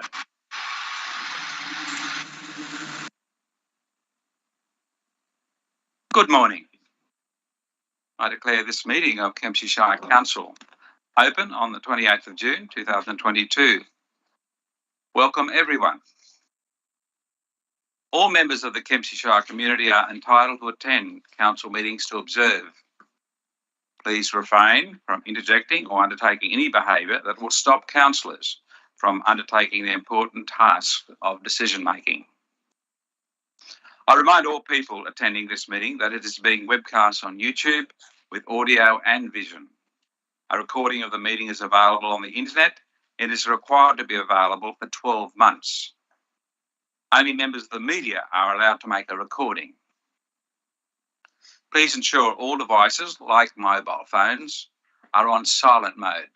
Minister. Good morning. I declare this meeting of Kempsey Shire Council open on the 28th of June 2022. Welcome everyone. All members of the Kempsey Shire community are entitled to attend council meetings to observe. Please refrain from interjecting or undertaking any behaviour that will stop councillors from undertaking the important task of decision making. I remind all people attending this meeting that it is being webcast on YouTube with audio and vision. A recording of the meeting is available on the internet and is required to be available for 12 months. Only members of the media are allowed to make a recording. Please ensure all devices, like mobile phones, are on silent mode.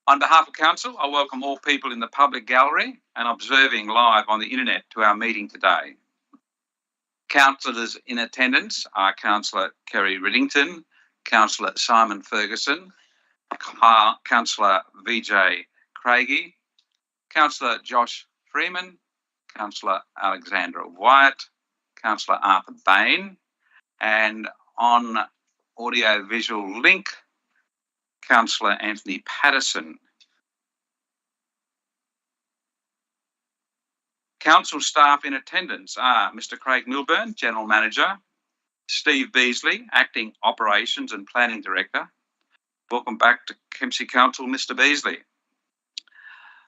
On behalf of Council, I welcome all people in the public gallery and observing live on the internet to our meeting today. Councillors in attendance are Councillor Kerry Riddington, Councillor Simon Ferguson, Councillor VJ Craigie, Councillor Josh Freeman, Councillor Alexandra Wyatt, Councillor Arthur Bain, and on audio-visual link, Councillor Anthony Patterson. Council staff in attendance are Mr Craig Milburn, General Manager, Steve Beasley, Acting Operations and Planning Director. Welcome back to Kempsey Council, Mr Beasley.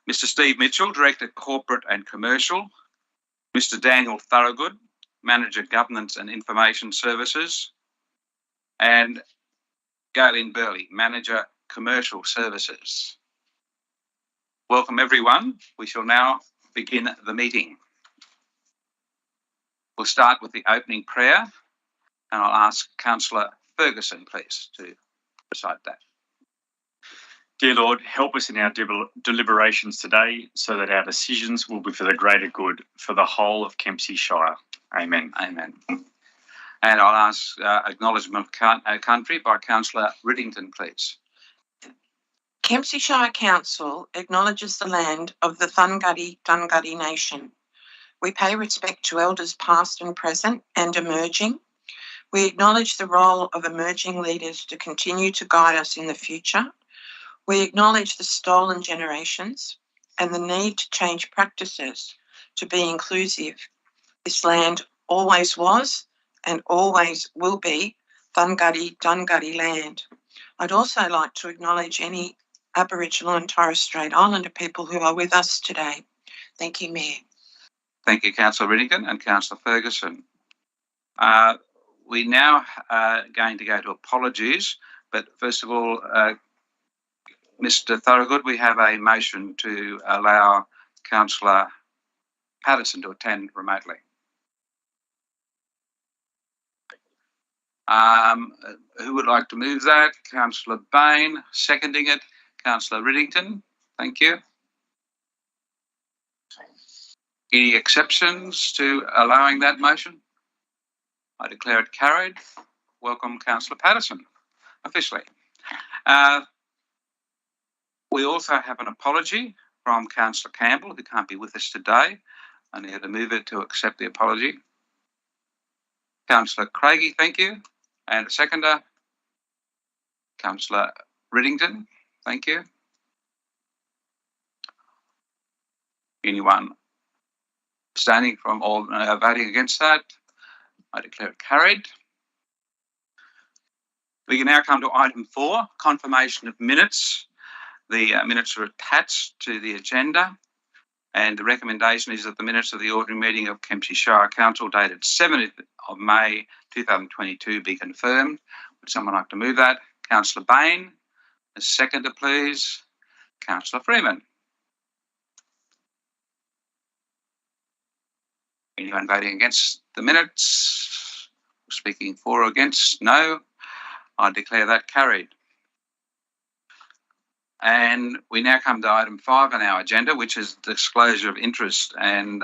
Mr Steve Mitchell, Director Corporate and Commercial. Mr Daniel Thorogood, Manager Governance and Information Services. And Galen Burley, Manager Commercial Services. Welcome everyone. We shall now begin the meeting. We'll start with the opening prayer, and I'll ask Councillor Ferguson, please, to recite that. Dear Lord, help us in our deliberations today so that our decisions will be for the greater good for the whole of Kempsey Shire. Amen. Amen. And I'll ask acknowledgement of country by Councillor Riddington, please. Kempsey Shire Council acknowledges the land of the Dhungutti Nation. We pay respect to elders past and present and emerging. We acknowledge the role of emerging leaders to continue to guide us in the future. We acknowledge the stolen generations and the need to change practices to be inclusive. This land always was and always will be Dhungutti land. I'd also like to acknowledge any Aboriginal and Torres Strait Islander people who are with us today. Thank you, Mayor. Thank you, Councillor Riddington and Councillor Ferguson. We now are going to go to apologies, but first of all, Mr Thorogood, we have a motion to allow Councillor Patterson to attend remotely. Who would like to move that? Councillor Bain, seconding it. Councillor Riddington, thank you. Any exceptions to allowing that motion? I declare it carried. Welcome, Councillor Patterson, officially. We also have an apology from Councillor Campbell, who can't be with us today. I need to move it to accept the apology. Councillor Craigie, thank you. And a seconder, Councillor Riddington, thank you. Anyone standing from all voting against that? I declare it carried. We can now come to item 4, confirmation of minutes. The minutes are attached to the agenda, and the recommendation is that the minutes of the ordinary meeting of Kempsey Shire Council dated 7th of May 2022 be confirmed. Would someone like to move that? Councillor Bain. A seconder, please. Councillor Freeman. Anyone voting against the minutes? Speaking for or against? No. I declare that carried. And we now come to item 5 on our agenda, which is disclosure of interest. And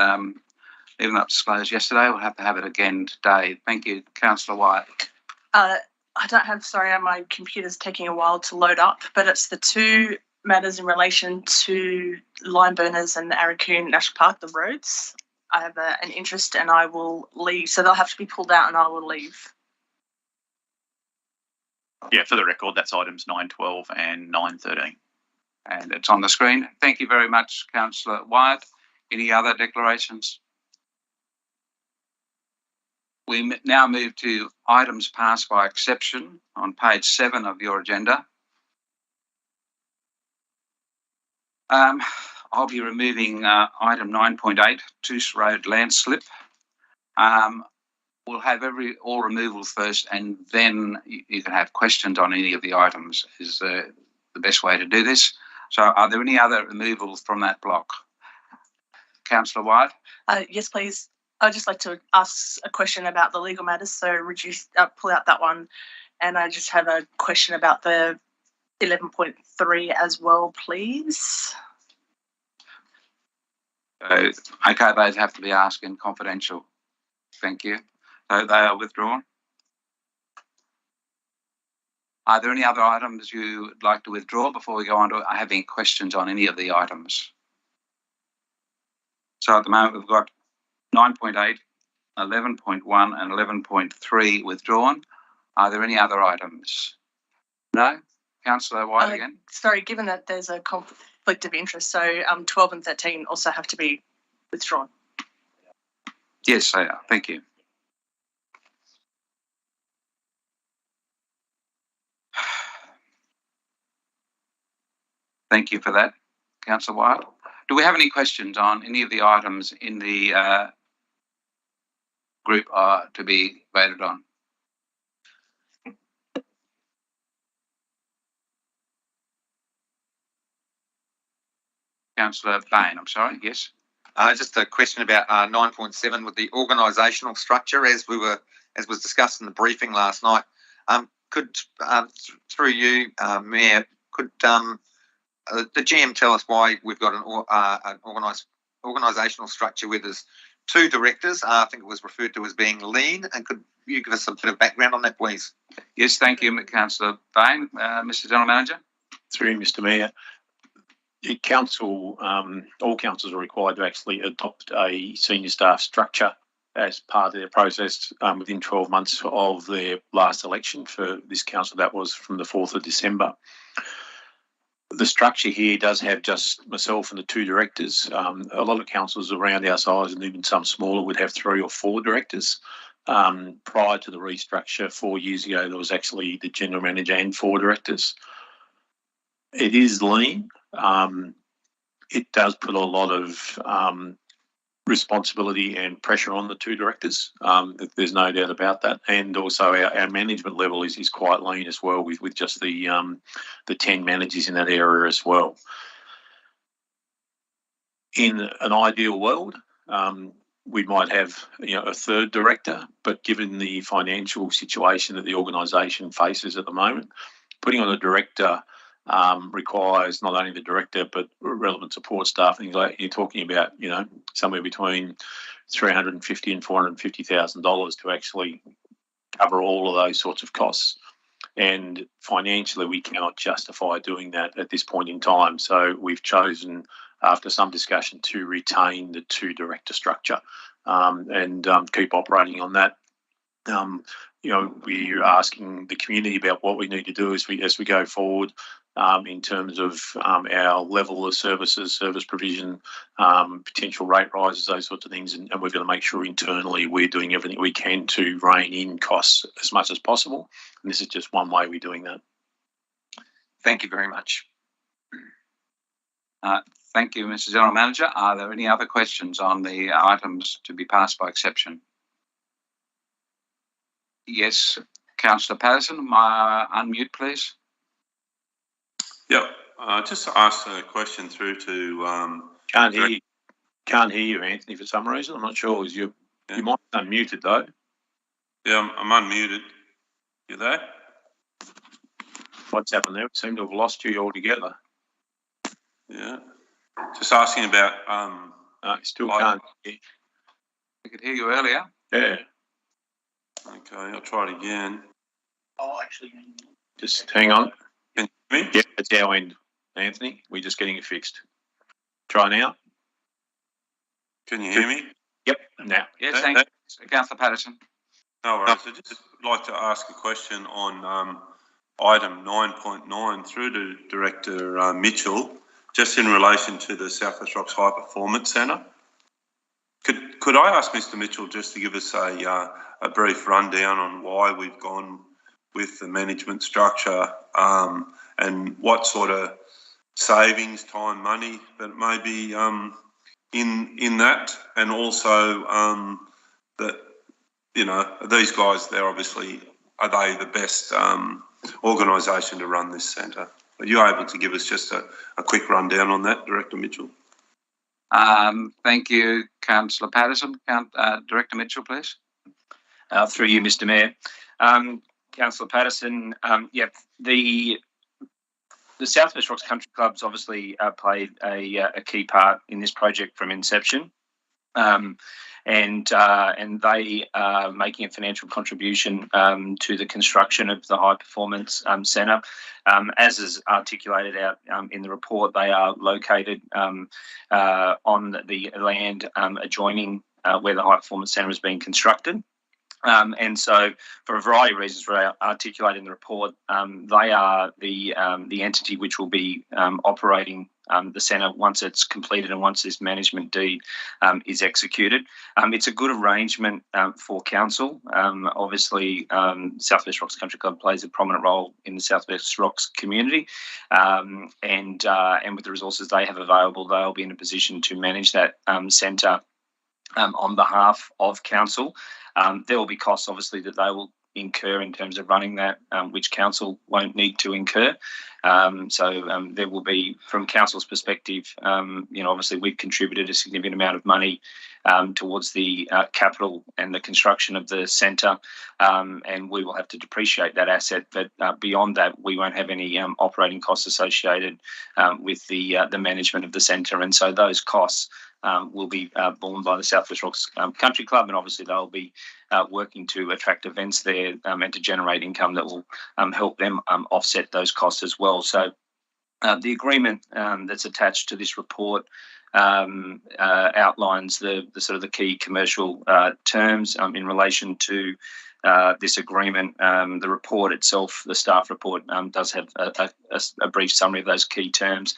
even though it was disclosed yesterday, we'll have to have it again today. Thank you, Councillor Wyatt. I don't have, sorry, my computer's taking a while to load up, but it's the two matters in relation to Limeburners and the Arakoon National Park, the roads. I have an interest and I will leave. So they'll have to be pulled out and I will leave. Yeah, for the record, that's items 9.12 and 9.13. And it's on the screen. Thank you very much, Councillor Wyatt. Any other declarations? We now move to items passed by exception on page 7 of your agenda. I'll be removing item 9.8, Toose Road Landslip. We'll have all removals first, and then you can have questions on any of the items. Is the best way to do this. So, are there any other removals from that block? Councillor Wyatt. Yes, please. I'd just like to ask a question about the legal matters. So pull out that one, and I just have a question about the 11.3 as well, please. Okay, those have to be asked in confidential. Thank you. So they are withdrawn. Are there any other items you'd like to withdraw before we go on to having questions on any of the items? So at the moment we've got 9.8, 11.1 and 11.3 withdrawn. Are there any other items? No? Councillor White again? Sorry, given that there's a conflict of interest, so 12 and 13 also have to be withdrawn. Yes, they are. Thank you. Thank you for that, Councillor White. Do we have any questions on any of the items in the group to be voted on? Councillor Bain, I'm sorry, yes. Just a question about 9.7 with the organisational structure, as was discussed in the briefing last night. Could through you, Mayor, could the GM tell us why we've got an organisational structure where there's 2 directors? I think it was referred to as being lean, and could you give us a bit of background on that, please? Yes, thank you, Councillor Bain. Mr. General Manager. Through you, Mr. Mayor. Council, all councils are required to actually adopt a senior staff structure as part of their process within 12 months of their last election. For this council, that was from the 4th of December. The structure here does have just myself and the 2 directors. A lot of councils around our size, and even some smaller, would have 3 or 4 directors. Prior to the restructure 4 years ago, there was actually the general manager and 4 directors. It is lean. It does put a lot of responsibility and pressure on the 2 directors. There's no doubt about that. And also our management level is quite lean as well, with just the 10 managers in that area as well. In an ideal world, we might have a 3rd director, but given the financial situation that the organisation faces at the moment, putting on a director requires not only the director but relevant support staff. And you're talking about somewhere between $350,000 and $450,000 to actually cover all of those sorts of costs. And financially, we cannot justify doing that at this point in time. So we've chosen, after some discussion, to retain the 2 director structure and keep operating on that. We're asking the community about what we need to do as we go forward. In terms of our level of services, service provision, potential rate rises, those sorts of things, and we're going to make sure internally we're doing everything we can to rein in costs as much as possible. And this is just one way we're doing that. Thank you very much. Thank you, Mr. General Manager. Are there any other questions on the items to be passed by exception? Yes, Councillor Patterson, unmute, please. Yep, just to ask a question through to... Can't hear you, Anthony, for some reason. I'm not sure. You might be unmuted, though. Yeah, I'm unmuted. You there? What's happened there? We seem to have lost you altogether. Yeah. Just asking about... still can't hear. I could hear you earlier. Yeah. Okay, I'll try it again. Just hang on. Can you hear me? Yeah, it's our end. Anthony. We're just getting it fixed. Try now. Can you hear me? Yep, now. Yes, thank you. Councillor Patterson. No worries. I'd just like to ask a question on item 9.9 through to Director Mitchell, just in relation to the South West Rocks High Performance Centre. Could I ask Mr. Mitchell just to give us a brief rundown on why we've gone with the management structure and what sort of savings, time, money that may be in that, and also that, you know, these guys, they're obviously, are they the best organisation to run this centre? Are you able to give us just a quick rundown on that, Director Mitchell? Thank you, Councillor Patterson. Director Mitchell, please. Through you, Mr. Mayor. Councillor Patterson, the South West Rocks Country Club's obviously played a key part in this project from inception, and they are making a financial contribution to the construction of the High Performance Centre. As is articulated out in the report, they are located on the land adjoining where the High Performance Centre is being constructed. And so, for a variety of reasons, we're articulating in the report, they are the entity which will be operating the centre once it's completed and once this management deed is executed. It's a good arrangement for council. Obviously, South West Rocks Country Club plays a prominent role in the South West Rocks community, and with the resources they have available, they'll be in a position to manage that centre on behalf of council. There will be costs, obviously, that they will incur in terms of running that, which council won't need to incur. So there will be, from council's perspective, obviously we've contributed a significant amount of money towards the capital and the construction of the centre, and we will have to depreciate that asset. But beyond that, we won't have any operating costs associated with the management of the centre, and so those costs will be borne by the South West Rocks Country Club, and obviously they'll be working to attract events there and to generate income that will help them offset those costs as well. So the agreement that's attached to this report outlines the sort of the key commercial terms in relation to this agreement. The report itself, the staff report, does have a brief summary of those key terms.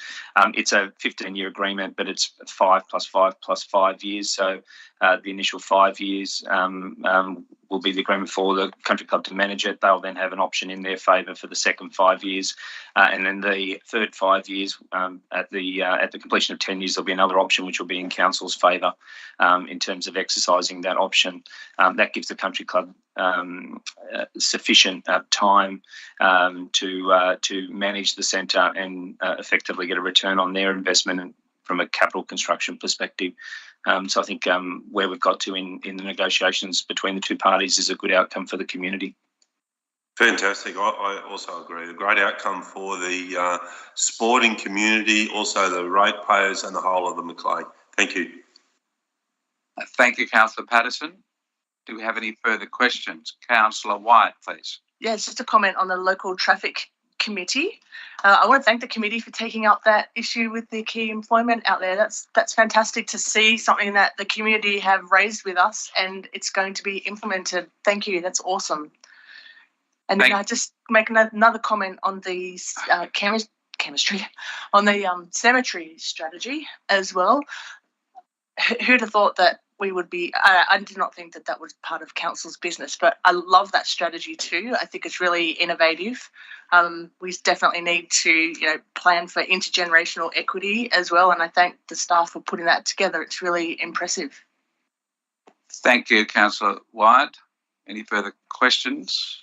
It's a 15-year agreement, but it's 5 + 5 + 5 years. So the initial 5 years will be the agreement for the country club to manage it. They'll then have an option in their favour for the second 5 years, and then the third 5 years, at the completion of 10 years, there'll be another option which will be in council's favour in terms of exercising that option. That gives the country club sufficient time to manage the centre and effectively get a return on their investment and from a capital construction perspective. So I think where we've got to in the negotiations between the two parties is a good outcome for the community. Fantastic. I also agree. A great outcome for the sporting community, also the ratepayers and the whole of the Macleay. Thank you. Thank you, Councillor Patterson. Do we have any further questions? Councillor White, please. Yeah, it's just a comment on the local traffic committee. I want to thank the committee for taking up that issue with the key employment out there. That's fantastic to see something that the community have raised with us and it's going to be implemented. Thank you. That's awesome. And then I just make another comment on the chemistry, on the cemetery strategy as well. Who'd have thought that we would be, I did not think that was part of council's business, but I love that strategy too. I think it's really innovative. We definitely need to, plan for intergenerational equity as well. And I thank the staff for putting that together. It's really impressive. Thank you, Councillor White. Any further questions?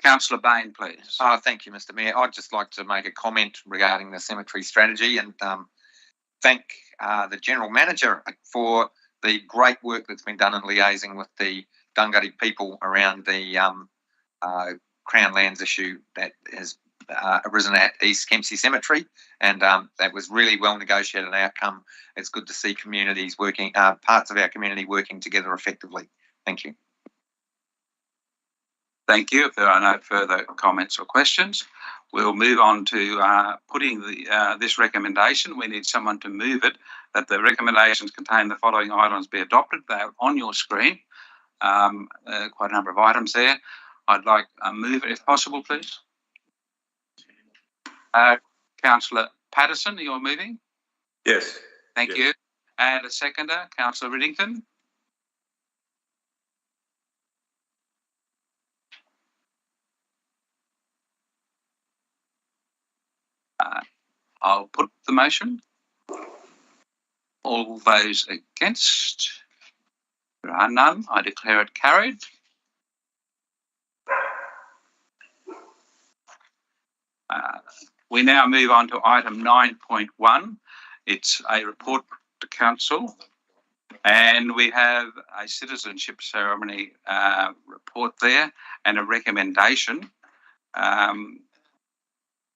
Councillor Bain, please. Thank you, Mr. Mayor. I'd just like to make a comment regarding the cemetery strategy and thank the General Manager for the great work that's been done in liaising with the Dhungutti people around the Crown Lands issue that has arisen at East Kempsey Cemetery, and that was really well negotiated outcome. It's good to see communities working, parts of our community working together effectively. Thank you. Thank you. If there are no further comments or questions, we'll move on to putting this recommendation. We need someone to move it, that the recommendations contain the following items be adopted. They are on your screen. Quite a number of items there. I'd like a move it if possible, please. Councillor Patterson, you're moving? Yes. Thank you. And a seconder, Councillor Riddington. I'll put the motion. All those against? There are none. I declare it carried. We now move on to item 9.1. It's a report to council, and we have a citizenship ceremony report there and a recommendation.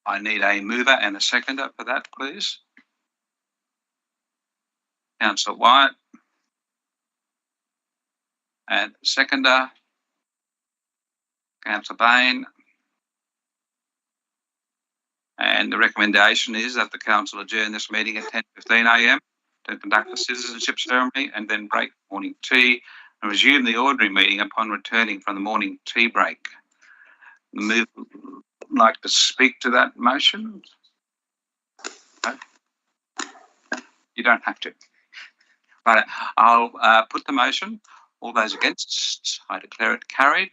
I need a mover and a seconder for that, please. Councillor Wyatt. And seconder, Councillor Bain. And the recommendation is that the council adjourn this meeting at 10:15 a.m. to conduct the citizenship ceremony and then break morning tea and resume the ordinary meeting upon returning from the morning tea break. The like to speak to that motion? No? You don't have to. Right, I'll put the motion. All those against, I declare it carried.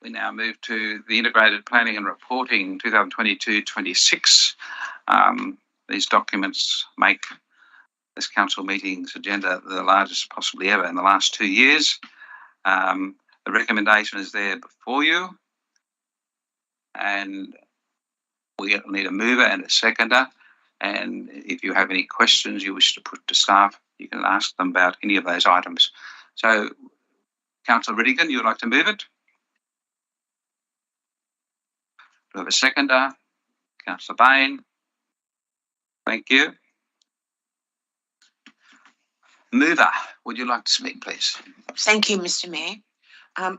We now move to the Integrated Planning and Reporting 2022-26. These documents make this council meeting's agenda the largest possibly ever in the last 2 years. The recommendation is there before you, and we need a mover and a seconder. And if you have any questions you wish to put to staff, you can ask them about any of those items. So, Councillor Riddington, you would like to move it? Do we have a seconder? Councillor Bain. Thank you. Mover, would you like to speak, please? Thank you, Mr. Mayor.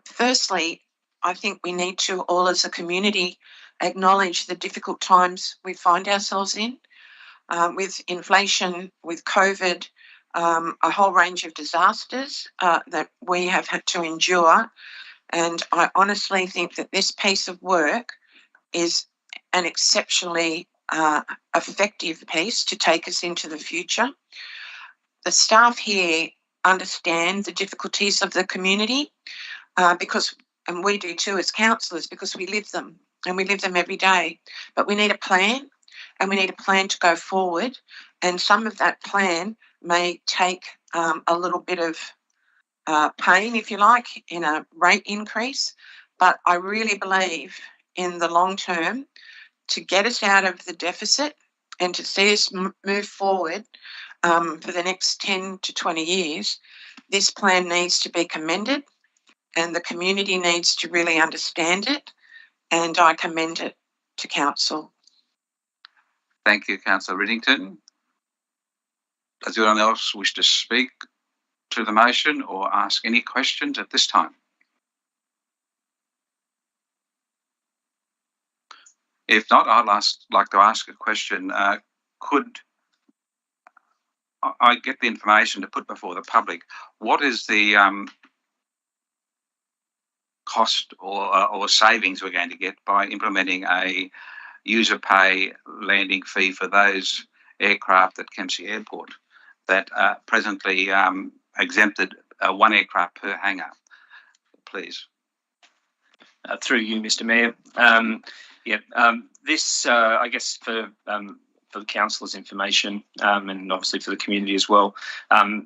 Firstly, I think we need to all as a community acknowledge the difficult times we find ourselves in. With inflation, with COVID, a whole range of disasters that we have had to endure. And I honestly think that this piece of work is an exceptionally effective piece to take us into the future. The staff here understand the difficulties of the community because, and we do too as councillors, because we live them and we live them every day. But we need a plan. And we need a plan to go forward. And some of that plan may take a little bit of pain, if you like, in a rate increase. But I really believe in the long term to get us out of the deficit and to see us move forward for the next 10 to 20 years, this plan needs to be commended and the community needs to really understand it. And I commend it to council. Thank you, Councillor Riddington. Does anyone else wish to speak to the motion or ask any questions at this time? If not, I'd like to ask a question. Could I get the information to put before the public? What is the cost or savings we're going to get by implementing a user pay landing fee for those aircraft at Kempsey Airport that are presently exempted 1 aircraft per hangar, please? Through you, Mr. Mayor. This, I guess, for the councillors' information and obviously for the community as well,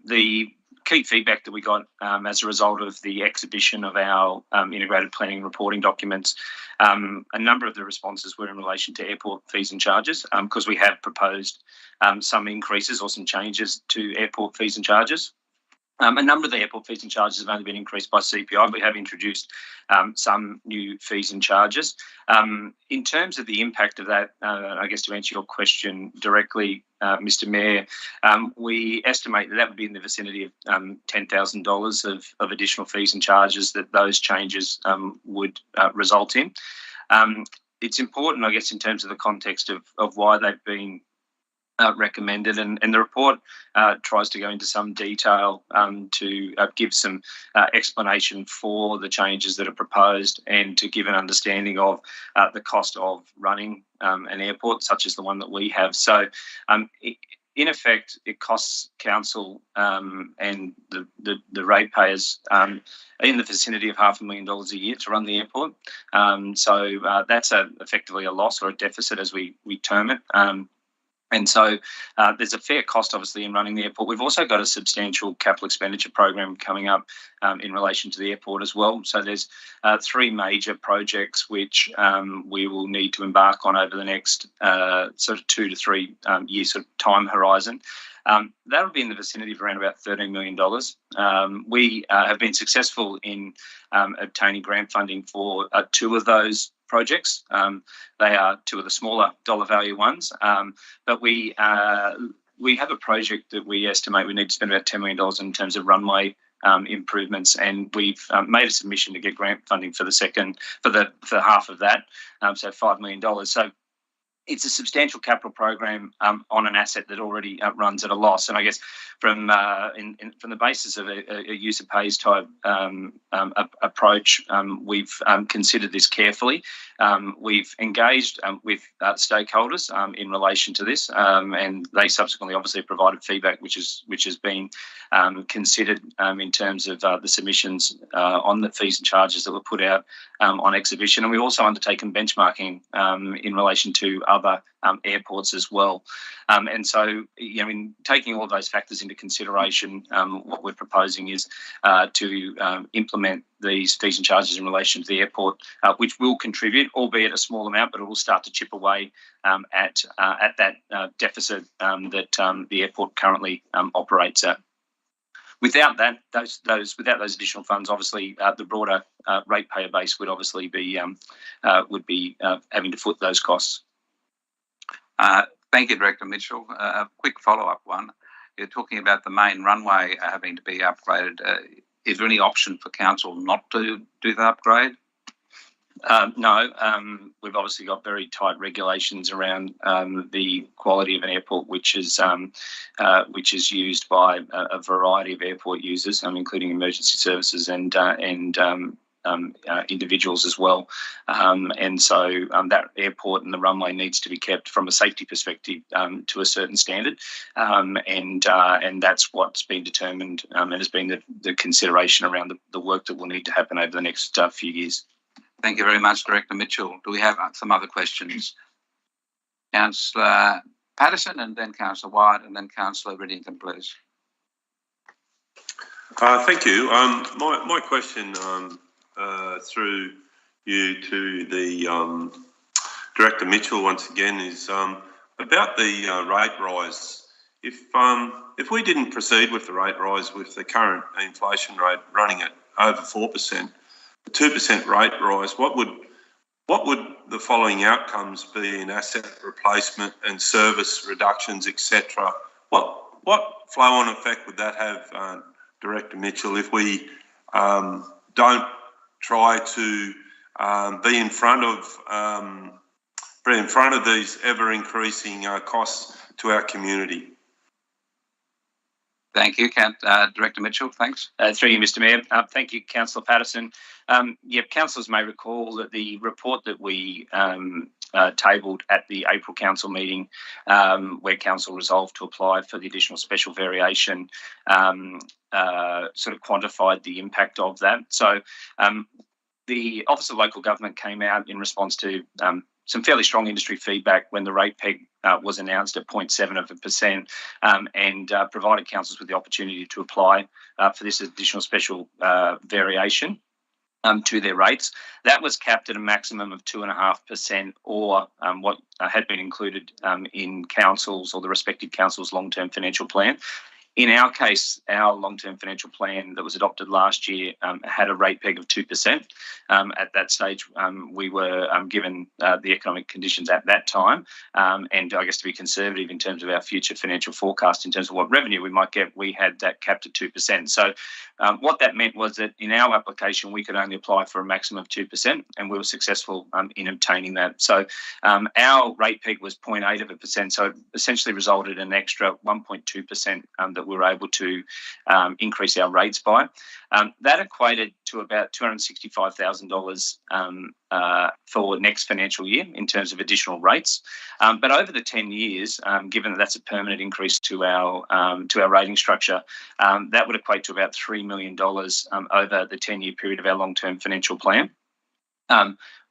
the key feedback that we got as a result of the exhibition of our integrated planning and reporting documents, a number of the responses were in relation to airport fees and charges, because we have proposed some increases or some changes to airport fees and charges. A number of the airport fees and charges have only been increased by CPI. We have introduced some new fees and charges. In terms of the impact of that, I guess to answer your question directly, Mr. Mayor, we estimate that would be in the vicinity of $10,000 of additional fees and charges that those changes would result in. It's important, I guess, in terms of the context of why they've been recommended, and the report tries to go into some detail to give some explanation for the changes that are proposed and to give an understanding of the cost of running an airport such as the one that we have. So in effect, it costs council and the ratepayers in the vicinity of $500,000 a year to run the airport. So that's effectively a loss or a deficit, as we term it. And so there's a fair cost, obviously, in running the airport. We've also got a substantial capital expenditure program coming up in relation to the airport as well. So there's 3 major projects which we will need to embark on over the next sort of 2 to 3 year sort of time horizon. That'll be in the vicinity of around about $13 million. We have been successful in obtaining grant funding for 2 of those projects. They are 2 of the smaller dollar value ones, but we have a project that we estimate we need to spend about $10 million in terms of runway improvements, and we've made a submission to get grant funding for for half of that, so $5 million. So it's a substantial capital program on an asset that already runs at a loss. And I guess from the basis of a user pays type approach, we've considered this carefully. We've engaged with stakeholders in relation to this, and they subsequently obviously provided feedback, which has been considered in terms of the submissions on the fees and charges that were put out on exhibition. And we've also undertaken benchmarking in relation to other airports as well. And so, in taking all of those factors into consideration, what we're proposing is to implement these fees and charges in relation to the airport, which will contribute, albeit a small amount, but it will start to chip away at that deficit that the airport currently operates at. Without that, without those additional funds, obviously the broader ratepayer base would obviously be having to foot those costs. Thank you, Director Mitchell. A quick follow-up one. You're talking about the main runway having to be upgraded. Is there any option for council not to do the upgrade? No. We've obviously got very tight regulations around the quality of an airport, which is used by a variety of airport users, including emergency services and individuals as well. And so that airport and the runway needs to be kept from a safety perspective to a certain standard. And that's what's been determined and has been the consideration around the work that will need to happen over the next few years. Thank you very much, Director Mitchell. Do we have some other questions? Councillor Patterson, and then Councillor White, and then Councillor Riddington, please. Thank you. My question through you to the Director Mitchell once again is about the rate rise. If we didn't proceed with the rate rise with the current inflation rate running at over 4%, a 2% rate rise, what would the following outcomes be in asset replacement and service reductions, etc.? What flow-on effect would that have, Director Mitchell, if we don't try to be in front of these ever-increasing costs to our community? Thank you, Director Mitchell. Thanks. Through you, Mr. Mayor. Thank you, Councillor Patterson. Councillors may recall that the report that we tabled at the April Council meeting, where Council resolved to apply for the additional special variation, sort of quantified the impact of that. So the Office of Local Government came out in response to some fairly strong industry feedback when the rate peg was announced at 0.7%, and provided councils with the opportunity to apply for this additional special variation to their rates. That was capped at a maximum of 2.5%, or what had been included in councils or the respective council's long-term financial plan. In our case, our long-term financial plan that was adopted last year had a rate peg of 2%. At that stage, we were given the economic conditions at that time, and I guess to be conservative in terms of our future financial forecast in terms of what revenue we might get, we had that capped at 2%. So what that meant was that in our application, we could only apply for a maximum of 2%, and we were successful in obtaining that. So our rate peg was 0.8%, so it essentially resulted in an extra 1.2% that we were able to increase our rates by. That equated to about $265,000 for next financial year in terms of additional rates. But over the 10 years, given that that's a permanent increase to our rating structure, that would equate to about $3 million over the 10-year period of our long-term financial plan.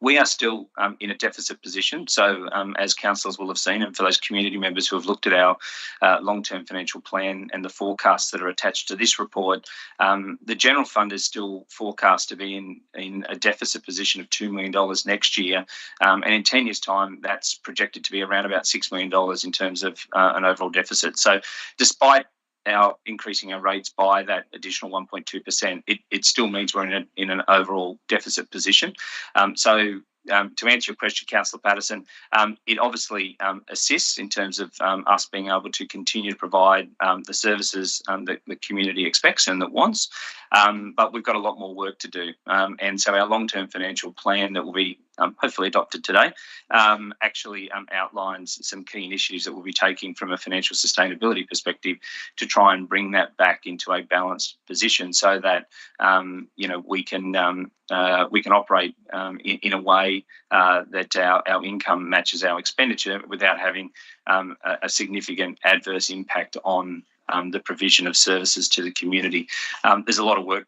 We are still in a deficit position. So as councillors will have seen, and for those community members who have looked at our long-term financial plan and the forecasts that are attached to this report, the general fund is still forecast to be in a deficit position of $2 million next year. And in 10 years' time, that's projected to be around about $6 million in terms of an overall deficit. So despite our increasing our rates by that additional 1.2%, it still means we're in an overall deficit position. So to answer your question, Councillor Patterson, it obviously assists in terms of us being able to continue to provide the services that the community expects and that wants, but we've got a lot more work to do. And so our long-term financial plan that will be hopefully adopted today actually outlines some key initiatives that we'll be taking from a financial sustainability perspective to try and bring that back into a balanced position so that we can operate in a way that our income matches our expenditure without having a significant adverse impact on the provision of services to the community. There's a lot of work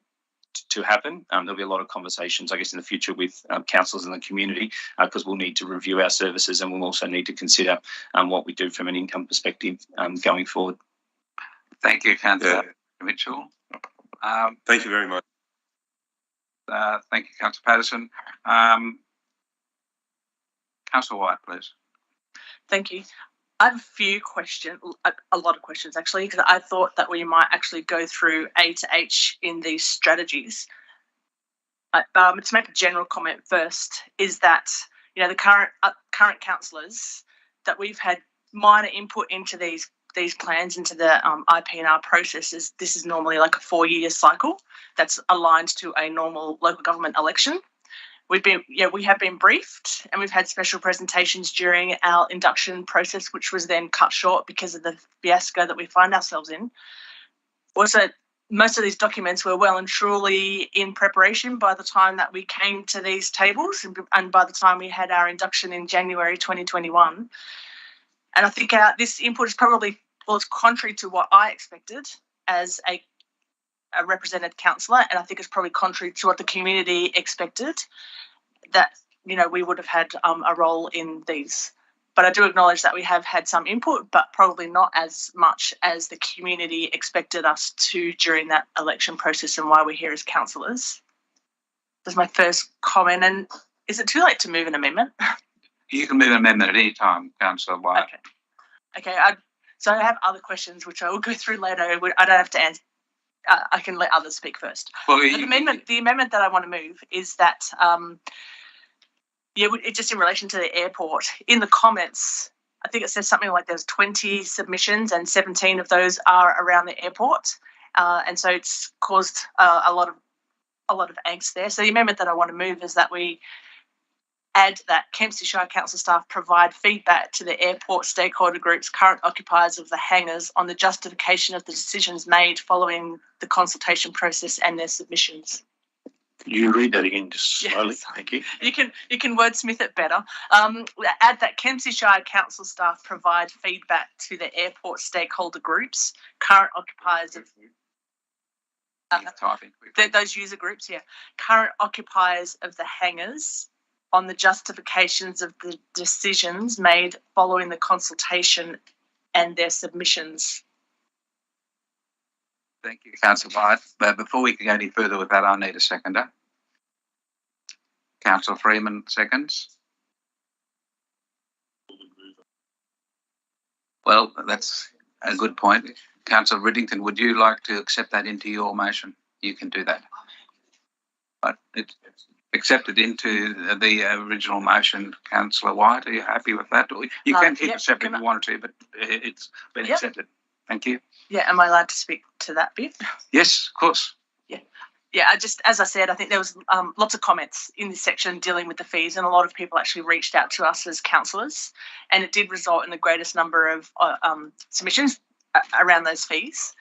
to happen. There'll be a lot of conversations, I guess, in the future with councillors in the community because we'll need to review our services and we'll also need to consider what we do from an income perspective going forward. Thank you, Councillor Mitchell. Thank you very much. Thank you, Councillor Patterson. Councillor White, please. Thank you. I have a few questions, a lot of questions actually, because I thought that we might actually go through A to H in these strategies. To make a general comment first is that the current councillors that we've had minor input into these plans, into the IP&R processes. This is normally like a 4-year cycle that's aligned to a normal local government election. We have been briefed and we've had special presentations during our induction process, which was then cut short because of the fiasco that we find ourselves in. Also, most of these documents were well and truly in preparation by the time that we came to these tables and by the time we had our induction in January 2021. And I think this input is probably, it's contrary to what I expected as a represented councillor, and I think it's probably contrary to what the community expected, that we would have had a role in these. But I do acknowledge that we have had some input, but probably not as much as the community expected us to during that election process and why we're here as councillors. That's my first comment. And is it too late to move an amendment? You can move an amendment at any time, Councillor White. Okay. So I have other questions which I will go through later. I don't have to answer. I can let others speak first. Well, the amendment that I want to move is that, just in relation to the airport, in the comments, I think it says something like there's 20 submissions and 17 of those are around the airport, and so it's caused a lot of angst there. So the amendment that I want to move is that we add that Kempsey Shire Council staff provide feedback to the airport stakeholder groups, current occupiers of the hangars, on the justification of the decisions made following the consultation process and their submissions. Can you read that again just slowly? Yes. Thank you. You can wordsmith it better. Add that Kempsey Shire Council staff provide feedback to the airport stakeholder groups, current occupiers of those user groups, current occupiers of the hangars, on the justifications of the decisions made following the consultation and their submissions. Thank you, Councillor White. But before we can go any further with that, I need a seconder. Councillor Freeman, seconds. Well, that's A good point. Councillor Riddington, would you like to accept that into your motion? You can do that. But it's accepted into the original motion. Councillor White, are you happy with that? Or you can keep it separate if you want to, but it's been accepted. Thank you. Yeah, am I allowed to speak to that bit? Yes, of course. Yeah, as I said, I think there was lots of comments in this section dealing with the fees, and a lot of people actually reached out to us as councillors, and it did result in the greatest number of submissions around those fees.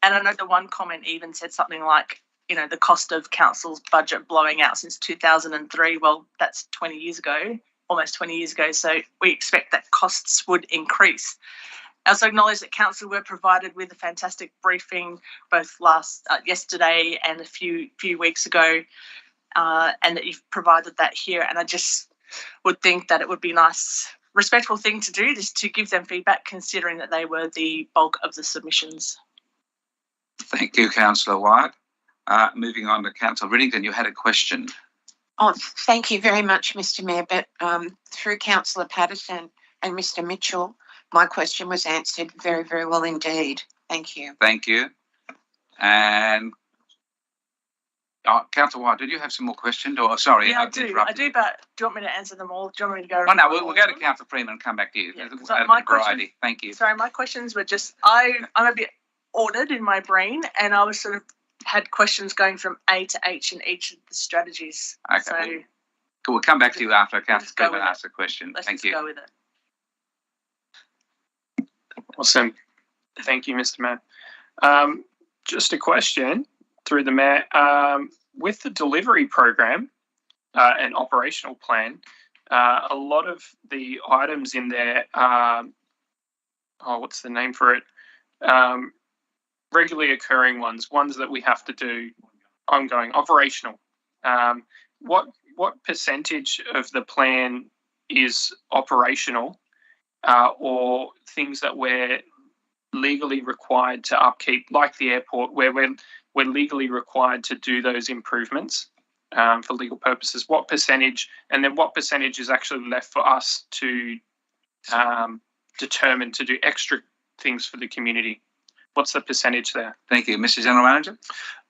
And I know the one comment even said something like, you know, the cost of council's budget blowing out since 2003. Well, that's 20 years ago, almost 20 years ago. So we expect that costs would increase. I also acknowledge that council were provided with a fantastic briefing both yesterday and a few weeks ago, and that you've provided that here. And I just would think that it would be a nice, respectful thing to do, just to give them feedback, considering that they were the bulk of the submissions. Thank you, Councillor White. Moving on to Councillor Riddington, you had a question. Oh, thank you very much, Mr. Mayor. But through Councillor Patterson and Mr. Mitchell, my question was answered very, very well indeed. Thank you. Thank you. And Councillor White, did you have some more questions? Or sorry, yeah, I do. But do you want me to answer them all? Do you want me to go? Oh no, we'll go to Councillor Freeman and come back to you. Yeah, so my question, thank you. Sorry, my questions were just I'm a bit ordered in my brain, and I was sort of had questions going from A to H in each of the strategies. Okay. So we'll come back to you after Councillor Freeman asks a question. Thank you. Go with it. Awesome. Thank you, Mr. Mayor. Just a question through the Mayor. With the delivery program and operational plan, a lot of the items in there are, what's the name for it? Regularly occurring ones that we have to do ongoing, operational. What percentage of the plan is operational or things that we're legally required to upkeep, like the airport, where we're legally required to do those improvements for legal purposes? What percentage, and then what percentage is actually left for us to determine to do extra things for the community? What's the percentage there? Thank you. Mr. General Manager?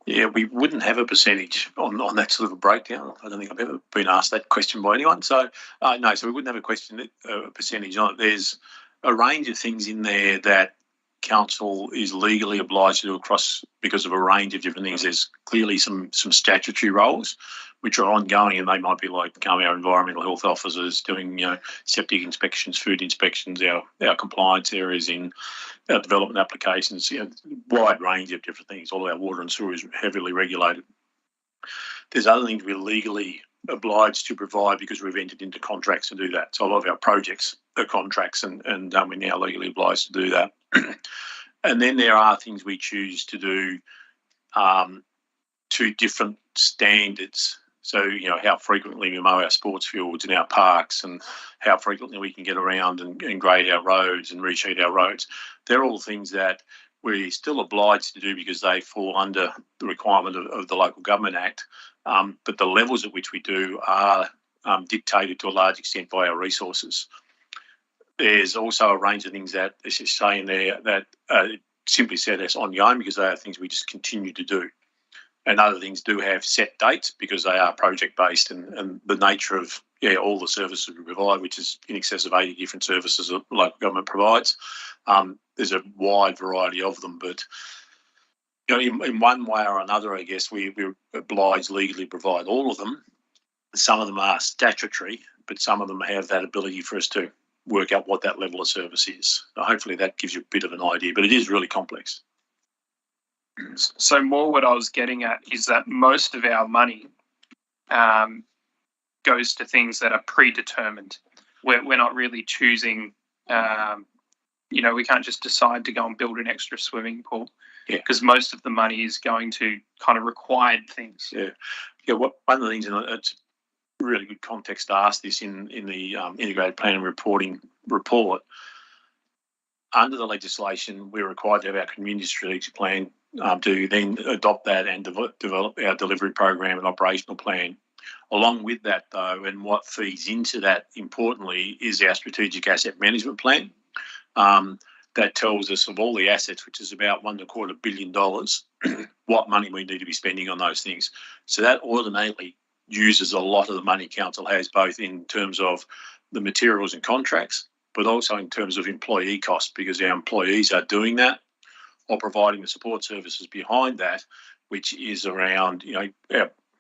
Yeah, we wouldn't have a percentage on that sort of a breakdown. I don't think I've ever been asked that question by anyone. So, no, so we wouldn't have a percentage on it. There's a range of things in there that council is legally obliged to do across because of a range of different things. There's clearly some statutory roles which are ongoing, and they might be like our environmental health officers doing, septic inspections, food inspections, our compliance areas in our development applications, wide range of different things. All our water and sewer is heavily regulated. There's other things we're legally obliged to provide because we've entered into contracts to do that. So a lot of our projects are contracts, and we're now legally obliged to do that. And then there are things we choose to do to different standards. So, how frequently we mow our sports fields and our parks, and how frequently we can get around and grade our roads and resheet our roads. They're all things that we're still obliged to do because they fall under the requirement of the Local Government Act. But the levels at which we do are dictated to a large extent by our resources. There's also a range of things that, as you say in there, that simply said as ongoing because they are things we just continue to do. And other things do have set dates because they are project-based, and the nature of all the services we provide, which is in excess of 80 different services that local government provides. There's a wide variety of them, but in one way or another, I guess we're obliged legally to provide all of them. Some of them are statutory, but some of them have that ability for us to work out what that level of service is. So hopefully that gives you a bit of an idea, but it is really complex. So more what I was getting at is that most of our money goes to things that are predetermined. We're not really choosing, we can't just decide to go and build an extra swimming pool because most of the money is going to kind of required things. One of the things, and it's really good context to ask this in the Integrated Plan and Reporting report, under the legislation, we're required to have our community strategic plan to then adopt that and develop our delivery program and operational plan. Along with that, though, and what feeds into that, importantly, is our strategic asset management plan. that tells us of all the assets, which is about $1.25 billion, what money we need to be spending on those things. So that automatically uses a lot of the money council has, both in terms of the materials and contracts, but also in terms of employee costs, because our employees are doing that or providing the support services behind that, which is around,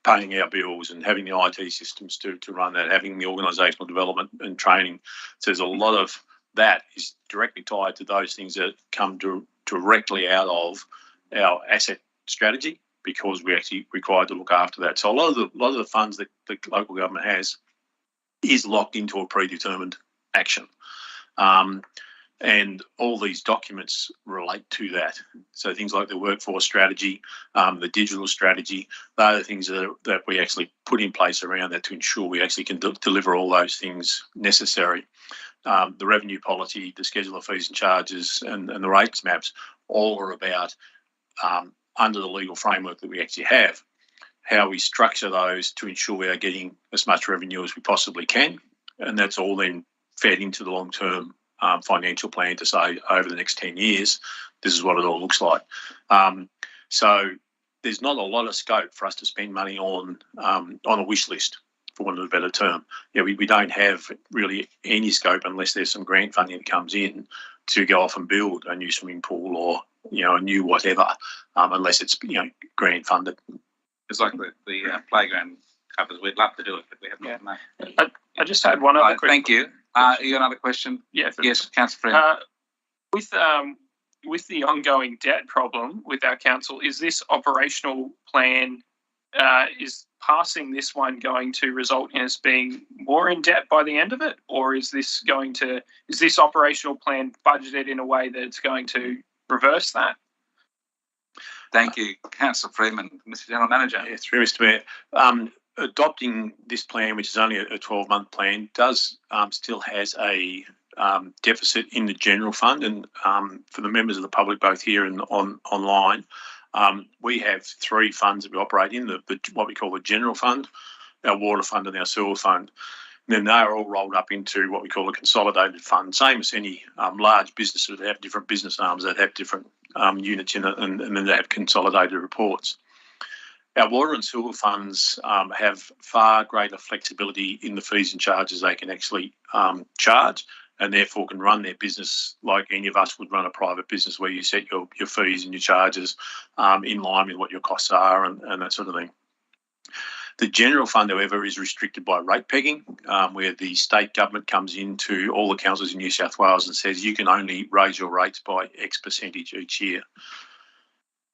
paying our bills and having the IT systems to run that, having the organisational development and training. So there's a lot of that is directly tied to those things that come directly out of our asset strategy, because we're actually required to look after that. So a lot of the funds that the local government has is locked into a predetermined action. And all these documents relate to that. So things like the workforce strategy, the digital strategy, they're the things that we actually put in place around that to ensure we actually can deliver all those things necessary. The revenue policy, the schedule of fees and charges, and the rates maps all are about, under the legal framework that we actually have, how we structure those to ensure we are getting as much revenue as we possibly can. And that's all then fed into the long-term financial plan to say, over the next 10 years, this is what it all looks like. So there's not a lot of scope for us to spend money on a wish list, for want of a better term. We don't have really any scope, unless there's some grant funding that comes in, to go off and build a new swimming pool or a new whatever, unless it's grant funded. It's like the playground covers. We'd love to do it, but we have not enough. I just had one other question. Thank you. You got another question? Yeah. Yes, Councillor. With the ongoing debt problem with our council, is this operational plan, is passing this one going to result in us being more in debt by the end of it, or is this operational plan budgeted in a way that it's going to reverse that? Thank you, Councillor Freeman. Mr. General Manager. Yeah, through Mr. Mayor. Adopting this plan, which is only a 12-month plan, does still has a deficit in the general fund. And for the members of the public, both here and online, we have three funds that we operate in, what we call the general fund, our water fund and our sewer fund. And then they are all rolled up into what we call a consolidated fund, same as any large businesses that have different business arms that have different units in it, and then they have consolidated reports. Our water and sewer funds have far greater flexibility in the fees and charges they can actually charge, and therefore can run their business like any of us would run a private business, where you set your fees and your charges in line with what your costs are and that sort of thing. The general fund, however, is restricted by rate pegging, where the state government comes into all the councils in New South Wales and says you can only raise your rates by X percentage each year,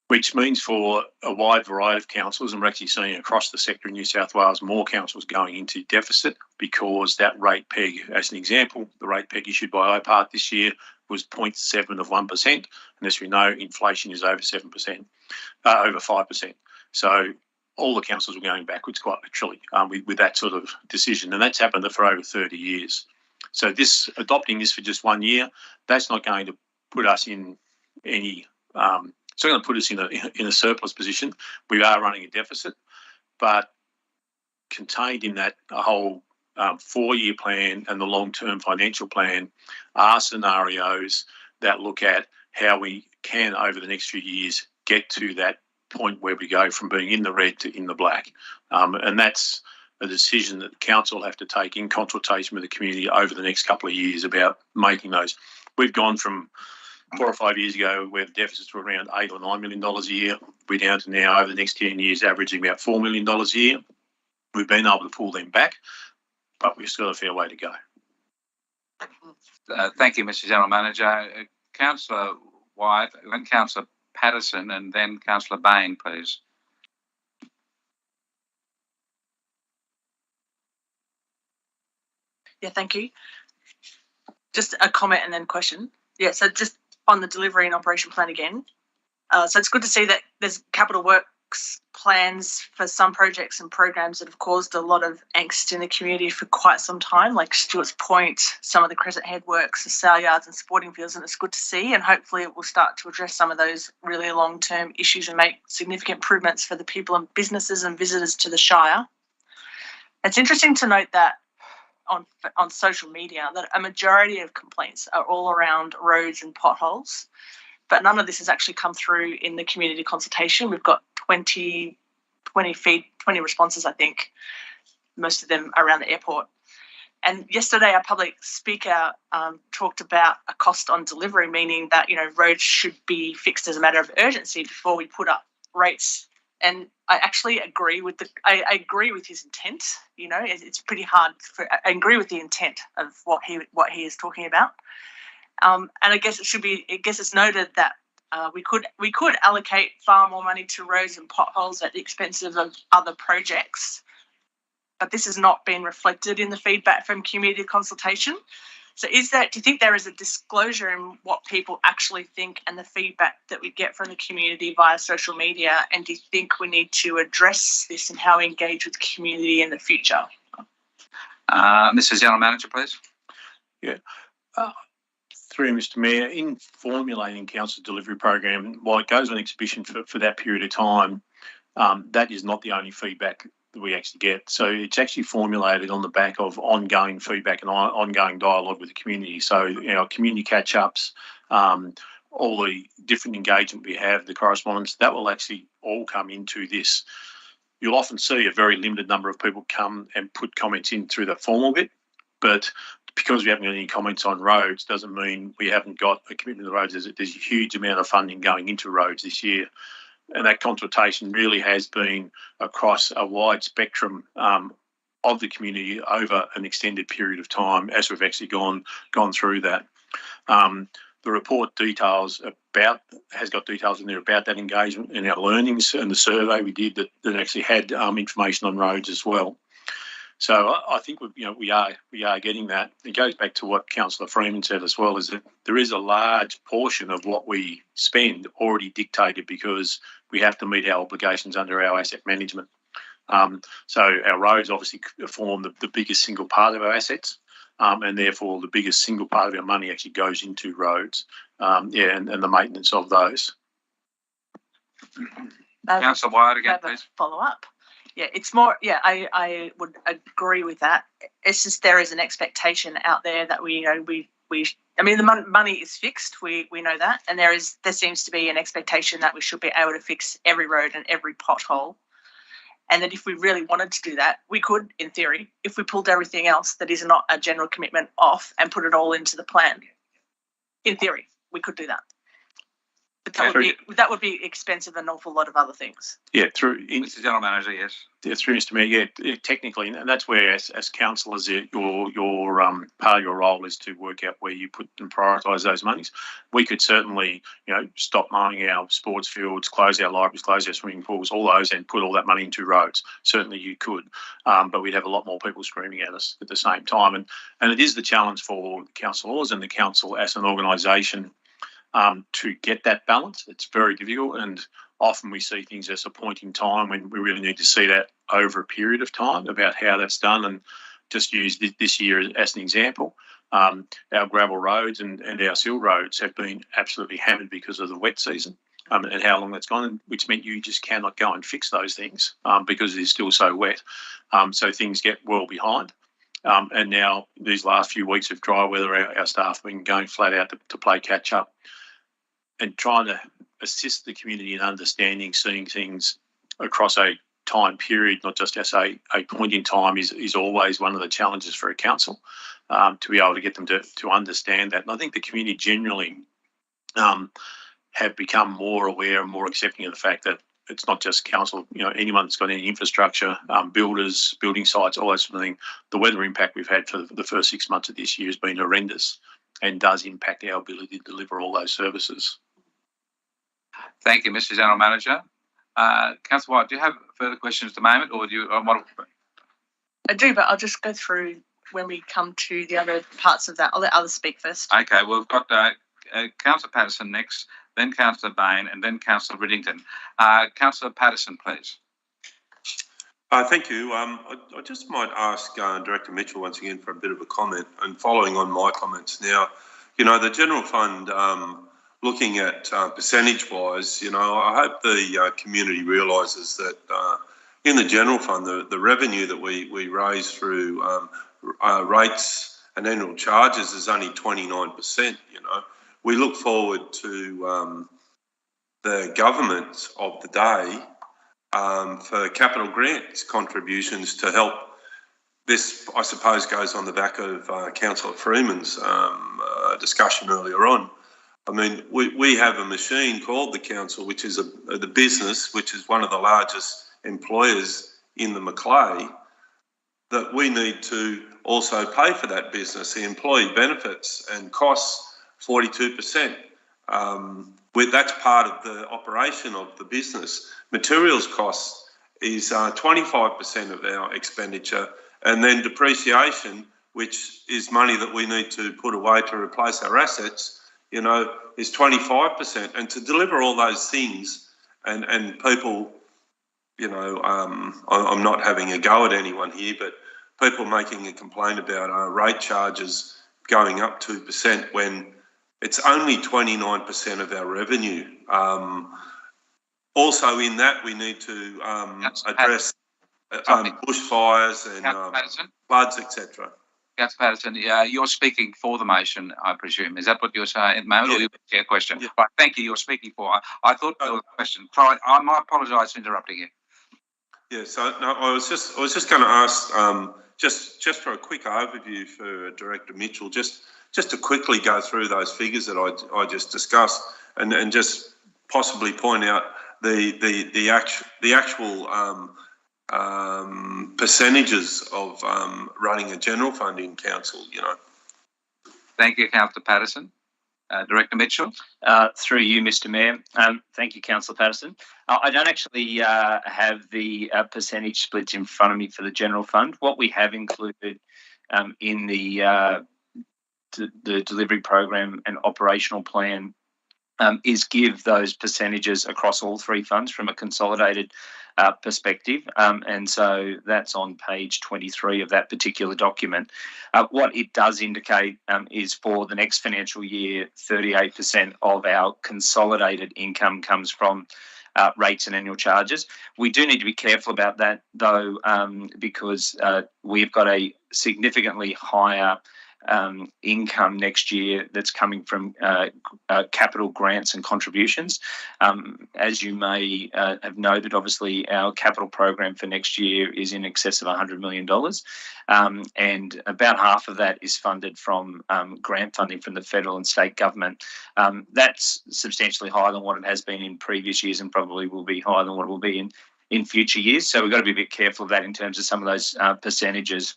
which means for a wide variety of councils, and we're actually seeing across the sector in New South Wales, more councils going into deficit because that rate peg, as an example, the rate peg issued by IPART this year was 0.7 of 1%. And as we know, inflation is over 7%, over 5%. So all the councils were going backwards quite literally with that sort of decision. And that's happened for over 30 years. So adopting this for just 1 year, that's not going to put us in any... it's not going to put us in a surplus position. We are running a deficit, but contained in that whole 4-year plan and the long-term financial plan are scenarios that look at how we can, over the next few years, get to that point where we go from being in the red to in the black. And that's a decision that the council have to take in consultation with the community over the next couple of years about making those. We've gone from 4 or 5 years ago, where the deficits were around $8 or $9 million a year. We're down to now, over the next 10 years, averaging about $4 million a year. We've been able to pull them back, but we've still got a fair way to go. Thank you, Mr. General Manager. Councillor White, then Councillor Patterson, and then Councillor Bain, please. Yeah, thank you. Just a comment and then question. Yeah, so just on the delivery and operation plan again. So it's good to see that there's capital works plans for some projects and programs that have caused a lot of angst in the community for quite some time, like Stewart's Point, some of the Crescent Head works, the sale yards and sporting fields, and it's good to see, and hopefully it will start to address some of those really long-term issues and make significant improvements for the people and businesses and visitors to the Shire. It's interesting to note that on social media that a majority of complaints are all around roads and potholes, but none of this has actually come through in the community consultation. We've got 20 responses, I think, most of them around the airport. And yesterday, our public speaker talked about a cost on delivery, meaning that, you know, roads should be fixed as a matter of urgency before we put up rates. And I actually agree with I agree with his intent. You know, it's pretty hard I agree with the intent of what he is talking about. And I guess it's noted that we could allocate far more money to roads and potholes at the expense of other projects. But this has not been reflected in the feedback from community consultation. So do you think there is a disclosure in what people actually think and the feedback that we get from the community via social media? And do you think we need to address this and how we engage with the community in the future? Mr. General Manager, please. Yeah. Through Mr. Mayor, in formulating council delivery program, while it goes on exhibition for that period of time, that is not the only feedback that we actually get. So it's actually formulated on the back of ongoing feedback and ongoing dialogue with the community. So, you know, community catch-ups, all the different engagement we have, the correspondence, that will actually all come into this. You'll often see a very limited number of people come and put comments in through the formal bit, but because we haven't got any comments on roads doesn't mean we haven't got a commitment to the roads. There's a huge amount of funding going into roads this year. And that consultation really has been across a wide spectrum of the community over an extended period of time as we've actually gone through that. The report has got details in there about that engagement and our learnings and the survey we did that actually had information on roads as well. So I think we are getting that. It goes back to what Councillor Freeman said as well, is that there is a large portion of what we spend already dictated because we have to meet our obligations under our asset management. So our roads obviously form the biggest single part of our assets, and therefore the biggest single part of our money actually goes into roads, and the maintenance of those. Councillor Wyatt again, please. Follow up. Yeah, it's more. Yeah, I would agree with that. It's just there is an expectation out there that we. I mean, the money is fixed. We know that, and there seems to be an expectation that we should be able to fix every road and every pothole, and that if we really wanted to do that, we could, in theory, if we pulled everything else that is not a general commitment off and put it all into the plan. In theory, we could do that. But that would be expensive and an awful lot of other things. Yeah, Mr. General Manager, yes. Yeah, through Mr. Mayor, yeah, technically, and that's where, as councillors, your part of your role is to work out where you put and prioritise those monies. We could certainly, stop mowing our sports fields, close our libraries, close our swimming pools, all those, and put all that money into roads. Certainly, you could, but we'd have a lot more people screaming at us at the same time. And it is the challenge for councillors and the council as an organisation. To get that balance. It's very difficult, and often we see things as a point in time when we really need to see that over a period of time about how that's done. And just use this year as an example, our gravel roads and our sill roads have been absolutely hammered because of the wet season and how long that's gone, which meant you just cannot go and fix those things because it is still so wet. So things get well behind. And now these last few weeks of dry weather, our staff have been going flat out to play catch up and trying to assist the community in understanding, seeing things across a time period, not just as a point in time, is always one of the challenges for a council, to be able to get them to understand that. And I think the community generally have become more aware and more accepting of the fact that it's not just council, anyone that's got any infrastructure, builders, building sites, all that sort of thing. The weather impact we've had for the first 6 months of this year has been horrendous and does impact our ability to deliver all those services. Thank you, Mr. General Manager. Councillor White, do you have further questions at the moment, or do you want to? I do, but I'll just go through when we come to the other parts of that. I'll let others speak first. Okay, well, we've got Councillor Patterson next, then Councillor Bain, and then Councillor Riddington. Councillor Patterson, please. Thank you. I just might ask Director Mitchell once again for a bit of a comment, and following on my comments now, the general fund, looking at percentage-wise, I hope the community realises that in the general fund, the revenue that we raise through rates and annual charges is only 29%. We look forward to the government of the day for capital grants contributions to help. This, I suppose, goes on the back of Councillor Freeman's discussion earlier on. I mean, we have a machine called the council, which is the business, which is one of the largest employers in the Macleay, that we need to also pay for that business. The employee benefits and costs 42%. That's part of the operation of the business. Materials costs is 25% of our expenditure, and then depreciation, which is money that we need to put away to replace our assets, is 25%. And to deliver all those things, and people, I'm not having a go at anyone here, but people making a complaint about our rate charges going up 2% when it's only 29% of our revenue. Also in that, we need to address bushfires and floods, etc. Councillor Patterson, you're speaking for the motion, I presume. Is that what you're saying, Mayoral? Or your question? Yeah. Right, thank you. You're speaking for. I thought there was a question. I might apologise for interrupting you. Yeah. So no, I was just going to ask, just for a quick overview for Director Mitchell, just to quickly go through those figures that I just discussed, and just possibly point out the actual percentages of running a general fund in council. Thank you, Councillor Patterson. Director Mitchell. Through you, Mr. Mayor. Thank you, Councillor Patterson. I don't actually have the percentage splits in front of me for the general fund. What we have included in the delivery program and operational plan is give those percentages across all three funds from a consolidated perspective. And so that's on page 23 of that particular document. What it does indicate is for the next financial year, 38% of our consolidated income comes from rates and annual charges. We do need to be careful about that, though, because we've got a significantly higher income next year that's coming from capital grants and contributions. As you may have noted, obviously our capital program for next year is in excess of $100 million, and about half of that is funded from grant funding from the federal and state government. That's substantially higher than what it has been in previous years, and probably will be higher than what it will be in future years. So we've got to be a bit careful of that in terms of some of those percentages.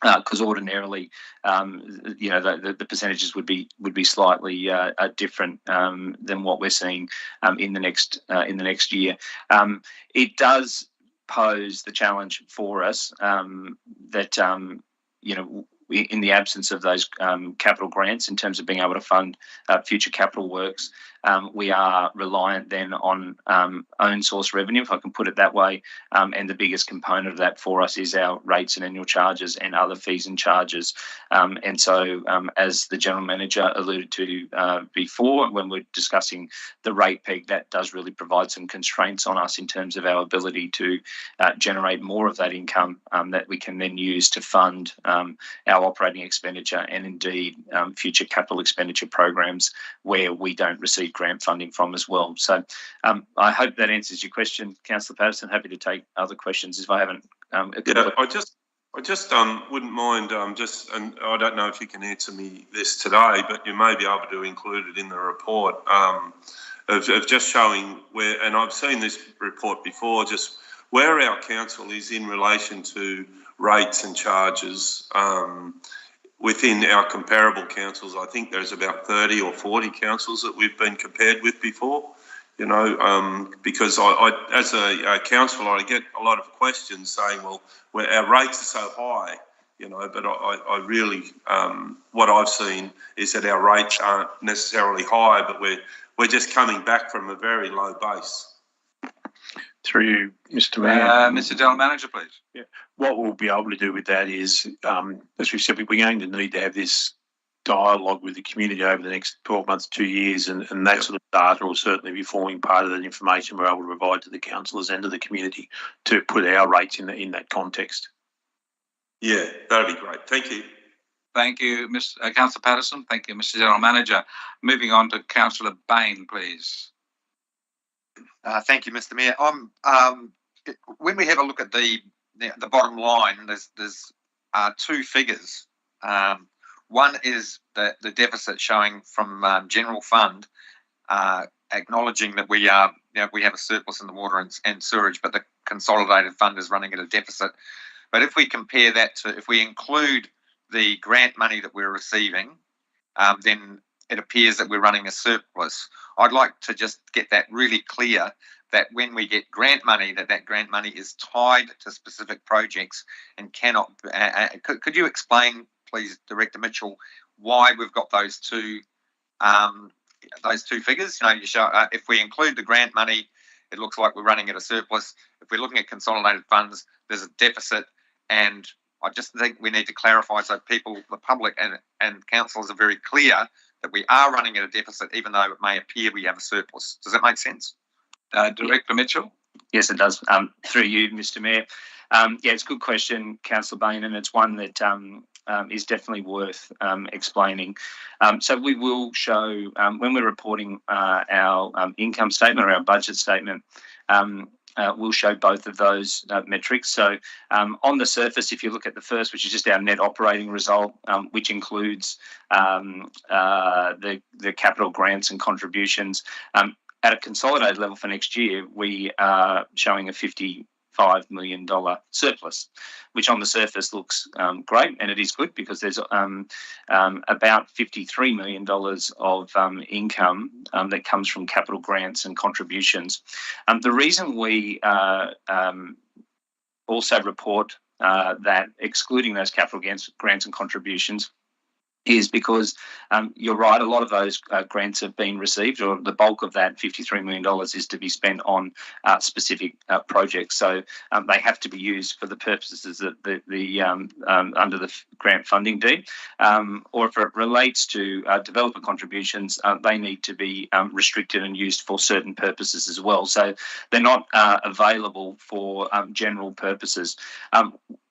Because ordinarily, the percentages would be slightly different than what we're seeing in the next year. It does pose the challenge for us that in the absence of those capital grants, in terms of being able to fund future capital works, we are reliant then on own source revenue, if I can put it that way, and the biggest component of that for us is our rates and annual charges and other fees and charges. And so, as the General Manager alluded to before, when we're discussing the rate peg, that does really provide some constraints on us in terms of our ability to generate more of that income that we can then use to fund our operating expenditure and indeed future capital expenditure programs where we don't receive grant funding from as well. So I hope that answers your question, Councillor Patterson. Happy to take other questions if I haven't. I just wouldn't mind and I don't know if you can answer me this today, but you may be able to include it in the report of just showing where, and I've seen this report before, just where our council is in relation to rates and charges. Within our comparable councils, I think there's about 30 or 40 councils that we've been compared with before, because I as a councillor, I get a lot of questions saying, well, our rates are so high, but I really, what I've seen is that our rates aren't necessarily high, but we're just coming back from a very low base. Through you, Mr. Mayor. Mr. General Manager, please. Yeah. What we'll be able to do with that is, as we said, we're going to need to have this dialogue with the community over the next 12 months, 2 years, and that sort of data will certainly be forming part of that information we're able to provide to the councillors and to the community to put our rates in that context. Yeah, that'd be great. Thank you. Thank you, Councillor Patterson. Thank you, Mr General Manager. Moving on to Councillor Bain, please. Thank you, Mr Mayor. When we have a look at the bottom line, there's two figures. One is the deficit showing from general fund, acknowledging that we have a surplus in the water and sewage, but the consolidated fund is running at a deficit. But if we compare that to, if we include the grant money that we're receiving, then it appears that we're running a surplus. I'd like to just get that really clear, that when we get grant money, that grant money is tied to specific projects and cannot. Could you explain, please, Director Mitchell, why we've got those two figures? You know, you show if we include the grant money, it looks like we're running at a surplus. If we're looking at consolidated funds, there's a deficit, and I just think we need to clarify so people, the public and councillors are very clear that we are running at a deficit, even though it may appear we have a surplus. Does that make sense? Director Mitchell? Yes, it does. Through you, Mr Mayor. Yeah, it's a good question, Councillor Bain, and it's one that is definitely worth explaining. So we will show, when we're reporting our income statement or our budget statement, we'll show both of those metrics. So on the surface, if you look at the first, which is just our net operating result, which includes the capital grants and contributions, at a consolidated level for next year, we are showing a $55 million surplus, which on the surface looks great, and it is good because there's about $53 million of income that comes from capital grants and contributions. The reason we also report that excluding those capital grants and contributions is because you're right, a lot of those grants have been received, or the bulk of that $53 million is to be spent on specific projects. So they have to be used for the purposes that under the grant funding deed, or if it relates to developer contributions, they need to be restricted and used for certain purposes as well. So they're not available for general purposes.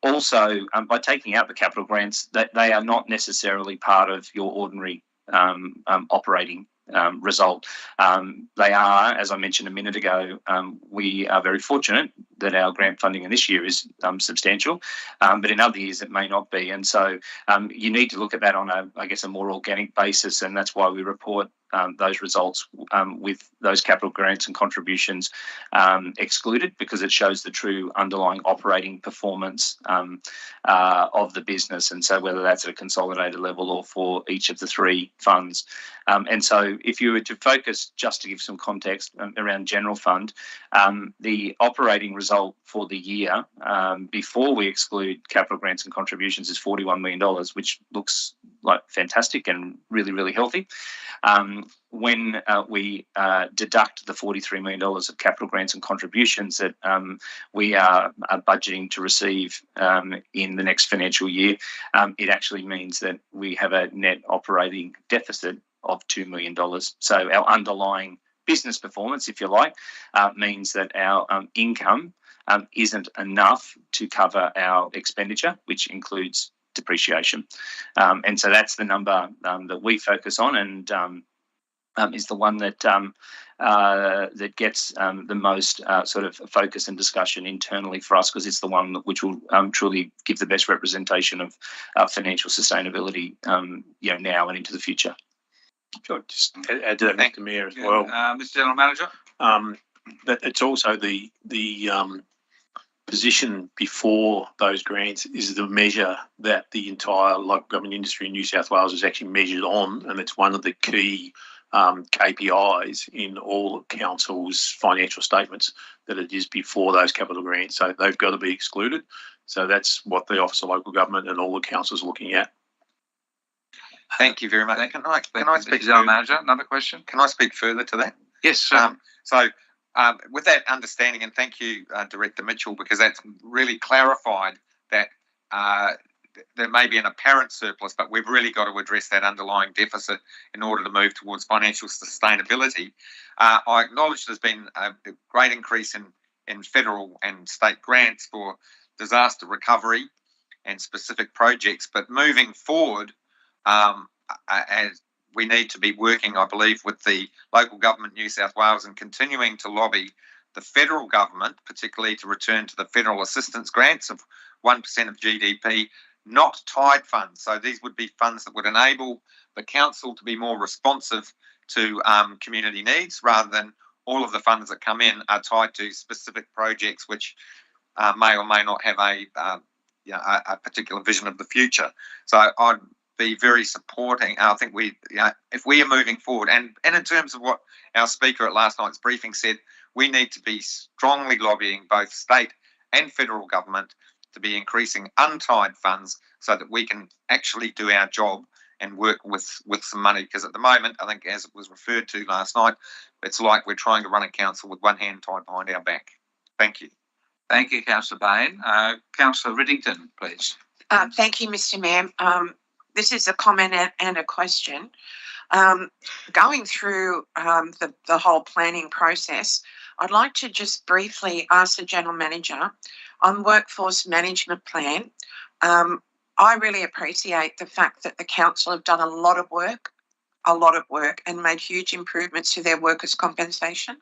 Also, by taking out the capital grants, they are not necessarily part of your ordinary operating result. They are, as I mentioned a minute ago, we are very fortunate that our grant funding in this year is substantial, but in other years it may not be. And so you need to look at that on a more organic basis, and that's why we report those results with those capital grants and contributions excluded, because it shows the true underlying operating performance of the business, and so whether that's at a consolidated level or for each of the three funds. And so if you were to focus, just to give some context around general fund, the operating result for the year before we exclude capital grants and contributions is $41 million, which looks like fantastic and really, really healthy. When we deduct the $43 million of capital grants and contributions that we are budgeting to receive in the next financial year, it actually means that we have a net operating deficit of $2 million. So our underlying business performance, if you like, means that our income isn't enough to cover our expenditure, which includes depreciation. And so that's the number that we focus on, and is the one that that gets the most sort of focus and discussion internally for us, because it's the one which will truly give the best representation of financial sustainability, now and into the future. Sure, just add to that, Mr. Mayor, as well. Mr. General Manager. That it's also the position before those grants is the measure that the entire local government industry in New South Wales is actually measured on, and it's one of the key KPIs in all councils' financial statements, that it is before those capital grants. So they've got to be excluded. So that's what the Office of Local Government and all the councils are looking at. Thank you very much. Can I speak, General Manager? Another question? Can I speak further to that? Yes. With that understanding, and thank you, Director Mitchell, because that's really clarified that there may be an apparent surplus, but we've really got to address that underlying deficit in order to move towards financial sustainability. I acknowledge there's been a great increase in federal and state grants for disaster recovery, and specific projects. But moving forward, as we need to be working, I believe, with the local government, New South Wales, and continuing to lobby the federal government, particularly to return to the federal assistance grants of 1% of GDP, not tied funds. So these would be funds that would enable the council to be more responsive to community needs, rather than all of the funds that come in are tied to specific projects which may or may not have a particular vision of the future. So I'd be very supporting. I think if we are moving forward, and in terms of what our speaker at last night's briefing said, we need to be strongly lobbying both state and federal government to be increasing untied funds so that we can actually do our job and work with some money. Because at the moment, I think, as it was referred to last night, it's like we're trying to run a council with one hand tied behind our back. Thank you. Thank you, Councillor Bain. Councillor Riddington, please. Thank you, Mr. Mayor. This is a comment and a question. Going through the whole planning process, I'd like to just briefly ask the General Manager on workforce management plan. I really appreciate the fact that the council have done a lot of work and made huge improvements to their workers' compensation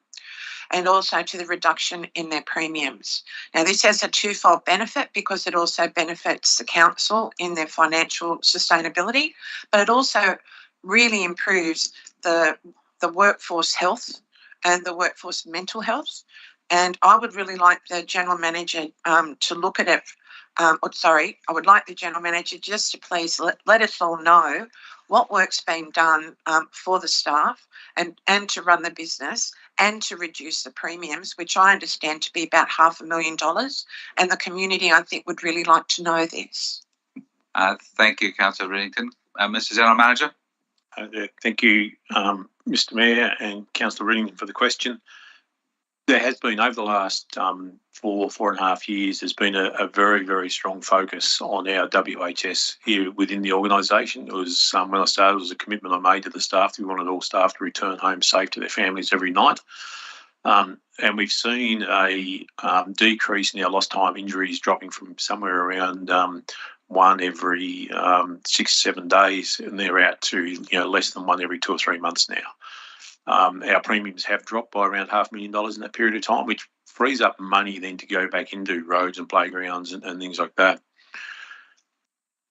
and also to the reduction in their premiums. Now, this has a twofold benefit because it also benefits the council in their financial sustainability, but it also really improves the workforce health and the workforce mental health. And I would really like the General Manager to look at it. I would like the General Manager just to please let us all know what work's been done for the staff and to run the business and to reduce the premiums, which I understand to be about $500,000. And the community, I think, would really like to know this. Thank you, Councillor Riddington. Mr. General Manager. Thank you, Mr. Mayor and Councillor Riddington, for the question. There has been, over the last 4.5 years, there's been a very, very strong focus on our WHS here within the organisation. It was, when I started, it was a commitment I made to the staff that we wanted all staff to return home safe to their families every night. And we've seen a decrease in our lost time injuries, dropping from somewhere around one every 6-7 days, and they're out to less than one every 2 or 3 months now. Our premiums have dropped by around $500,000 in that period of time, which frees up money then to go back into roads and playgrounds and things like that.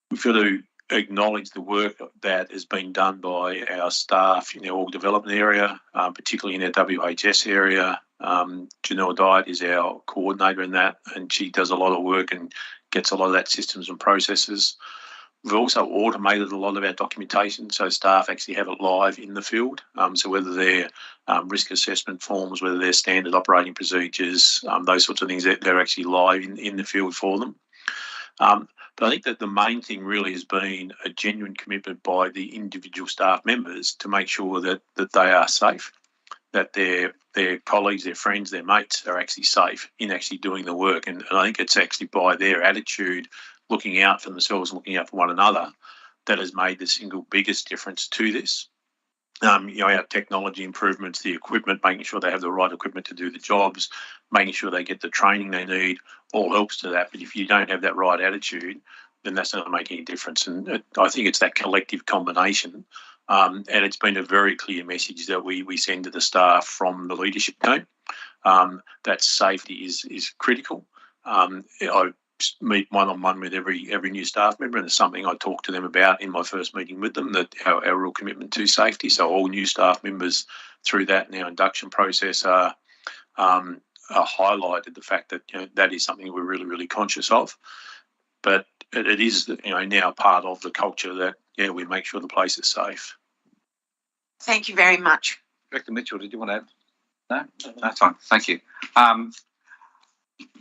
We've got to acknowledge the work that has been done by our staff in our org development area, particularly in our WHS area. Janelle Diet is our coordinator in that, and she does a lot of work and gets a lot of that systems and processes. We've also automated a lot of our documentation, so staff actually have it live in the field. So whether they're risk assessment forms, whether they're standard operating procedures, those sorts of things, they're actually live in the field for them. But I think that the main thing really has been a genuine commitment by the individual staff members to make sure that they are safe, that their colleagues, their friends, their mates are actually safe in actually doing the work. And I think it's actually by their attitude, looking out for themselves and looking out for one another, that has made the single biggest difference to this. Our technology improvements, the equipment, making sure they have the right equipment to do the jobs, making sure they get the training they need, all helps to that. But if you don't have that right attitude, then that's not going to make any difference. And I think it's that collective combination. And it's been a very clear message that we send to the staff from the leadership team, that safety is critical. I meet one-on-one with every new staff member, and it's something I talk to them about in my first meeting with them, that our real commitment to safety. So all new staff members through that in our induction process are highlighted the fact that that is something we're really, really conscious of. But it is now part of the culture that we make sure the place is safe. Thank you very much. Director Mitchell, did you want to add? No? That's fine. Thank you.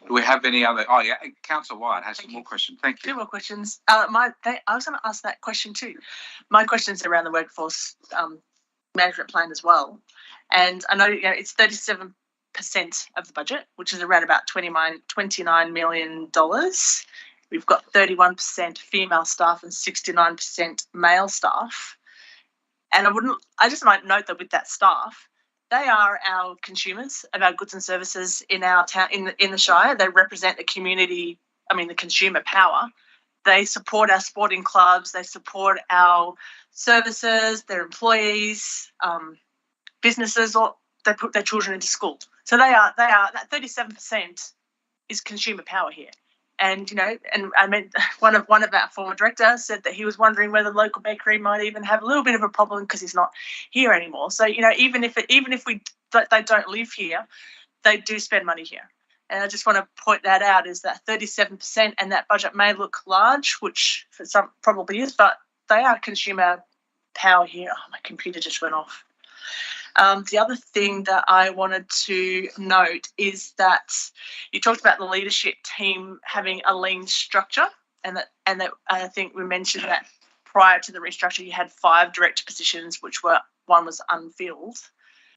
Do we have any other? Oh, yeah. Councillor Wyatt has some more questions. Thank you. 2 more questions. I was going to ask that question too. My question's around the workforce management plan as well. And I know it's 37% of the budget, which is around about $29 million. We've got 31% female staff and 69% male staff. And I just might note that with that staff, they are our consumers of our goods and services in our town, in the Shire. They represent the community, the consumer power. they support our sporting clubs, they support our services, their employees, businesses, or they put their children into school. So they are that 37% is consumer power here. And, you know, and I meant one of our former directors said that he was wondering whether the local bakery might even have a little bit of a problem because he's not here anymore. So, you know, even if they don't live here, they do spend money here. And I just want to point that out, is that 37%, and that budget may look large, which for some probably is, but they are consumer power here. Oh, my computer just went off. The other thing that I wanted to note is that you talked about the leadership team having a lean structure, and that I think we mentioned that prior to the restructure you had 5 director positions, one was unfilled.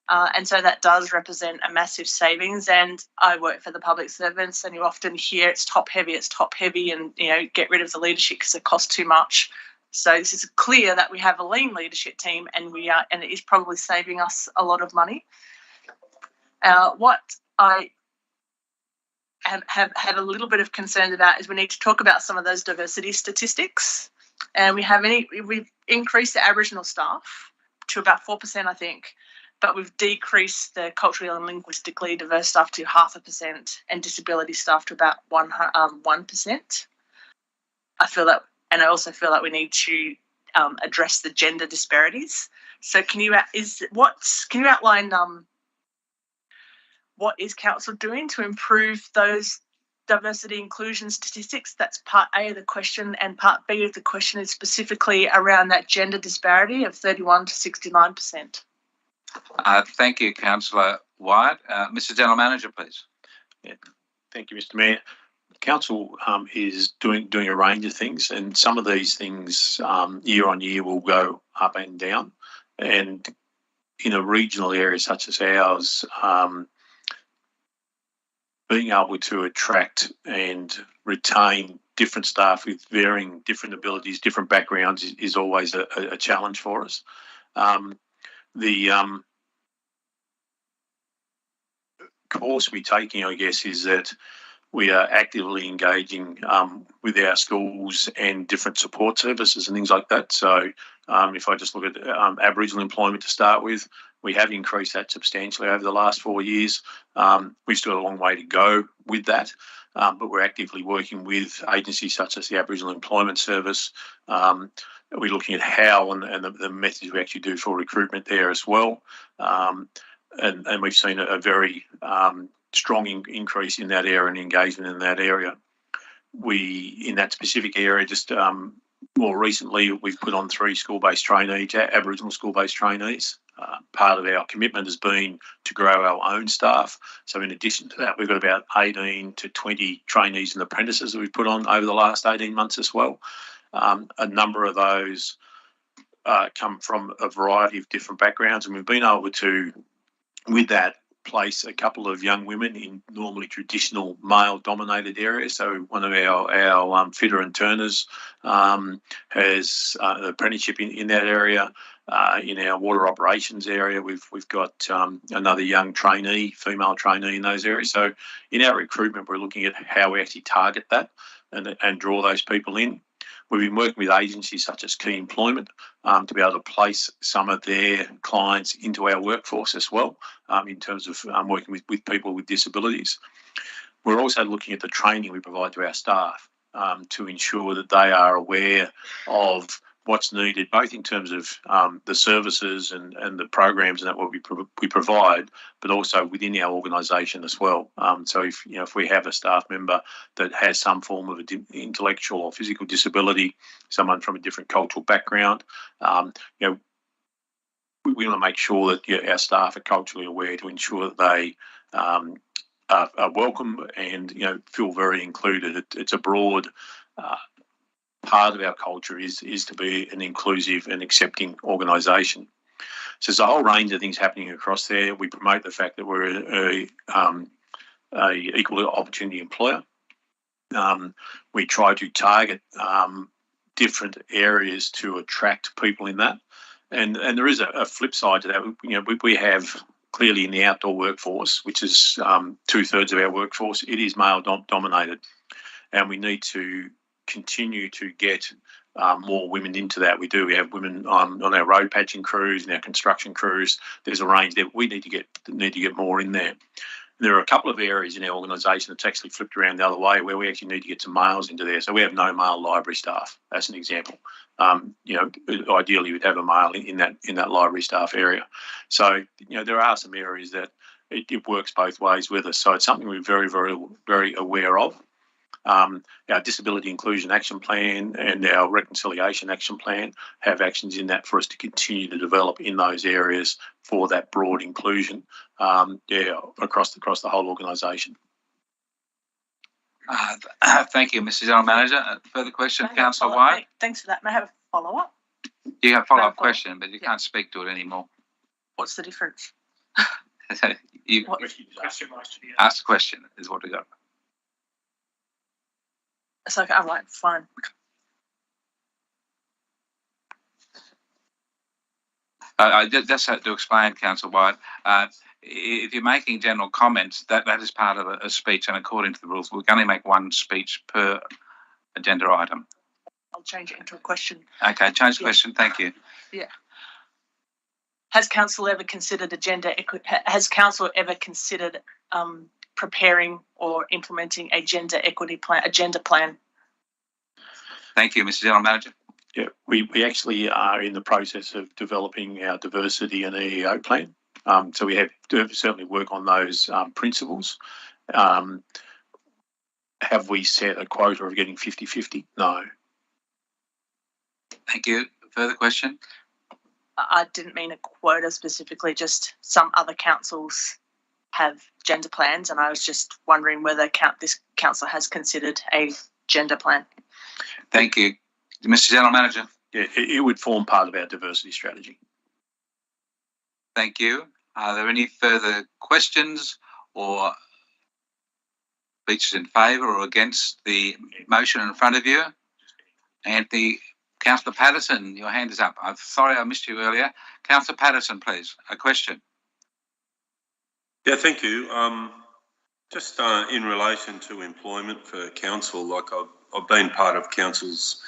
And so that does represent a massive savings. And I work for the public servants, and you often hear it's top heavy, and, you know, get rid of the leadership because it costs too much. So this is clear that we have a lean leadership team, and it is probably saving us a lot of money. What I have had a little bit of concern about is we need to talk about some of those diversity statistics. And we've increased the Aboriginal staff to about 4%, I think. But we've decreased the culturally and linguistically diverse staff to 0.5%, and disability staff to about 1%. I also feel that we need to address the gender disparities. So can you outline what is council doing to improve those diversity inclusion statistics? That's part A of the question, and part B of the question is specifically around that gender disparity of 31 to 69%. Thank you, Councillor White. Mr. General Manager, please. Yeah. Thank you, Mr. Mayor. Council is doing a range of things, and some of these things year on year will go up and down. And in a regional area such as ours, being able to attract and retain different staff with varying different abilities, different backgrounds is always a challenge for us. The course we're taking, I guess, is that we are actively engaging with our schools and different support services and things like that. So if I just look at Aboriginal employment to start with, we have increased that substantially over the last 4 years. We've still got a long way to go with that, but we're actively working with agencies such as the Aboriginal Employment Service. We're looking at how and the methods we actually do for recruitment there as well. And we've seen a very strong increase in that area and engagement in that area. In that specific area, just more recently, we've put on 3 school-based trainees, Aboriginal school-based trainees. Part of our commitment has been to grow our own staff. So in addition to that, we've got about 18 to 20 trainees and apprentices that we've put on over the last 18 months as well. A number of those come from a variety of different backgrounds, and we've been able to, with that, place a couple of young women in normally traditional male-dominated areas. So one of our fitter and turners has an apprenticeship in that area. In our water operations area, we've got another young trainee, female trainee in those areas. So in our recruitment, we're looking at how we actually target that and draw those people in. We've been working with agencies such as Key Employment to be able to place some of their clients into our workforce as well, in terms of working with people with disabilities. We're also looking at the training we provide to our staff to ensure that they are aware of what's needed, both in terms of the services and the programs and that what we provide, but also within our organisation as well. So if we have a staff member that has some form of intellectual or physical disability, someone from a different cultural background, we want to make sure that our staff are culturally aware to ensure that they are welcome and feel very included. It's a broad part of our culture is to be an inclusive and accepting organisation. So there's a whole range of things happening across there. We promote the fact that we're a equal opportunity employer. We try to target different areas to attract people in that. And there is a flip side to that. We have clearly in the outdoor workforce, which is 2/3 of our workforce, it is male dominated. And we need to continue to get more women into that. We do. We have women on our road patching crews and our construction crews. There's a range that we need to get more in there. There are a couple of areas in our organisation that's actually flipped around the other way, where we actually need to get some males into there. So we have no male library staff. That's an example. Ideally we'd have a male in that library staff area. So there are some areas that it works both ways with us. So it's something we're very, very, very aware of. Our Disability Inclusion Action Plan and our Reconciliation Action Plan have actions in that for us to continue to develop in those areas for that broad inclusion, across the whole organisation. Thank you, Mr. General Manager. Further question, Councillor White? Thanks for that. May I have a follow-up? You have a follow-up question, but you can't speak to it anymore. What's the difference? You ask the question is what we got. It's okay. All right, fine. Just to explain, Councillor White, if you're making general comments, that is part of a speech, and according to the rules, we can only make one speech per agenda item. I'll change it into a question. Okay, change the question. Thank you. Yeah. Has council ever considered Has council ever considered preparing or implementing a gender equity plan, agenda plan? Thank you, Mr. General Manager. Yeah, we actually are in the process of developing our diversity and EEO plan. So we have to certainly work on those principles. Have we set a quota of getting 50-50? No. Thank you. Further question? I didn't mean a quota specifically, just some other councils have gender plans, and I was just wondering whether this council has considered a gender plan. Thank you. Mr. General Manager. Yeah, it would form part of our diversity strategy. Thank you. Are there any further questions or speeches in favour or against the motion in front of you? And Councillor Patterson, your hand is up. I'm sorry I missed you earlier. Councillor Patterson, please, a question. Yeah, thank you. Just in relation to employment for council, like I've been part of councils,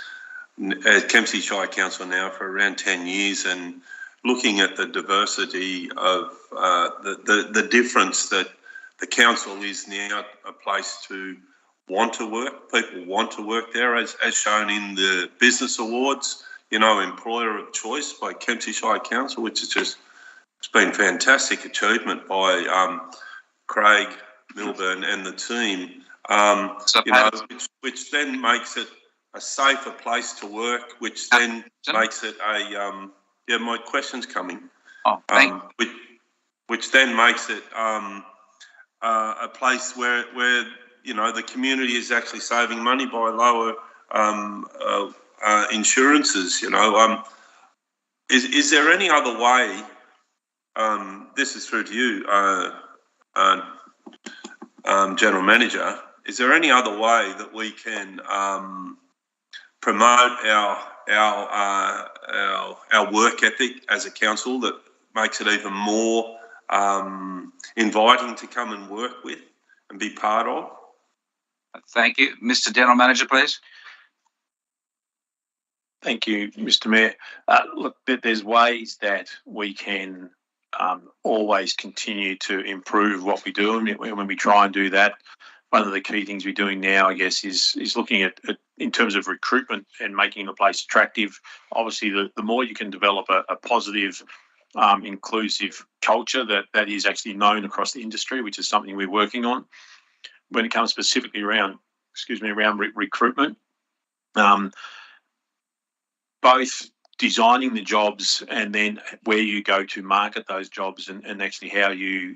Kempsey Shire Council now for around 10 years, and looking at the diversity of the difference that the council is now a place to want to work. People want to work there, as shown in the business awards, employer of choice by Kempsey Shire Council, which is it's been fantastic achievement by Craig Milburn and the team, which then makes it a safer place to work, which then makes it my question's coming. Oh, which then makes it a place where the community is actually saving money by lower insurances. Is there any other way? This is through to you, General Manager. Is there any other way that we can promote our work ethic as a council that makes it even more inviting to come and work with and be part of? Thank you. Mr. General Manager, please. Thank you, Mr. Mayor. Look, there's ways that we can always continue to improve what we do, and when we try and do that, one of the key things we're doing now, I guess, is looking at in terms of recruitment and making the place attractive. Obviously, the more you can develop a positive, inclusive culture that is actually known across the industry, which is something we're working on. When it comes specifically around recruitment, both designing the jobs and then where you go to market those jobs and actually how you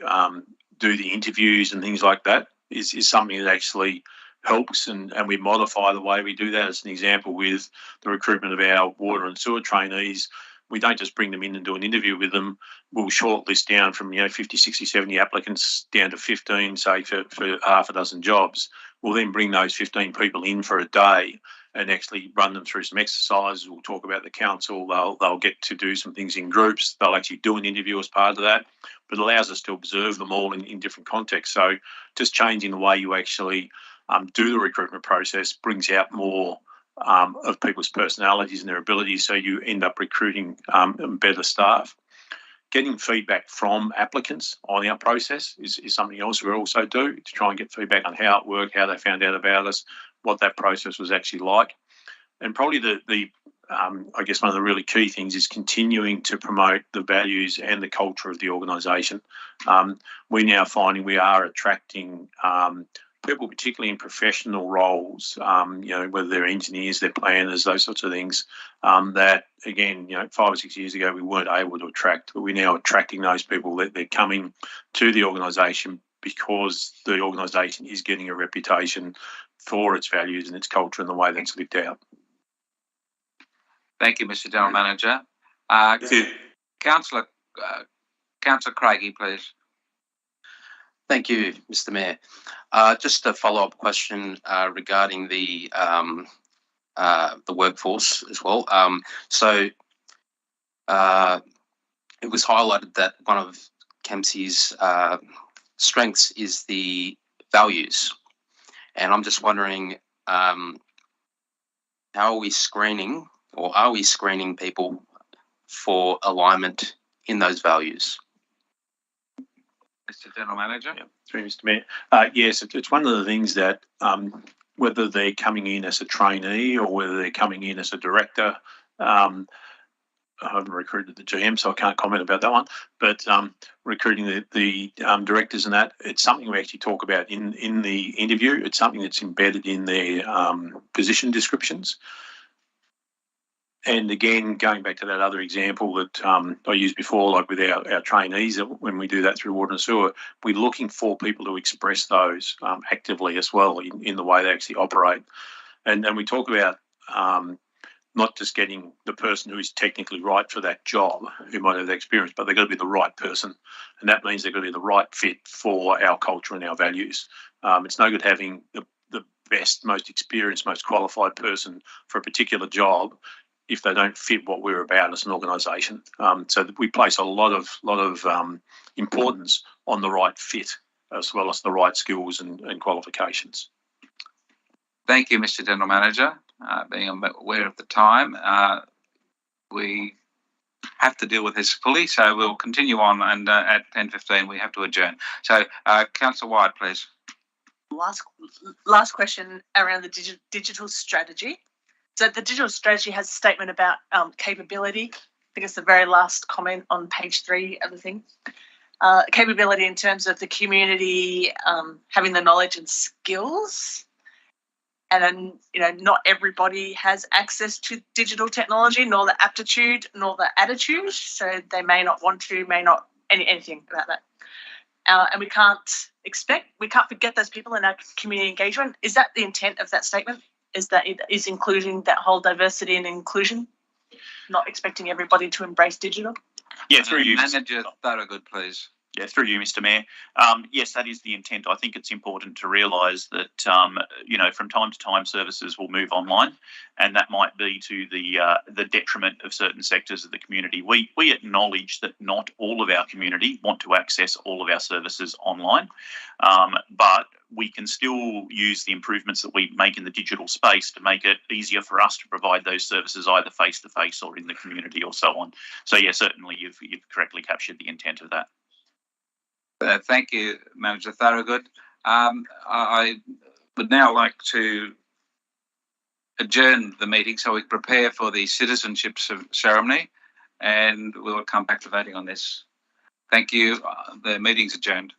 do the interviews and things like that is something that actually helps, and we modify the way we do that. As an example, with the recruitment of our water and sewer trainees, we don't just bring them in and do an interview with them. We'll shortlist down from 50, 60, 70 applicants down to 15, say, for half a dozen jobs. We'll then bring those 15 people in for a day and actually run them through some exercises. We'll talk about the council. They'll get to do some things in groups. They'll actually do an interview as part of that, but it allows us to observe them all in different contexts. So just changing the way you actually do the recruitment process brings out more of people's personalities and their abilities, so you end up recruiting better staff. Getting feedback from applicants on our process is something else we also do, to try and get feedback on how it worked, how they found out about us, what that process was actually like. And probably I guess one of the really key things is continuing to promote the values and the culture of the organisation. We're now finding we are attracting people, particularly in professional roles, whether they're engineers, they're planners, those sorts of things, that, again, 5 or 6 years ago we weren't able to attract, but we're now attracting those people. That they're coming to the organisation because the organisation is getting a reputation for its values and its culture and the way that's lived out. Thank you, Mr. General Manager. Thank you. Councillor Craigie, please. Thank you, Mr. Mayor. Just a follow-up question regarding the workforce as well. It was highlighted that one of Kempsey's strengths is the values, and I'm just wondering, how are we screening people for alignment in those values? Mr. General Manager. Yeah, through Mr. Mayor. Yes, it's one of the things that whether they're coming in as a trainee or whether they're coming in as a director, I haven't recruited the GM, so I can't comment about that one. But recruiting the directors and that, it's something we actually talk about in the interview. It's something that's embedded in their position descriptions. And again, going back to that other example that I used before, like with our trainees, when we do that through water and sewer, we're looking for people to express those actively as well in the way they actually operate. And we talk about not just getting the person who is technically right for that job, who might have the experience, but they've got to be the right person. And that means they've got to be the right fit for our culture and our values. It's no good having the best, most experienced, most qualified person for a particular job if they don't fit what we're about as an organisation. So we place a lot of importance on the right fit as well as the right skills and qualifications. Thank you, Mr. General Manager. Being aware of the time, we have to deal with this fully, so we'll continue on, and at 10:15 we have to adjourn. So, Councillor White, please. Last question around the digital strategy. So the digital strategy has a statement about capability. I think it's the very last comment on page 3 of the thing. Capability in terms of the community having the knowledge and skills. And then, not everybody has access to digital technology, nor the aptitude, nor the attitude. So they may not want to, may not anything about that. And we can't forget those people in our community engagement. Is that the intent of that statement? Is that it is including that whole diversity and inclusion, not expecting everybody to embrace digital? Yeah, through you, Manager Thorogood, please. Yeah, through you, Mr. Mayor. Yes, that is the intent. I think it's important to realise that, from time to time services will move online, and that might be to the detriment of certain sectors of the community. We acknowledge that not all of our community want to access all of our services online, but we can still use the improvements that we make in the digital space to make it easier for us to provide those services either face-to-face or in the community or so on. So, yeah, certainly you've correctly captured the intent of that. Thank you, Manager Thorogood. I would now like to adjourn the meeting so we prepare for the Citizenship Ceremony, and we'll come back to voting on this. Thank you. The meeting's adjourned.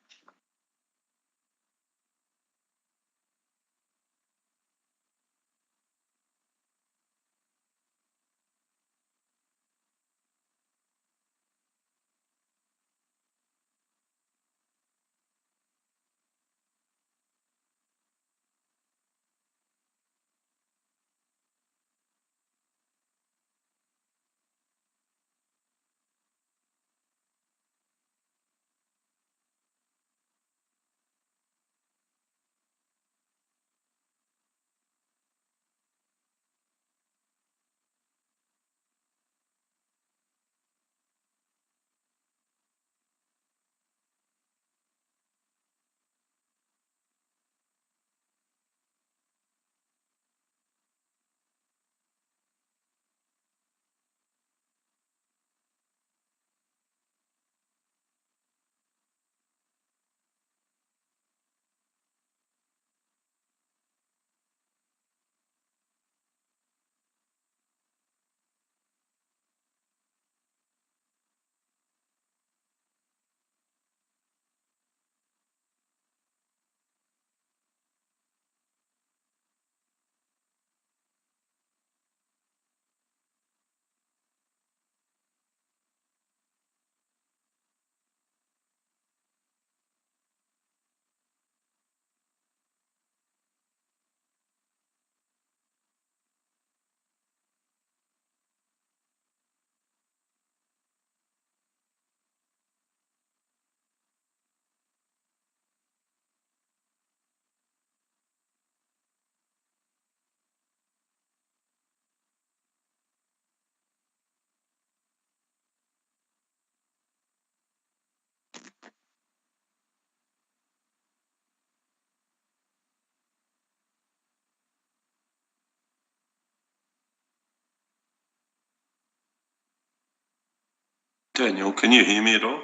Daniel, can you hear me at all?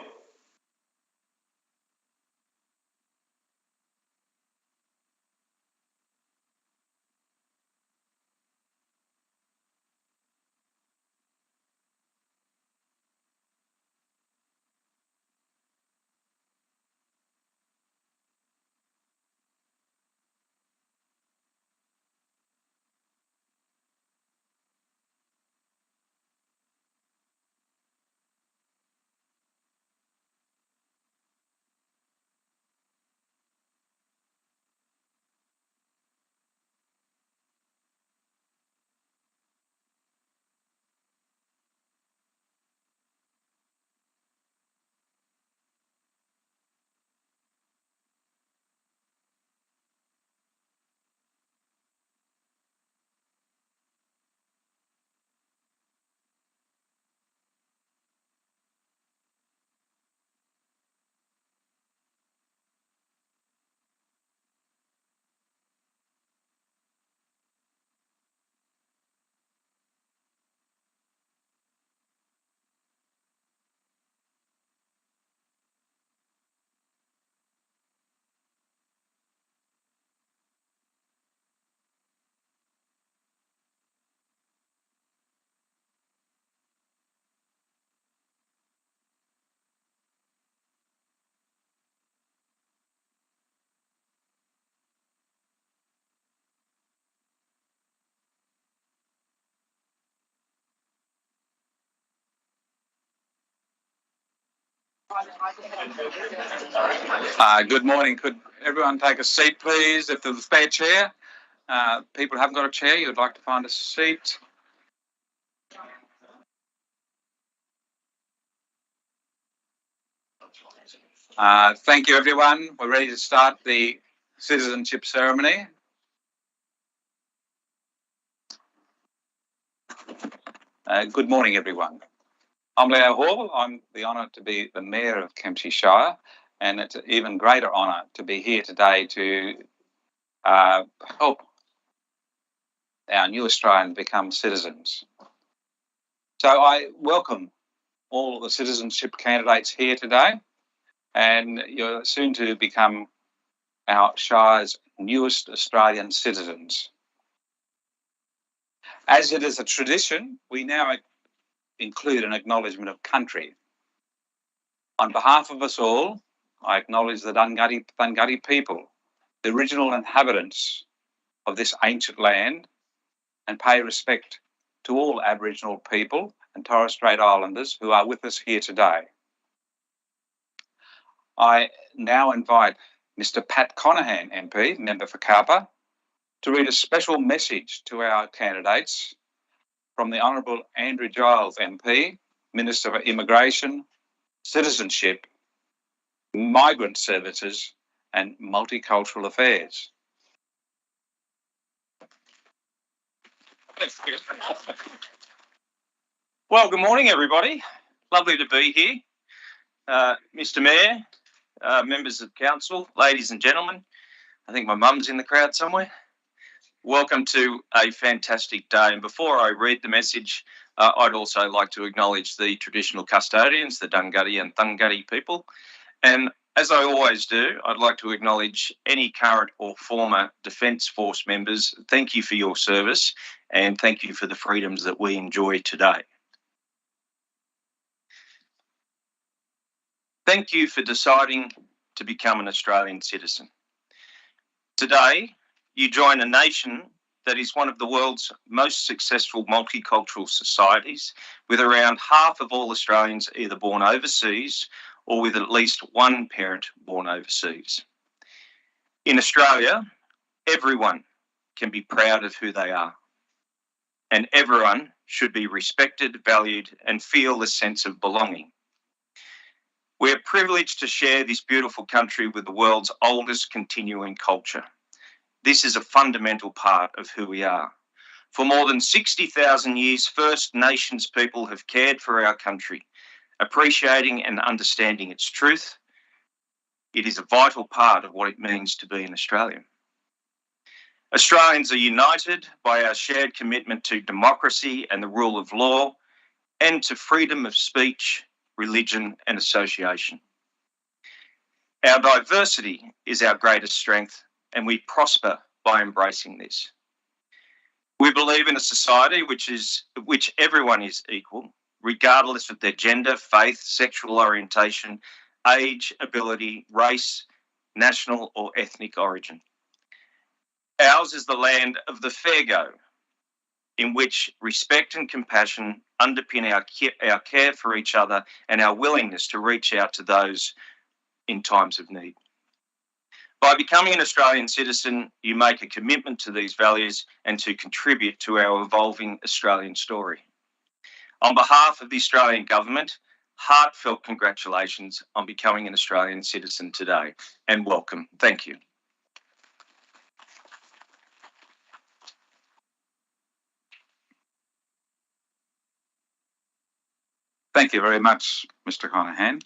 Good morning. Could everyone take a seat, please? If there's a spare chair, people who haven't got a chair, you'd like to find a seat. Thank you, everyone. We're ready to start the Citizenship Ceremony. Good morning, everyone. I'm Leo Hall. I'm the honour to be the Mayor of Kempsey Shire, and it's an even greater honour to be here today to help our new Australians become citizens. So I welcome all the citizenship candidates here today, and you're soon to become our Shire's newest Australian citizens. As it is a tradition, we now include an acknowledgement of country. On behalf of us all, I acknowledge the Dhungutti people, the original inhabitants of this ancient land, and pay respect to all Aboriginal people and Torres Strait Islanders who are with us here today. I now invite Mr. Pat Conahan, MP, Member for Kappa, to read a special message to our candidates from the Honourable Andrew Giles, MP, Minister for Immigration, Citizenship, Migrant Services and Multicultural Affairs. Well, good morning, everybody. Lovely to be here. Mr. Mayor, members of council, ladies and gentlemen, I think my mum's in the crowd somewhere. Welcome to a fantastic day. And before I read the message, I'd also like to acknowledge the traditional custodians, the Dhungutti and Dhungutti people. And as I always do, I'd like to acknowledge any current or former Defence Force members. Thank you for your service and thank you for the freedoms that we enjoy today. Thank you for deciding to become an Australian citizen. Today, you join a nation that is one of the world's most successful multicultural societies, with around half of all Australians either born overseas or with at least one parent born overseas. In Australia, everyone can be proud of who they are, and everyone should be respected, valued, and feel a sense of belonging. We're privileged to share this beautiful country with the world's oldest continuing culture. This is a fundamental part of who we are. For more than 60,000 years, First Nations people have cared for our country, appreciating and understanding its truth. It is a vital part of what it means to be an Australian. Australians are united by our shared commitment to democracy and the rule of law, and to freedom of speech, religion and association. Our diversity is our greatest strength, and we prosper by embracing this. We believe in a society which everyone is equal, regardless of their gender, faith, sexual orientation, age, ability, race, national or ethnic origin. Ours is the land of the fair go, in which respect and compassion underpin our care for each other and our willingness to reach out to those in times of need. By becoming an Australian citizen, you make a commitment to these values and to contribute to our evolving Australian story. On behalf of the Australian Government, heartfelt congratulations on becoming an Australian citizen today, and welcome. Thank you. Thank you very much, Mr. Conahan.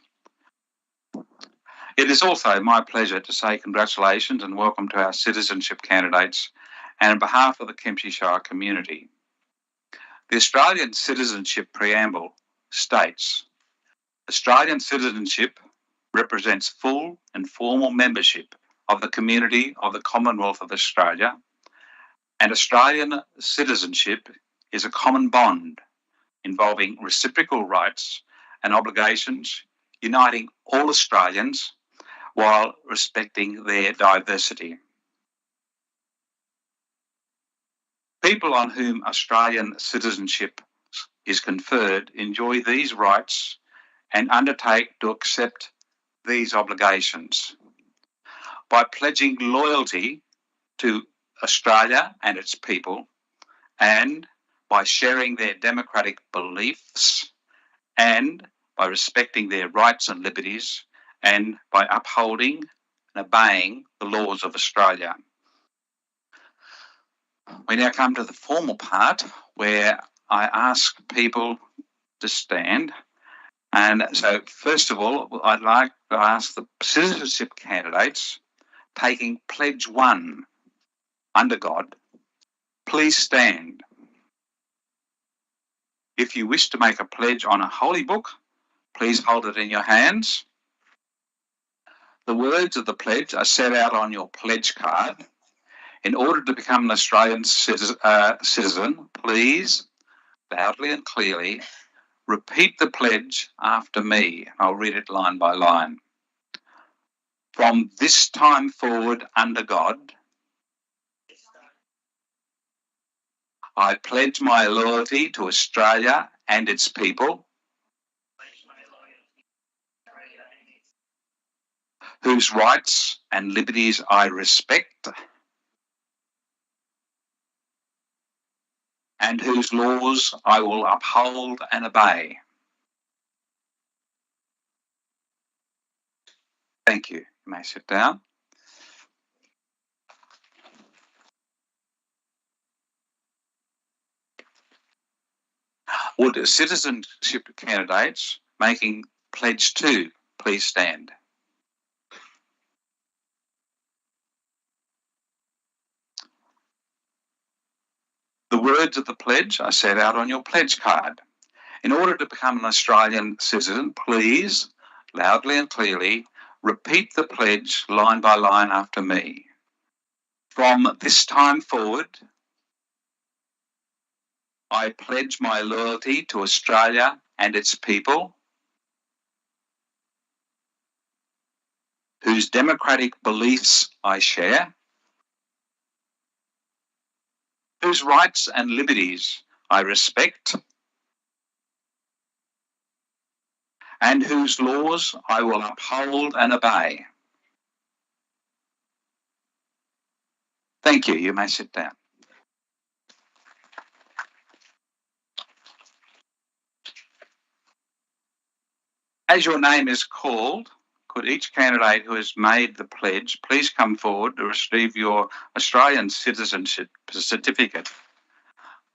It is also my pleasure to say congratulations and welcome to our citizenship candidates, and on behalf of the Kempsey Shire community. The Australian Citizenship Preamble states, Australian citizenship represents full and formal membership of the community of the Commonwealth of Australia, and Australian citizenship is a common bond involving reciprocal rights and obligations, uniting all Australians while respecting their diversity. People on whom Australian citizenship is conferred enjoy these rights and undertake to accept these obligations. By pledging loyalty to Australia and its people, and by sharing their democratic beliefs, and by respecting their rights and liberties, and by upholding and obeying the laws of Australia. We now come to the formal part where I ask people to stand. And so, first of all, I'd like to ask the citizenship candidates taking Pledge 1 under God, please stand. If you wish to make a pledge on a holy book, please hold it in your hands. The words of the pledge are set out on your pledge card. In order to become an Australian citizen, please, loudly and clearly, repeat the pledge after me. I'll read it line by line. From this time forward, under God, I pledge my loyalty to Australia and its people, whose rights and liberties I respect, and whose laws I will uphold and obey. Thank you. You may sit down. Would citizenship candidates making Pledge 2 please stand? The words of the pledge are set out on your pledge card. In order to become an Australian citizen, please, loudly and clearly, repeat the pledge line by line after me. From this time forward, I pledge my loyalty to Australia and its people, whose democratic beliefs I share, whose rights and liberties I respect, and whose laws I will uphold and obey. Thank you. You may sit down. As your name is called, could each candidate who has made the pledge please come forward to receive your Australian citizenship certificate?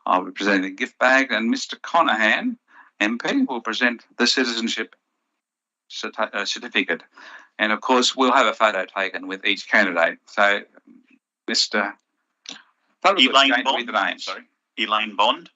I'll be presenting the gift bag, and Mr. Conahan, MP, will present the citizenship certificate. And of course, we'll have a photo taken with each candidate. So, Mr. Elaine Bond. Read the name, sorry. Elaine Bond.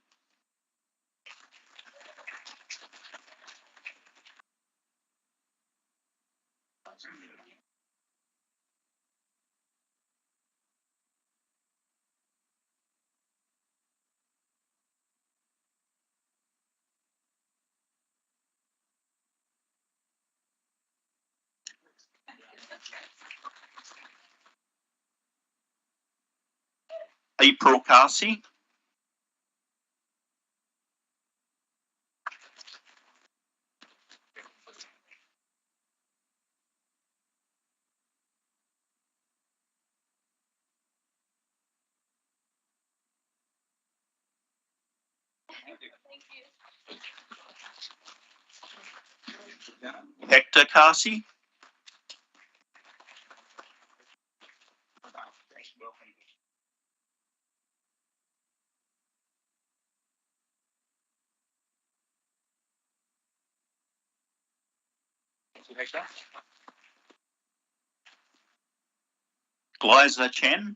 April Carsey. Hector Carsey. Glyza Chen.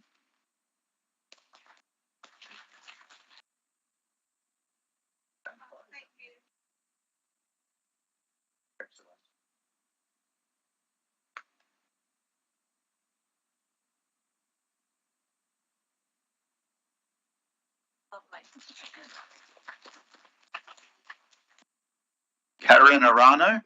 Karen Arano.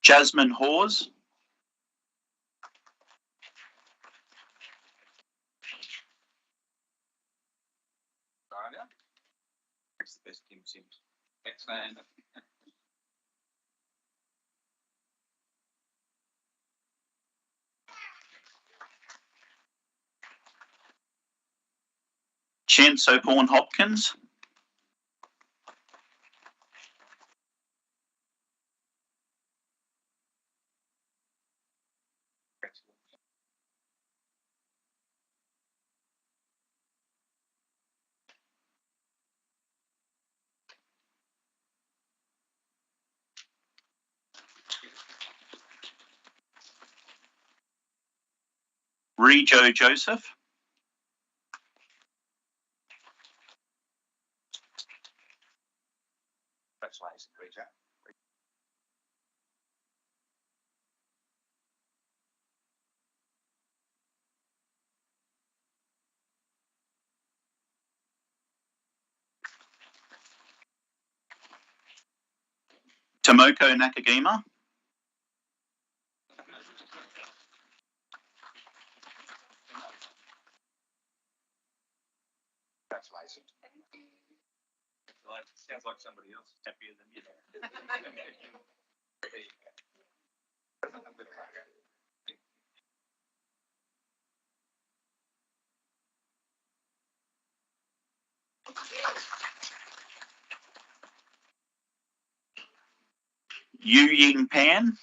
Jasmine Hawes. Chen Soporn Hopkins. Rejo Joseph. Tomoko Nakagima. Sounds like somebody else is happier than you. Yu Ying Pan.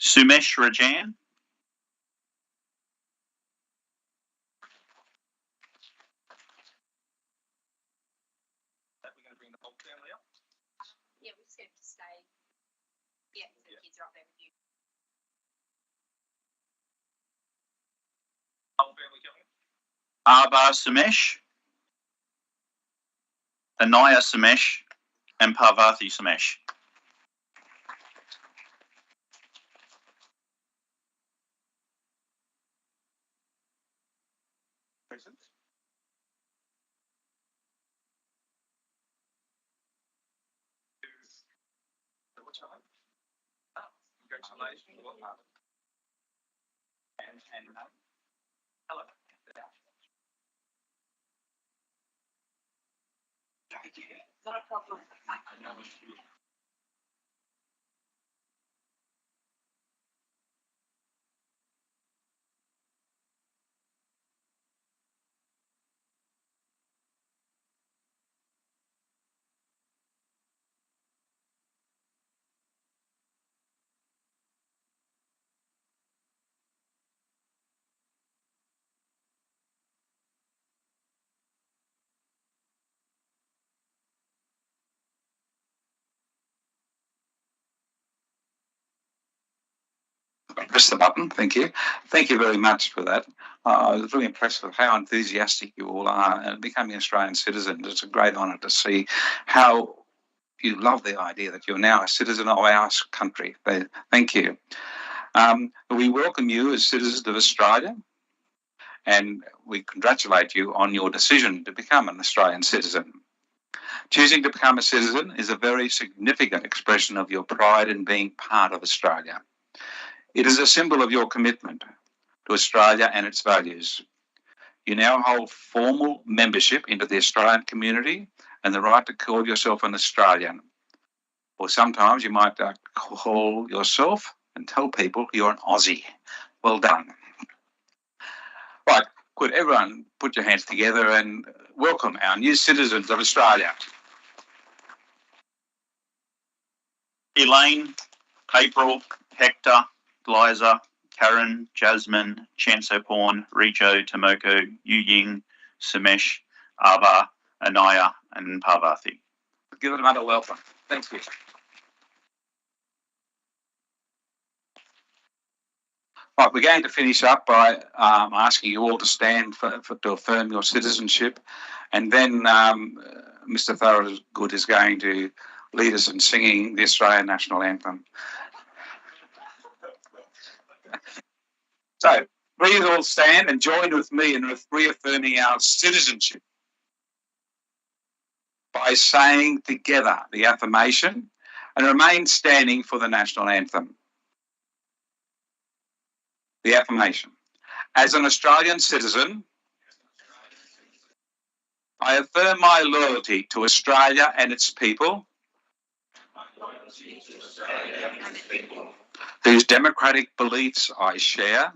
Sumesh Rajan. Yeah, we just have to stay. Yeah, the kids are up there with you. Arba Sumesh. Anaya Sumesh. And Parvati Sumesh. Present. Congratulations. And hello. Not a problem. Press the button. Thank you. Thank you very much for that. I was really impressed with how enthusiastic you all are and becoming an Australian citizen. It's a great honour to see how you love the idea that you're now a citizen of our country. Thank you. We welcome you as citizens of Australia, and we congratulate you on your decision to become an Australian citizen. Choosing to become a citizen is a very significant expression of your pride in being part of Australia. It is a symbol of your commitment to Australia and its values. You now hold formal membership into the Australian community and the right to call yourself an Australian. Or sometimes you might call yourself and tell people you're an Aussie. Well done. Right, could everyone put your hands together and welcome our new citizens of Australia. Elaine, April, Hector, Liza, Karen, Jasmine, Chansoporn, Rijo, Tomoko, Yu Ying, Sumesh, Ava, Anaya, and Parvati. Give them another welcome. Thank you. Right, we're going to finish up by asking you all to stand to affirm your citizenship, and then Mr. Thorogood is going to lead us in singing the Australian National Anthem. So, please all stand and join with me in reaffirming our citizenship by saying together the affirmation and remain standing for the National Anthem. The affirmation. As an Australian citizen, I affirm my loyalty to Australia and its people, whose democratic beliefs I share,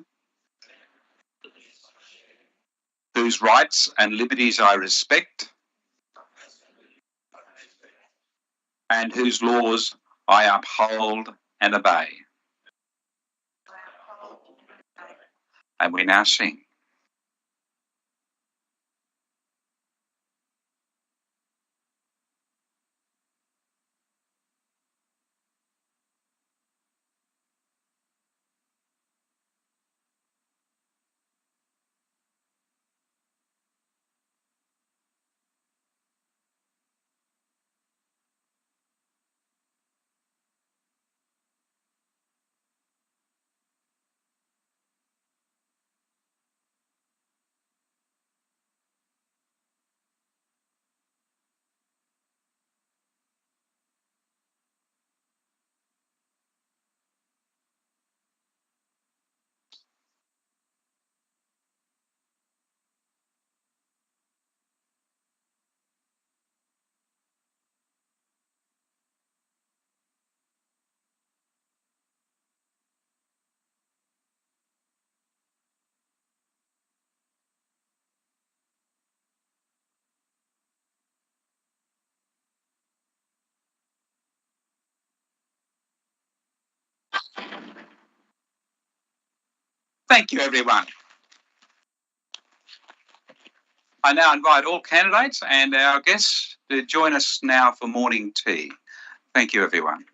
whose rights and liberties I respect, and whose laws I uphold and obey. And we now sing. Thank you, everyone. I now invite all candidates and our guests to join us now for morning tea. Thank you, everyone.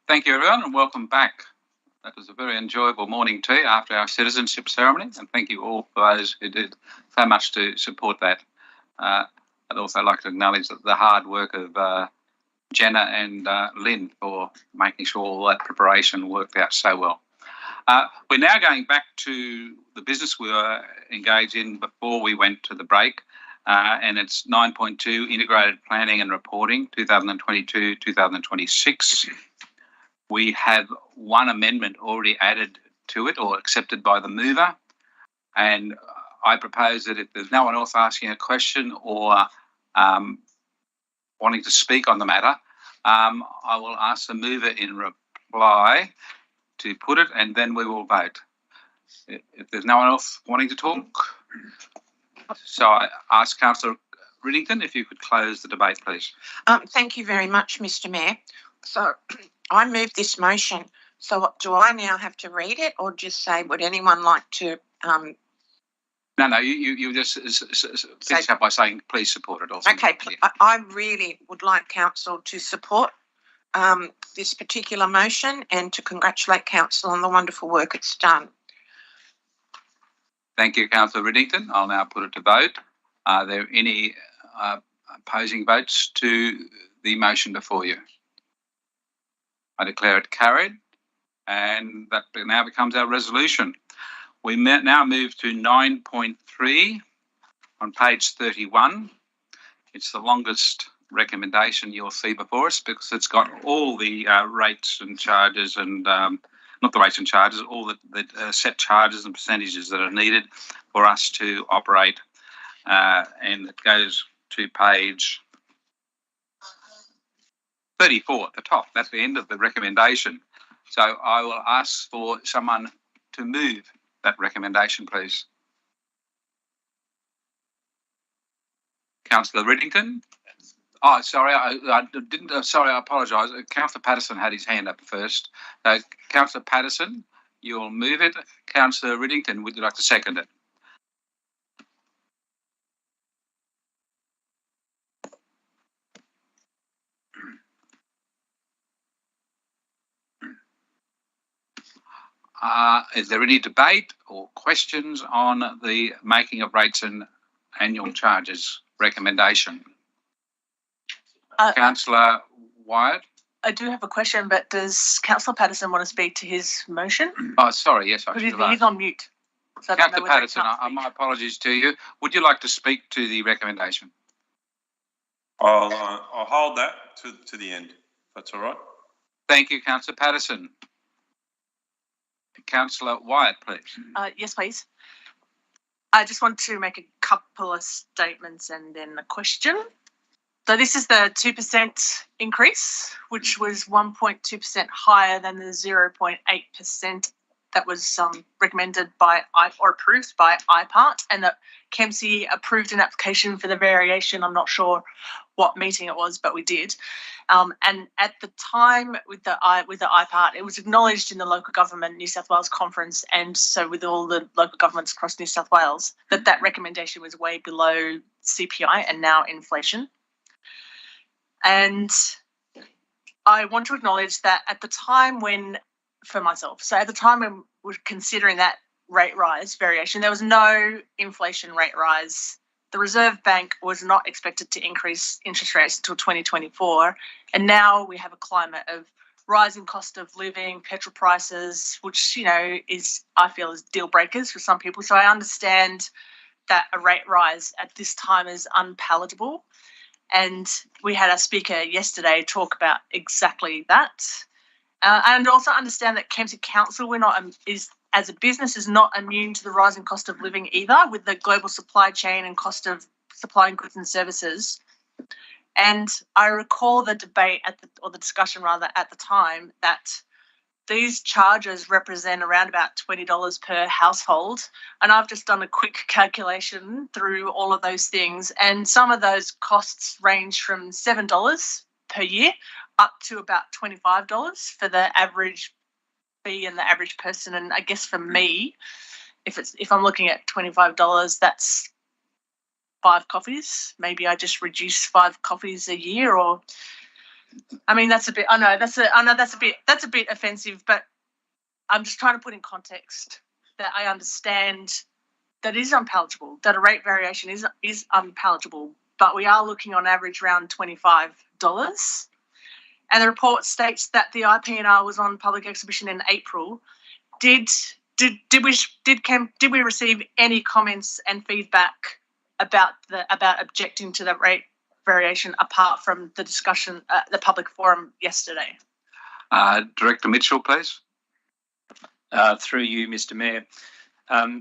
Thank you, everyone, and welcome back. That was a very enjoyable morning tea after our citizenship ceremony, and thank you all for those who did so much to support that. I'd also like to acknowledge the hard work of Jenna and Lynn for making sure all that preparation worked out so well. We're now going back to the business we were engaged in before we went to the break, and it's 9.2 Integrated Planning and Reporting 2022-2026. We have one amendment already added to it or accepted by the mover, and I propose that if there's no one else asking a question or wanting to speak on the matter, I will ask the mover in reply to put it, and then we will vote. If there's no one else wanting to talk, so I ask Councillor Riddington if you could close the debate, please. Thank you very much, Mr. Mayor. So I move this motion. So do I now have to read it or just say, would anyone like to? No, you just finish up by saying please support it also. Okay, I really would like council to support this particular motion and to congratulate council on the wonderful work it's done. Thank you, Councillor Riddington. I'll now put it to vote. Are there any opposing votes to the motion before you? I declare it carried, and that now becomes our resolution. We now move to 9.3 on page 31. It's the longest recommendation you'll see before us because it's got all the rates and charges and not the rates and charges, all the set charges and percentages that are needed for us to operate, and it goes to page 34 at the top. That's the end of the recommendation. So I will ask for someone to move that recommendation, please. Councillor Riddington. Oh, sorry, I didn't. Sorry, I apologise. Councillor Patterson had his hand up first. Councillor Patterson, you'll move it. Councillor Riddington, would you like to second it? Is there any debate or questions on the making of rates and annual charges recommendation? Councillor Wyatt? I do have a question, but does Councillor Patterson want to speak to his motion? Oh, sorry, yes, I should have asked. He's on mute. So Councillor Patterson, my apologies to you. Would you like to speak to the recommendation? I'll hold that to the end. That's all right. Thank you, Councillor Patterson. Councillor Wyatt, please. Yes, please. I just want to make a couple of statements and then a question. So this is the 2% increase, which was 1.2% higher than the 0.8% that was recommended by or approved by IPART, and that Kempsey approved an application for the variation. I'm not sure what meeting it was, but we did. And at the time with the IPART, it was acknowledged in the Local Government New South Wales Conference, and so with all the local governments across New South Wales, that recommendation was way below CPI and now inflation. And I want to acknowledge that at the time when, for myself, so at the time when we're considering that rate rise variation, there was no inflation rate rise. The Reserve Bank was not expected to increase interest rates until 2024. And now we have a climate of rising cost of living, petrol prices, which, I feel is deal breakers for some people. So I understand that a rate rise at this time is unpalatable. And we had a speaker yesterday talk about exactly that. And also understand that Kempsey Council, as a business, is not immune to the rising cost of living either, with the global supply chain and cost of supplying goods and services. And I recall the debate or the discussion rather at the time that these charges represent around about $20 per household. And I've just done a quick calculation through all of those things. And some of those costs range from $7 per year up to about $25 for the average fee and the average person. And I guess for me, if I'm looking at $25, that's 5 coffees. Maybe I just reduce 5 coffees a year, or I mean, that's a bit. I know that's a bit offensive, but I'm just trying to put in context that I understand that it is unpalatable, that a rate variation is unpalatable, but we are looking on average around $25. And the report states that the IPNR was on public exhibition in April. Did we receive any comments and feedback about objecting to the rate variation apart from the discussion at the public forum yesterday? Director Mitchell, please. Through you, Mr. Mayor.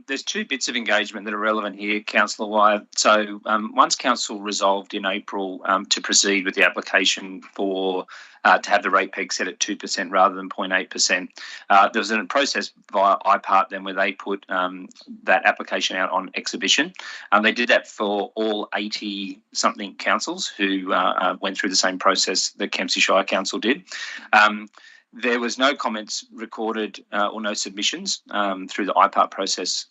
There's two bits of engagement that are relevant here, Councillor Wyatt. So once Council resolved in April to proceed with the application for to have the rate peg set at 2% rather than 0.8%, there was a process via IPART then where they put that application out on exhibition. They did that for all 80-something councils who went through the same process that Kempsey Shire Council did. There was no comments recorded or no submissions through the IPART process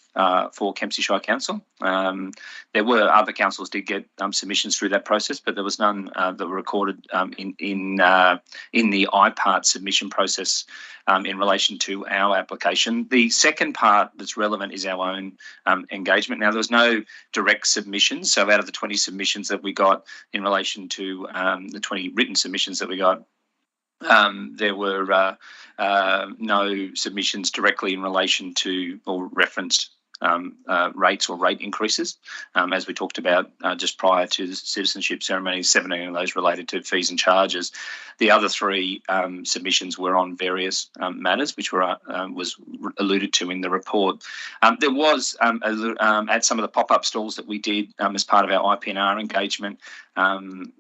for Kempsey Shire Council. There were other councils did get submissions through that process, but there was none that were recorded in the IPART submission process in relation to our application. The second part that's relevant is our own engagement. Now, there was no direct submissions, so out of the 20 submissions that we got in relation to the 20 written submissions that we got, there were no submissions directly in relation to or referenced rates or rate increases. As we talked about just prior to the Citizenship Ceremony, 17 of those related to fees and charges. The other 3 submissions were on various matters, which were was alluded to in the report. There was at some of the pop-up stalls that we did as part of our IPNR engagement.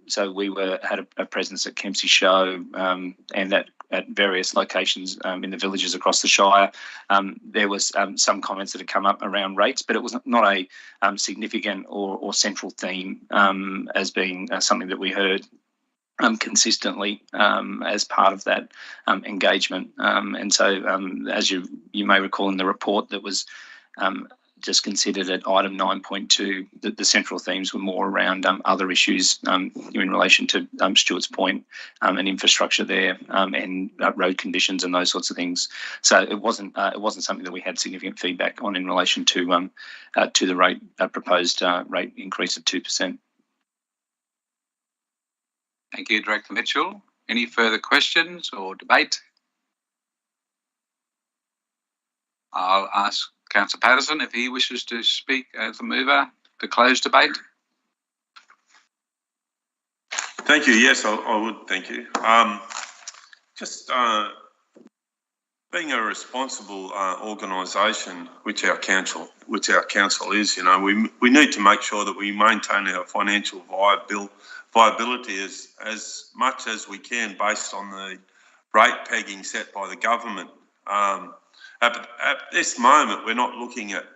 So we had a presence at Kempsey Show and at various locations in the villages across the Shire. There was some comments that had come up around rates, but it was not a significant or central theme as being something that we heard consistently as part of that engagement. And so, as you may recall in the report that was just considered at item 9.2, that the central themes were more around other issues in relation to Stuart's Point and infrastructure there and road conditions and those sorts of things. So it wasn't something that we had significant feedback on in relation to the rate proposed rate increase of 2%. Thank you, Director Mitchell. Any further questions or debate? I'll ask Councillor Patterson if he wishes to speak as a mover to close debate. Thank you. Yes, I would. Thank you. Just being a responsible organisation, which our council is, we need to make sure that we maintain our financial viability as much as we can based on the rate pegging set by the government. At this moment, we're not looking at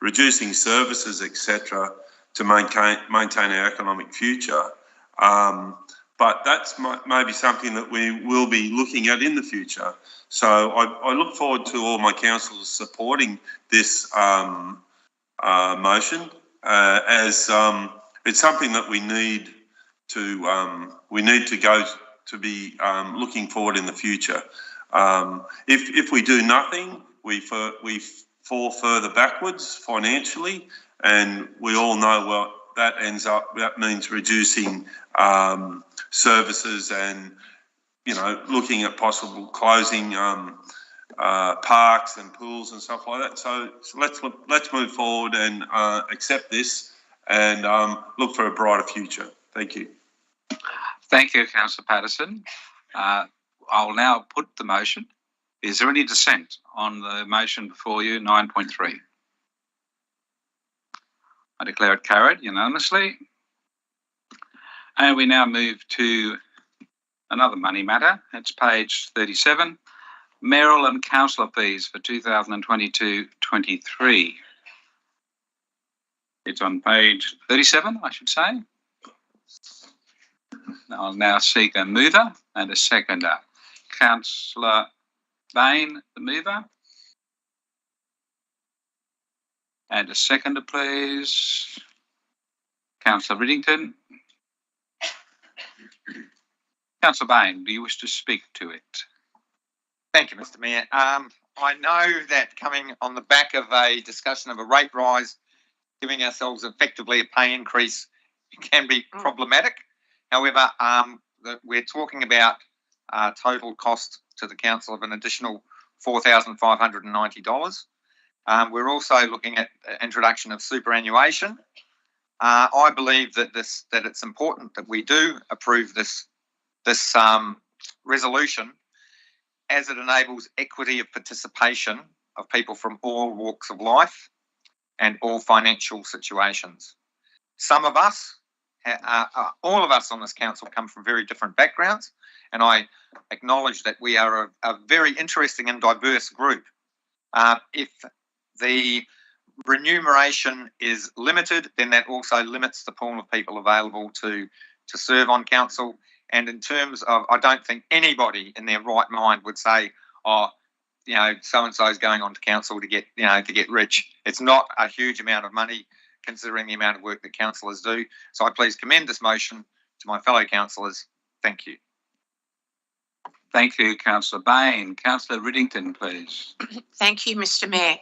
reducing services, etc., to maintain our economic future. But that's maybe something that we will be looking at in the future. So I look forward to all my councillors supporting this motion as it's something that we need to go to be looking forward in the future. If we do nothing, we fall further backwards financially, and we all know what that ends up. That means reducing services and looking at possible closing parks and pools and stuff like that. So let's move forward and accept this and look for a brighter future. Thank you. Thank you, Councillor Patterson. I'll now put the motion. Is there any dissent on the motion before you, 9.3? I declare it carried unanimously. And we now move to another money matter. It's page 37, Mayoral and Councillor fees for 2022-23. It's on page 37, I should say. I'll now seek a mover and a seconder. Councillor Bain, the mover. And a seconder, please. Councillor Riddington. Councillor Bain, do you wish to speak to it? Thank you, Mr. Mayor. I know that coming on the back of a discussion of a rate rise, giving ourselves effectively a pay increase can be problematic. However, we're talking about total cost to the council of an additional $4,590. We're also looking at introduction of superannuation. I believe that it's important that we do approve this resolution, as it enables equity of participation of people from all walks of life and all financial situations. Some of us, all of us on this council, come from very different backgrounds, and I acknowledge that we are a very interesting and diverse group. If the remuneration is limited, then that also limits the pool of people available to serve on council. And in terms of, I don't think anybody in their right mind would say, oh, you know, so-and-so is going on to council to get, you know, to get rich. It's not a huge amount of money considering the amount of work that councillors do. So I please commend this motion to my fellow councillors. Thank you. Thank you, Councillor Bain. Councillor Riddington, please. Thank you, Mr. Mayor.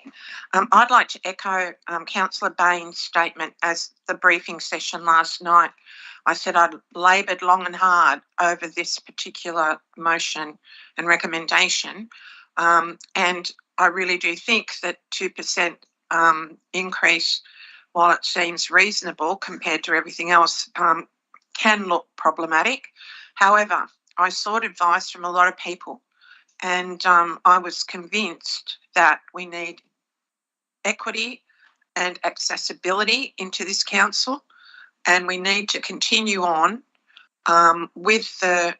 I'd like to echo Councillor Bain's statement as the briefing session last night. I said I'd laboured long and hard over this particular motion and recommendation. And I really do think that 2% increase, while it seems reasonable compared to everything else, can look problematic. However, I sought advice from a lot of people, and I was convinced that we need equity and accessibility into this council, and we need to continue on with the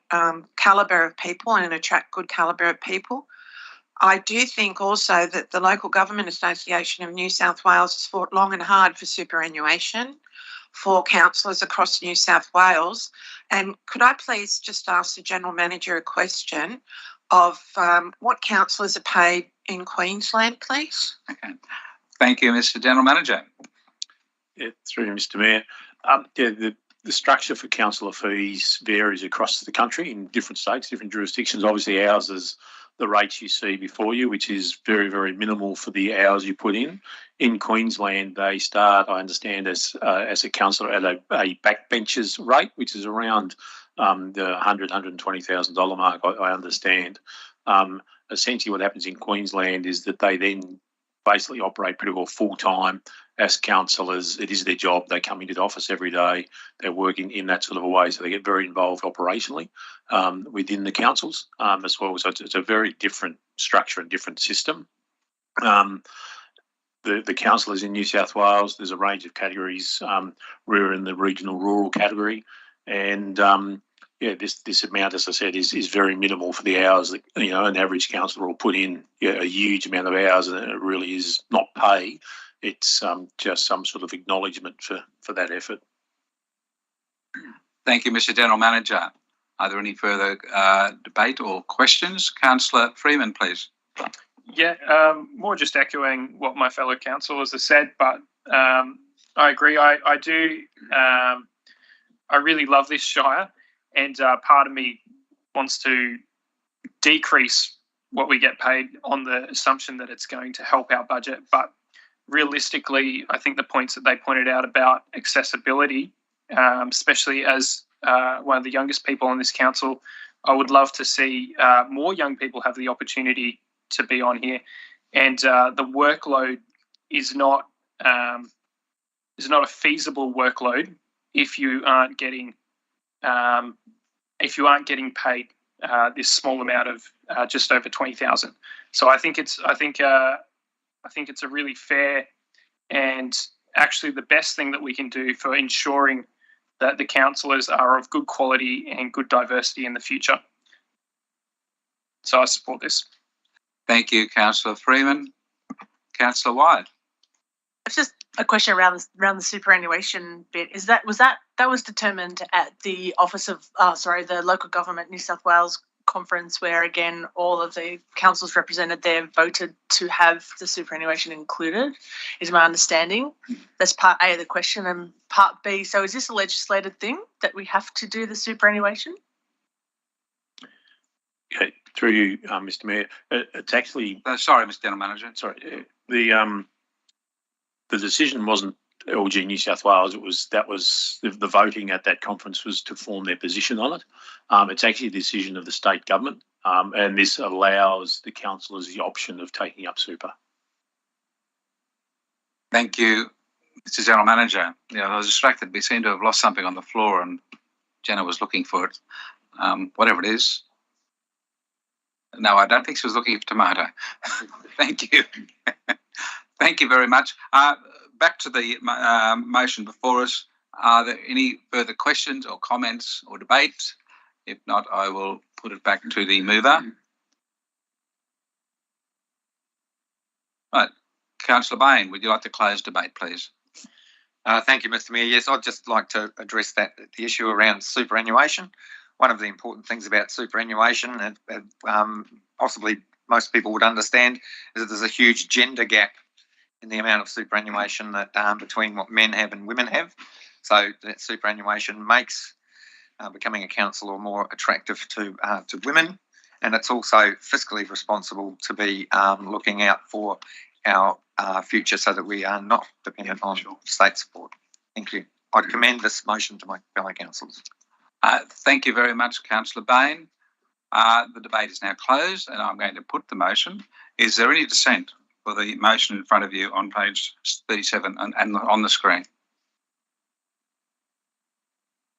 calibre of people and attract good calibre of people. I do think also that the Local Government Association of New South Wales has fought long and hard for superannuation for councillors across New South Wales. And could I please just ask the General Manager a question of what councillors are paid in Queensland, please? Okay. Thank you, Mr. General Manager. Yeah, through you, Mr. Mayor. The structure for councillor fees varies across the country in different states, different jurisdictions. Obviously, ours is the rates you see before you, which is very, very minimal for the hours you put in. In Queensland, they start, I understand, as a councillor at a backbenchers rate, which is around the $120,000 mark, I understand. Essentially what happens in Queensland is that they then basically operate pretty well full-time as councillors. It is their job. They come into the office every day. They're working in that sort of a way, so they get very involved operationally within the councils as well. So it's a very different structure and different system. The councillors in New South Wales, there's a range of categories. We're in the regional rural category, and this amount, as I said, is very minimal for the hours that, you know, an average councillor will put in a huge amount of hours, and it really is not pay. It's just some sort of acknowledgement for that effort. Thank you, Mr. General Manager. Are there any further debate or questions? Councillor Freeman, please. Yeah, more just echoing what my fellow councillors have said, but I agree. I do. I really love this shire, and part of me wants to decrease what we get paid on the assumption that it's going to help our budget. But realistically, I think the points that they pointed out about accessibility, especially as one of the youngest people on this council, I would love to see more young people have the opportunity to be on here. And the workload is not a feasible workload if you aren't getting paid this small amount of just over 20,000. So I think it's a really fair and actually the best thing that we can do for ensuring that the councillors are of good quality and good diversity in the future. So I support this. Thank you, Councillor Freeman. Councillor Wyatt. It's just a question around the superannuation bit. That was determined at the office of the Local Government New South Wales conference, where again all of the councils represented there voted to have the superannuation included, is my understanding. That's part A of the question. And part B, so is this a legislated thing that we have to do the superannuation? Through you, Mr. Mayor, it's actually Sorry, Mr. General Manager. sorry. The decision wasn't LG New South Wales. That was the voting at that conference was to form their position on it. It's actually a decision of the state government, and this allows the councillors the option of taking up super. Thank you, Mr. General Manager. Yeah, I was distracted. We seem to have lost something on the floor, and Jenna was looking for it. Whatever it is. No, I don't think she was looking for tomato. Thank you. Thank you very much. Back to the motion before us. Are there any further questions or comments or debate? If not, I will put it back to the mover. Right. Councillor Bain, would you like to close debate, please? Thank you, Mr. Mayor. Yes, I'd just like to address the issue around superannuation. One of the important things about superannuation, possibly most people would understand, is that there's a huge gender gap in the amount of superannuation that between what men have and women have. So that superannuation makes becoming a councillor more attractive to women, and it's also fiscally responsible to be looking out for our future so that we are not dependent on state support. Thank you. I'd commend this motion to my fellow councillors. Thank you very much, Councillor Bain. The debate is now closed, and I'm going to put the motion. Is there any dissent for the motion in front of you on page 37 and on the screen?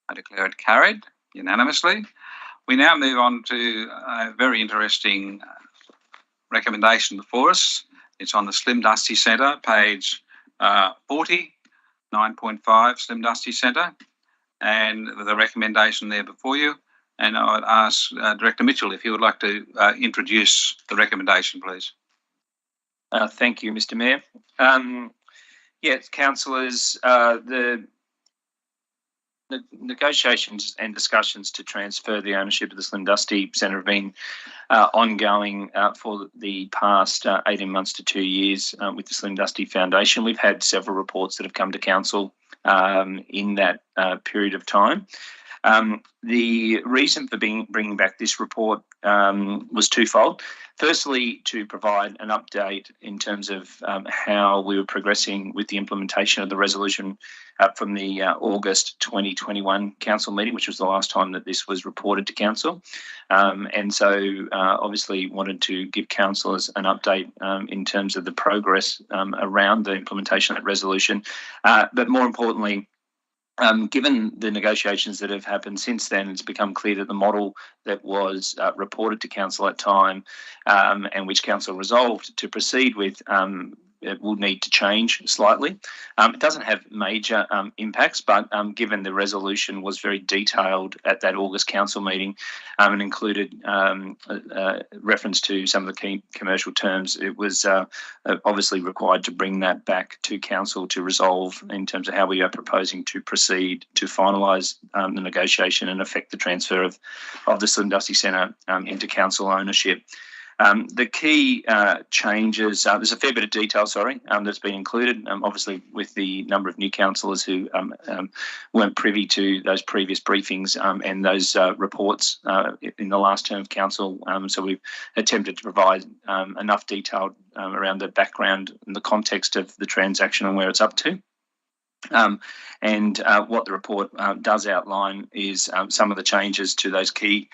I declare it carried unanimously. We now move on to a very interesting recommendation before us. It's on the Slim Dusty Centre, page 40, 9.5 Slim Dusty Centre, and the recommendation there before you. And I would ask Director Mitchell if you would like to introduce the recommendation, please. Thank you, Mr. Mayor. Yes, councillors, the negotiations and discussions to transfer the ownership of the Slim Dusty Centre have been ongoing for the past 18 months to 2 years with the Slim Dusty Foundation. We've had several reports that have come to council in that period of time. The reason for bringing back this report was twofold. Firstly, to provide an update in terms of how we were progressing with the implementation of the resolution from the August 2021 council meeting, which was the last time that this was reported to council. And so obviously wanted to give councillors an update in terms of the progress around the implementation of that resolution. But more importantly, given the negotiations that have happened since then, it's become clear that the model that was reported to council at time and which council resolved to proceed with it will need to change slightly. It doesn't have major impacts, but given the resolution was very detailed at that August council meeting and included reference to some of the key commercial terms, it was obviously required to bring that back to council to resolve in terms of how we are proposing to proceed to finalise the negotiation and effect the transfer of the Slim Dusty Centre into council ownership. The key changes, there's a fair bit of detail, that's been included, obviously with the number of new councillors who weren't privy to those previous briefings and those reports in the last term of council. So we've attempted to provide enough detail around the background and the context of the transaction and where it's up to. And what the report does outline is some of the changes to those key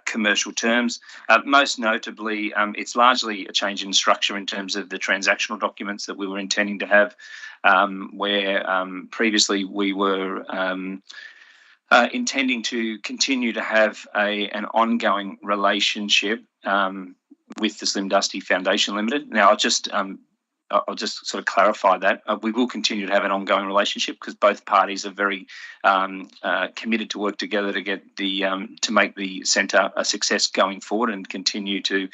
commercial terms. Most notably, it's largely a change in structure in terms of the transactional documents that we were intending to have, where previously we were intending to continue to have an ongoing relationship with the Slim Dusty Foundation Limited. Now, I'll just sort of clarify that. We will continue to have an ongoing relationship because both parties are very committed to work together to get to make the centre a success going forward and continue to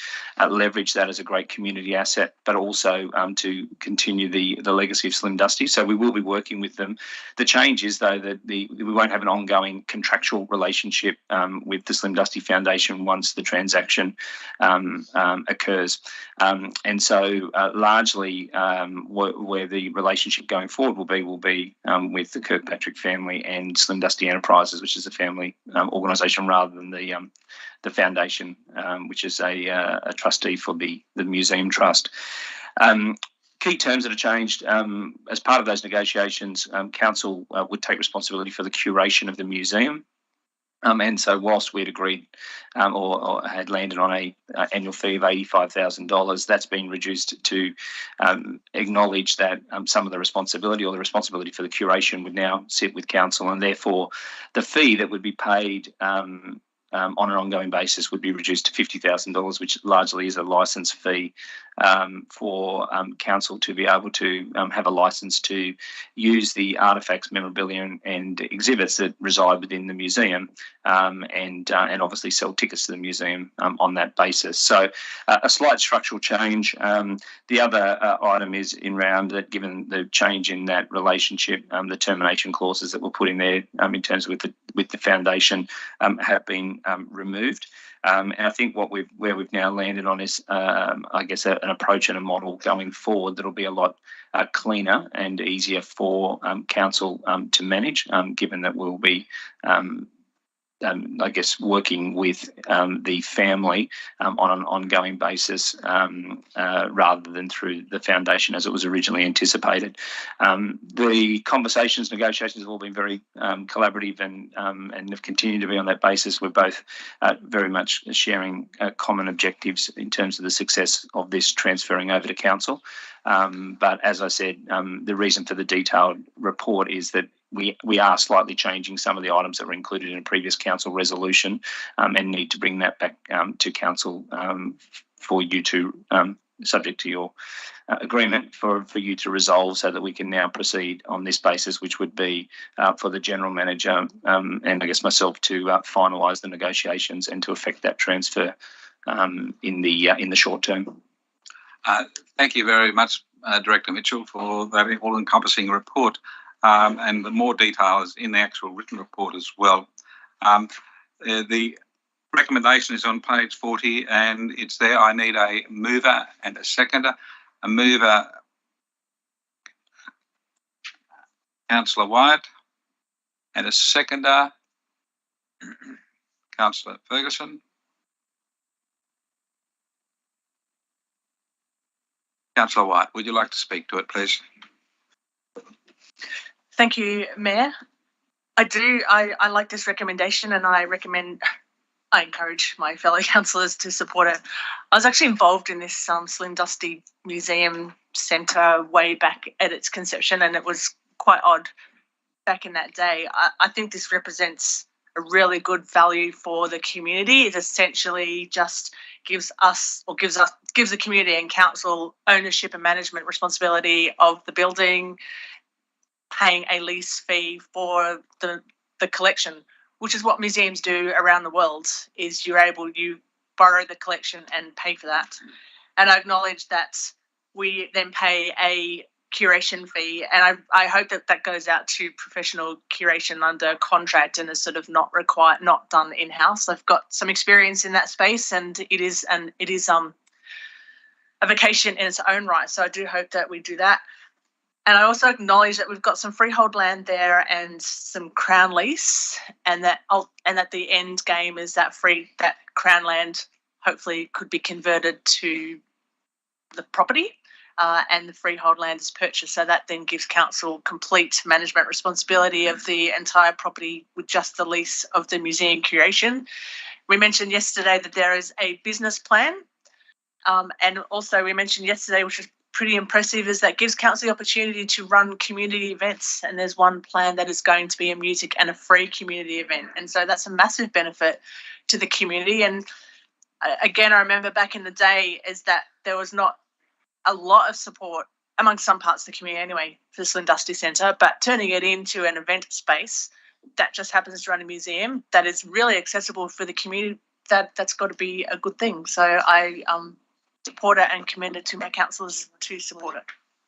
leverage that as a great community asset, but also to continue the legacy of Slim Dusty. So we will be working with them. The change is, though, that we won't have an ongoing contractual relationship with the Slim Dusty Foundation once the transaction occurs. And so largely the where the relationship going forward will be with the Kirkpatrick family and Slim Dusty Enterprises, which is a family organisation rather than the foundation, which is a trustee for the museum trust. Key terms that are changed as part of those negotiations, council would take responsibility for the curation of the museum. And so whilst we'd agreed or had landed on a annual fee of $85,000, that's been reduced to acknowledge that some of the responsibility for the curation would now sit with council, and therefore the fee that would be paid on an ongoing basis would be reduced to $50,000, which largely is a licence fee for council to be able to have a licence to use the artefacts, memorabilia and exhibits that reside within the museum, and obviously sell tickets to the museum on that basis. So a slight structural change. The other item is in round that, given the change in that relationship, the termination clauses that were put in there in terms of with the foundation have been removed. And I think where we've now landed on is, I guess, an approach and a model going forward that'll be a lot cleaner and easier for council to manage, given that we'll be I guess, working with the family on an ongoing basis rather than through the foundation as it was originally anticipated. The conversations, negotiations have all been very collaborative and have continued to be on that basis. We're both very much sharing common objectives in terms of the success of this transferring over to council. But as I said, the reason for the detailed report is that we are slightly changing some of the items that were included in a previous council resolution and need to bring that back to council for you to, subject to your agreement, for you to resolve so that we can now proceed on this basis, which would be for the general manager and I guess myself to finalise the negotiations and to effect that transfer in the short term. Thank you very much, Director Mitchell, for that all-encompassing report. And the more detail is in the actual written report as well. The recommendation is on page 40 and it's there. I need a mover and a seconder. A mover, Councillor White, and a seconder, Councillor Ferguson. Councillor White, would you like to speak to it, please? Thank you, Mayor. I like this recommendation and I encourage my fellow councillors to support it. I was actually involved in this Slim Dusty Museum Centre way back at its conception, and it was quite odd back in that day. I think this represents a really good value for the community. It essentially just gives the community and council ownership and management responsibility of the building, paying a lease fee for the collection, which is what museums do around the world, is you borrow the collection and pay for that. And I acknowledge that we then pay a curation fee, and I hope that goes out to professional curation under contract and is sort of not done in-house. I've got some experience in that space, and it is a vocation in its own right. So I do hope that we do that. And I also acknowledge that we've got some freehold land there and some crown lease, and that the end game is that crown land hopefully could be converted to the property, and the freehold land is purchased. So that then gives council complete management responsibility of the entire property with just the lease of the museum curation. We mentioned yesterday that there is a business plan, and also we mentioned yesterday, which is pretty impressive, is that gives council the opportunity to run community events, and there's one plan that is going to be a music and a free community event, and so that's a massive benefit to the community. And again, I remember back in the day is that there was not a lot of support among some parts of the community anyway for the Slim Dusty Centre, but turning it into an event space that just happens to run a museum that is really accessible for the community, that's got to be a good thing. So I support it and commend it to my councillors to support it,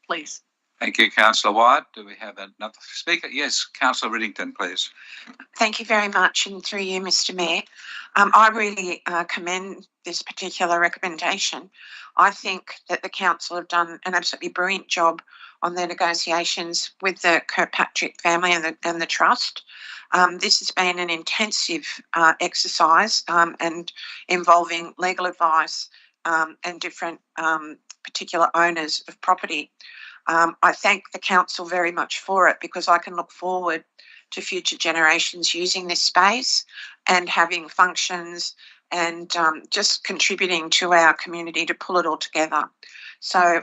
please. Thank you, Councillor White. Do we have another speaker? Yes, Councillor Riddington, please. Thank you very much, and through you, Mr. Mayor. I really commend this particular recommendation. I think that the council have done an absolutely brilliant job on their negotiations with the Kirkpatrick family and the trust. This has been an intensive exercise and involving legal advice and different particular owners of property. I thank the council very much for it, because I can look forward to future generations using this space and having functions and just contributing to our community to pull it all together. So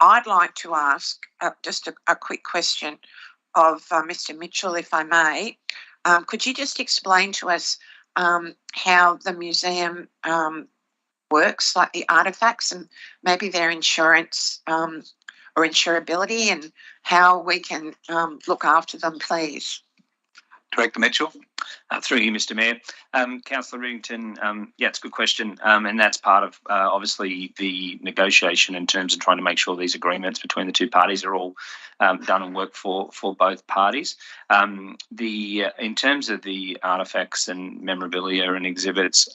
I'd like to ask just a quick question of Mr. Mitchell, if I may. Could you just explain to us how the museum works, like the artefacts and maybe their insurance or insurability, and how we can look after them, please? Director Mitchell. Through you, Mr. Mayor. Councillor Riddington, yeah, it's a good question. And that's part of obviously the negotiation in terms of trying to make sure these agreements between the two parties are all done and work for both parties. In terms of the artefacts and memorabilia and exhibits,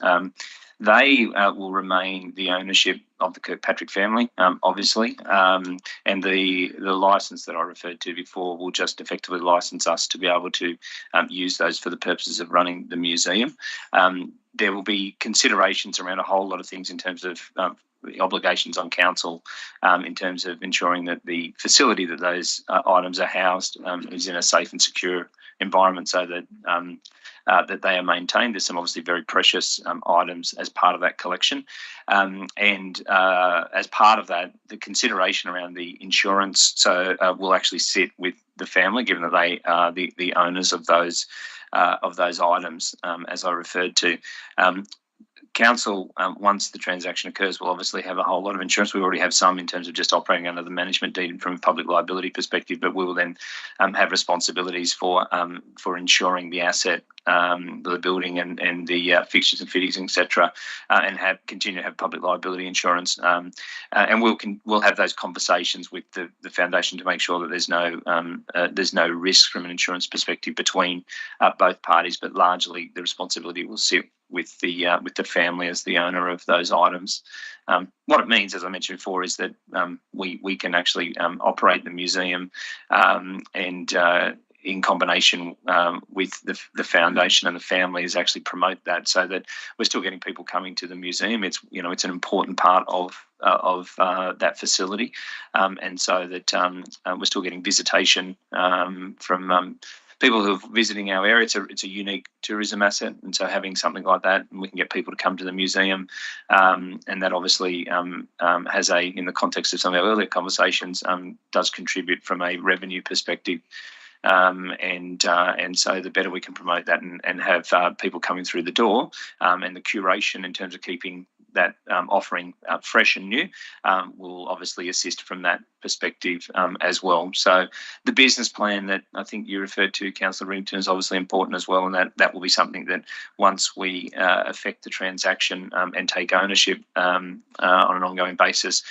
they will remain the ownership of the Kirkpatrick family, obviously, and the licence that I referred to before will just effectively licence us to be able to use those for the purposes of running the museum. There will be considerations around a whole lot of things in terms of obligations on council, in terms of ensuring that the facility that those items are housed is in a safe and secure environment, so that that they are maintained. There's some obviously very precious items as part of that collection, and as part of that, the consideration around the insurance will actually sit with the family, given that they are the owners of those items, as I referred to. Council, once the transaction occurs, will obviously have a whole lot of insurance. We already have some in terms of just operating under the management deed from a public liability perspective, but we will then have responsibilities for insuring the asset, the building and the fixtures and fittings, etc., and continue to have public liability insurance. And we'll have those conversations with the foundation to make sure that there's no risk from an insurance perspective between both parties, but largely the responsibility will sit with the family as the owner of those items. What it means, as I mentioned before, is that we can actually operate the museum and in combination with the foundation and the family, is actually promote that, so that we're still getting people coming to the museum. It's an important part of that facility, and so that we're still getting visitation from people who are visiting our area. It's a unique tourism asset, and so having something like that, and we can get people to come to the museum, and that obviously has in the context of some of our earlier conversations, does contribute from a revenue perspective. And so the better we can promote that and have people coming through the door, and the curation in terms of keeping that offering fresh and new, will obviously assist from that perspective as well. So the business plan that I think you referred to, Councillor Riddington, is obviously important as well, and that will be something that once we effect the transaction and take ownership on an ongoing basis,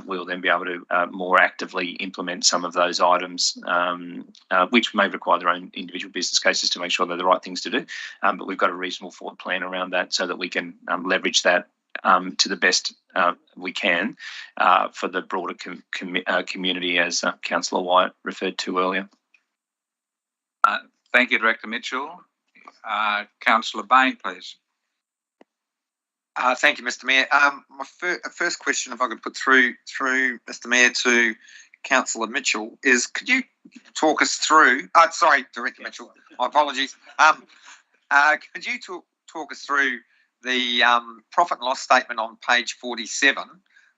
we'll then be able to more actively implement some of those items, which may require their own individual business cases to make sure they're the right things to do. But we've got a reasonable forward plan around that, so that we can leverage that to the best we can for the broader community, as Councillor White referred to earlier. Thank you, Director Mitchell. Councillor Bain, please. Thank you, Mr. Mayor. My first question, if I could put through Mr. Mayor to Councillor Mitchell, is could you talk us through? Sorry, Director Mitchell. My apologies. Could you talk us through the profit and loss statement on page 47,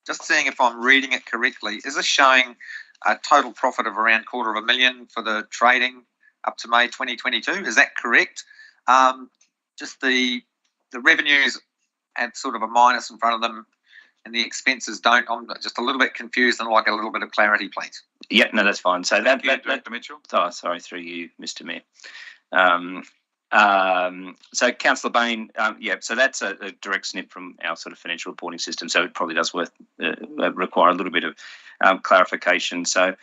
just seeing if I'm reading it correctly? Is this showing a total profit of around $250,000 for the trading up to May 2022? Is that correct? Just the revenues have sort of a minus in front of them and the expenses don't. I'm just a little bit confused and like a little bit of clarity, please. Yeah, no, that's fine. So Director Mitchell. Sorry, through you, Mr. Mayor. So Councillor Bain, so that's a direct snip from our sort of financial reporting system. So it probably does require a little bit of clarification. So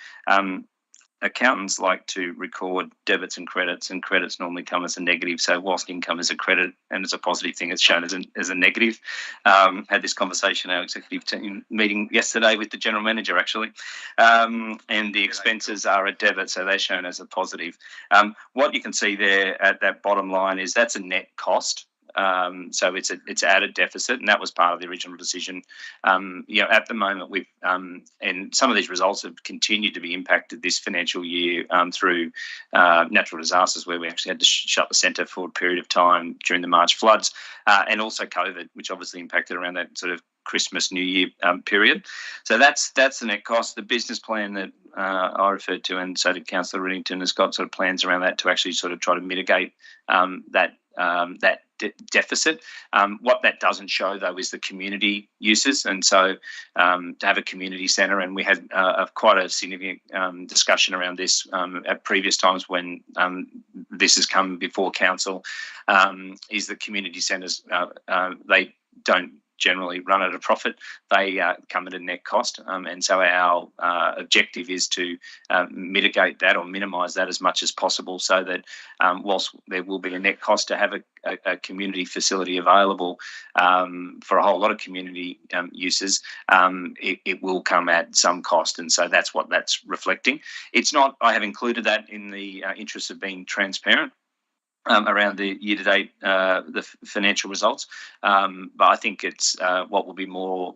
accountants like to record debits and credits normally come as a negative. So whilst income is a credit and it's a positive thing, it's shown as a negative. Had this conversation in our executive team meeting yesterday with the general manager, actually. And the expenses are a debit, so they're shown as a positive. What you can see there at that bottom line is that's a net cost. So it's added deficit, and that was part of the original decision. At the moment, we've and some of these results have continued to be impacted this financial year through natural disasters, where we actually had to shut the centre for a period of time during the March floods, and also COVID, which obviously impacted around that sort of Christmas, New Year period. So that's the net cost. The business plan that I referred to, and so did Councillor Riddington, has got sort of plans around that to actually sort of try to mitigate that deficit. What that doesn't show, though, is the community uses. And so to have a community centre, and we had quite a significant discussion around this at previous times when this has come before council, is the community centres, they don't generally run at a profit. They come at a net cost. And so our objective is to mitigate that or minimise that as much as possible, so that whilst there will be a net cost to have a community facility available for a whole lot of community uses, it will come at some cost. And so that's what that's reflecting. It's not, I have included that in the interest of being transparent around the year-to-date, the financial results. But I think it's what will be more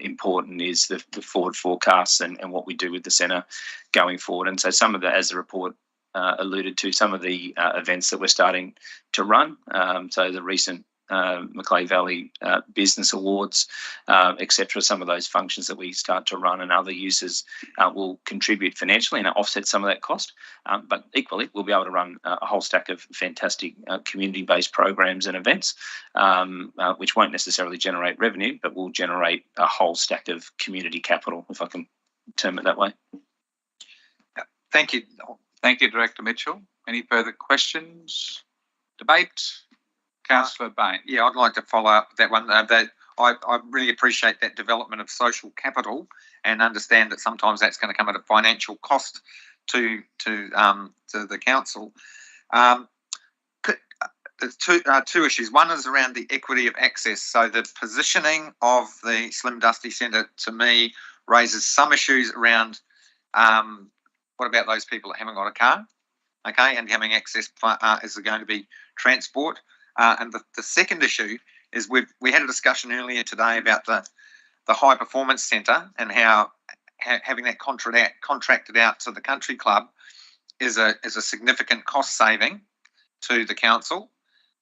important is the forward forecasts and what we do with the centre going forward. And so some of the, as the report alluded to, some of the events that we're starting to run, so the recent Macleay Valley Business Awards, etc. Some of those functions that we start to run and other uses will contribute financially and offset some of that cost. But equally, we'll be able to run a whole stack of fantastic community-based programs and events, which won't necessarily generate revenue, but will generate a whole stack of community capital, if I can term it that way. Thank you. Thank you, Director Mitchell. Any further questions? Debate? Councillor Bain. Yeah, I'd like to follow up with that one. I really appreciate that development of social capital, and understand that sometimes that's going to come at a financial cost to the council. There's two issues. One is around the equity of access. So the positioning of the Slim Dusty Centre, to me, raises some issues around what about those people that haven't got a car, okay, and having access, is there going to be transport? And the second issue is we had a discussion earlier today about the high performance centre, and how having that contracted out to the country club is a significant cost saving to the council.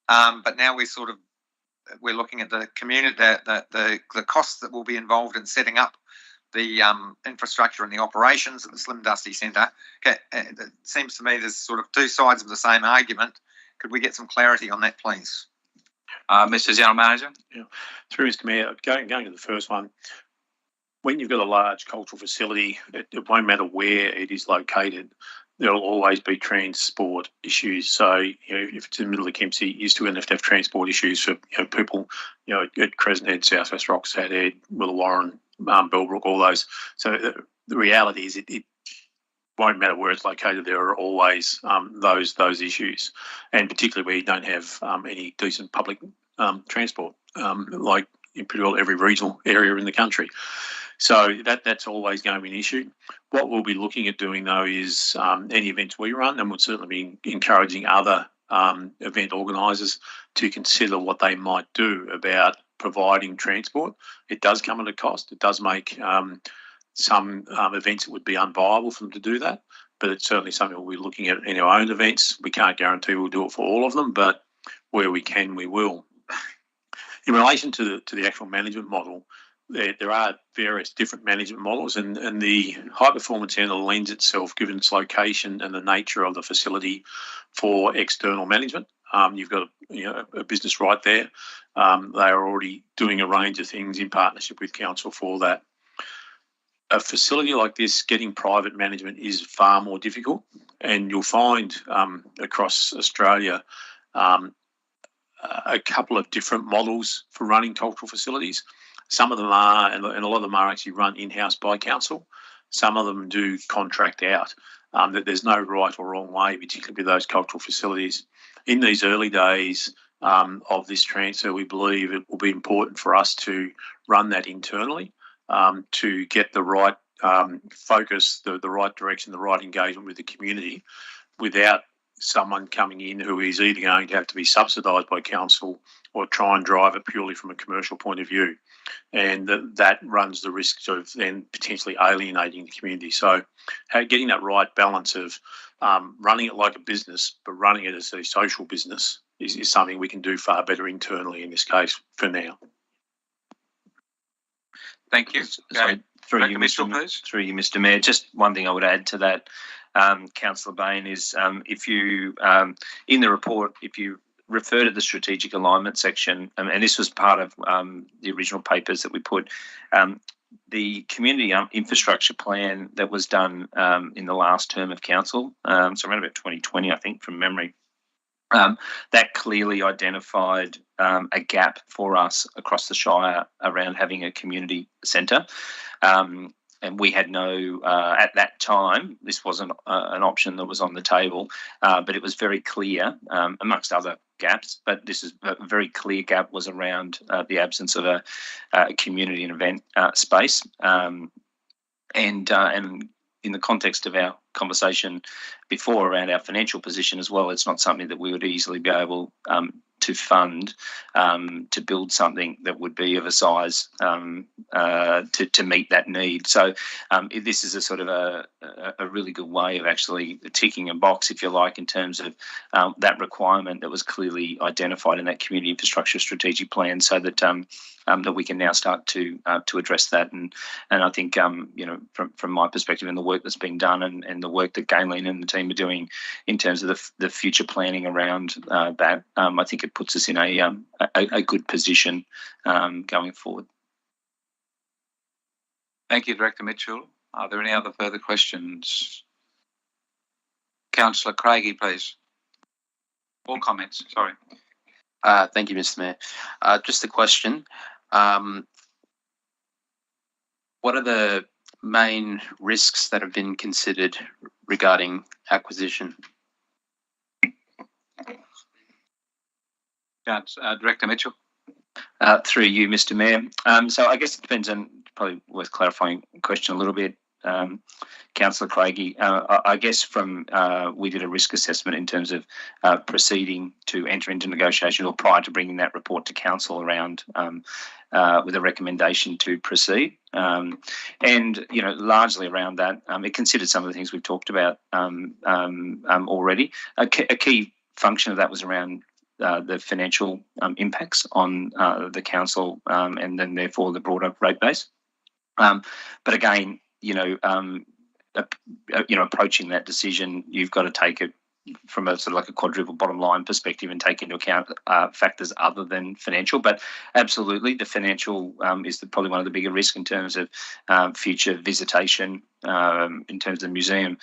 But now we're looking at the community, the costs that will be involved in setting up the infrastructure and the operations of the Slim Dusty Centre. Okay, it seems to me there's sort of two sides of the same argument. Could we get some clarity on that, please? Mr. General Manager? Yeah. Through Mr. Mayor, going to the first one, when you've got a large cultural facility, it won't matter where it is located, there will always be transport issues. So, if it's in the middle of Kempsey, you're still going to have transport issues for people, at Crescent Head, South West Rocks, Head, Willowarren, Bellbrook, all those. So the reality is it won't matter where it's located, there are always those issues, and particularly where you don't have any decent public transport, like in pretty well every regional area in the country. So that's always going to be an issue. What we'll be looking at doing, though, is any events we run, and we'll certainly be encouraging other event organisers to consider what they might do about providing transport. It does come at a cost. It does make some events it would be unviable for them to do that, but it's certainly something we'll be looking at in our own events. We can't guarantee we'll do it for all of them, but where we can, we will. In relation to the actual management model, there are various different management models, and the high performance centre lends itself, given its location and the nature of the facility, for external management. You've got a business right there. They are already doing a range of things in partnership with council for that. A facility like this, getting private management is far more difficult, and you'll find across Australia a couple of different models for running cultural facilities. Some of them are, and a lot of them are actually run in-house by council. Some of them do contract out. That there's no right or wrong way, particularly with those cultural facilities. In these early days of this transfer, we believe it will be important for us to run that internally to get the right focus, the right direction, the right engagement with the community, without someone coming in who is either going to have to be subsidised by council or try and drive it purely from a commercial point of view. And that runs the risk of then potentially alienating the community. So getting that right balance of running it like a business, but running it as a social business is something we can do far better internally in this case for now. Thank you. Sorry, through you, Mr. Mayor. Just one thing I would add to that, Councillor Bain, is if you, in the report, if you refer to the strategic alignment section, and this was part of the original papers that we put, the community infrastructure plan that was done in the last term of council, so around about 2020, I think, from memory, that clearly identified a gap for us across the Shire around having a community centre. And we had no, at that time, this wasn't an option that was on the table, but it was very clear, amongst other gaps, but this is a very clear gap was around the absence of a community and event space. And in the context of our conversation before around our financial position as well, it's not something that we would easily be able to fund to build something that would be of a size to meet that need. So this is a sort of a really good way of actually ticking a box, if you like, in terms of that requirement that was clearly identified in that community infrastructure strategic plan, so that that we can now start to address that. And I think you know, from my perspective and the work that's been done and the work that Galen and the team are doing in terms of the future planning around that, I think it puts us in a good position going forward. Thank you, Director Mitchell. Are there any other further questions? Councillor Craigie, please. All comments, sorry. Thank you, Mr. Mayor. Just a question. What are the main risks that have been considered regarding acquisition? Director Mitchell. Through you, Mr. Mayor. So I guess it depends on, probably worth clarifying the question a little bit. Councillor Craigie, I guess from we did a risk assessment in terms of proceeding to enter into negotiation, or prior to bringing that report to council around with a recommendation to proceed, and you know, largely around that, it considered some of the things we've talked about already. A key function of that was around the financial impacts on the council, and then therefore the broader rate base. But again, you know, approaching that decision, you've got to take it from a sort of like a quadruple bottom line perspective and take into account factors other than financial. But absolutely, the financial is probably one of the bigger risks in terms of future visitation, in terms of museum,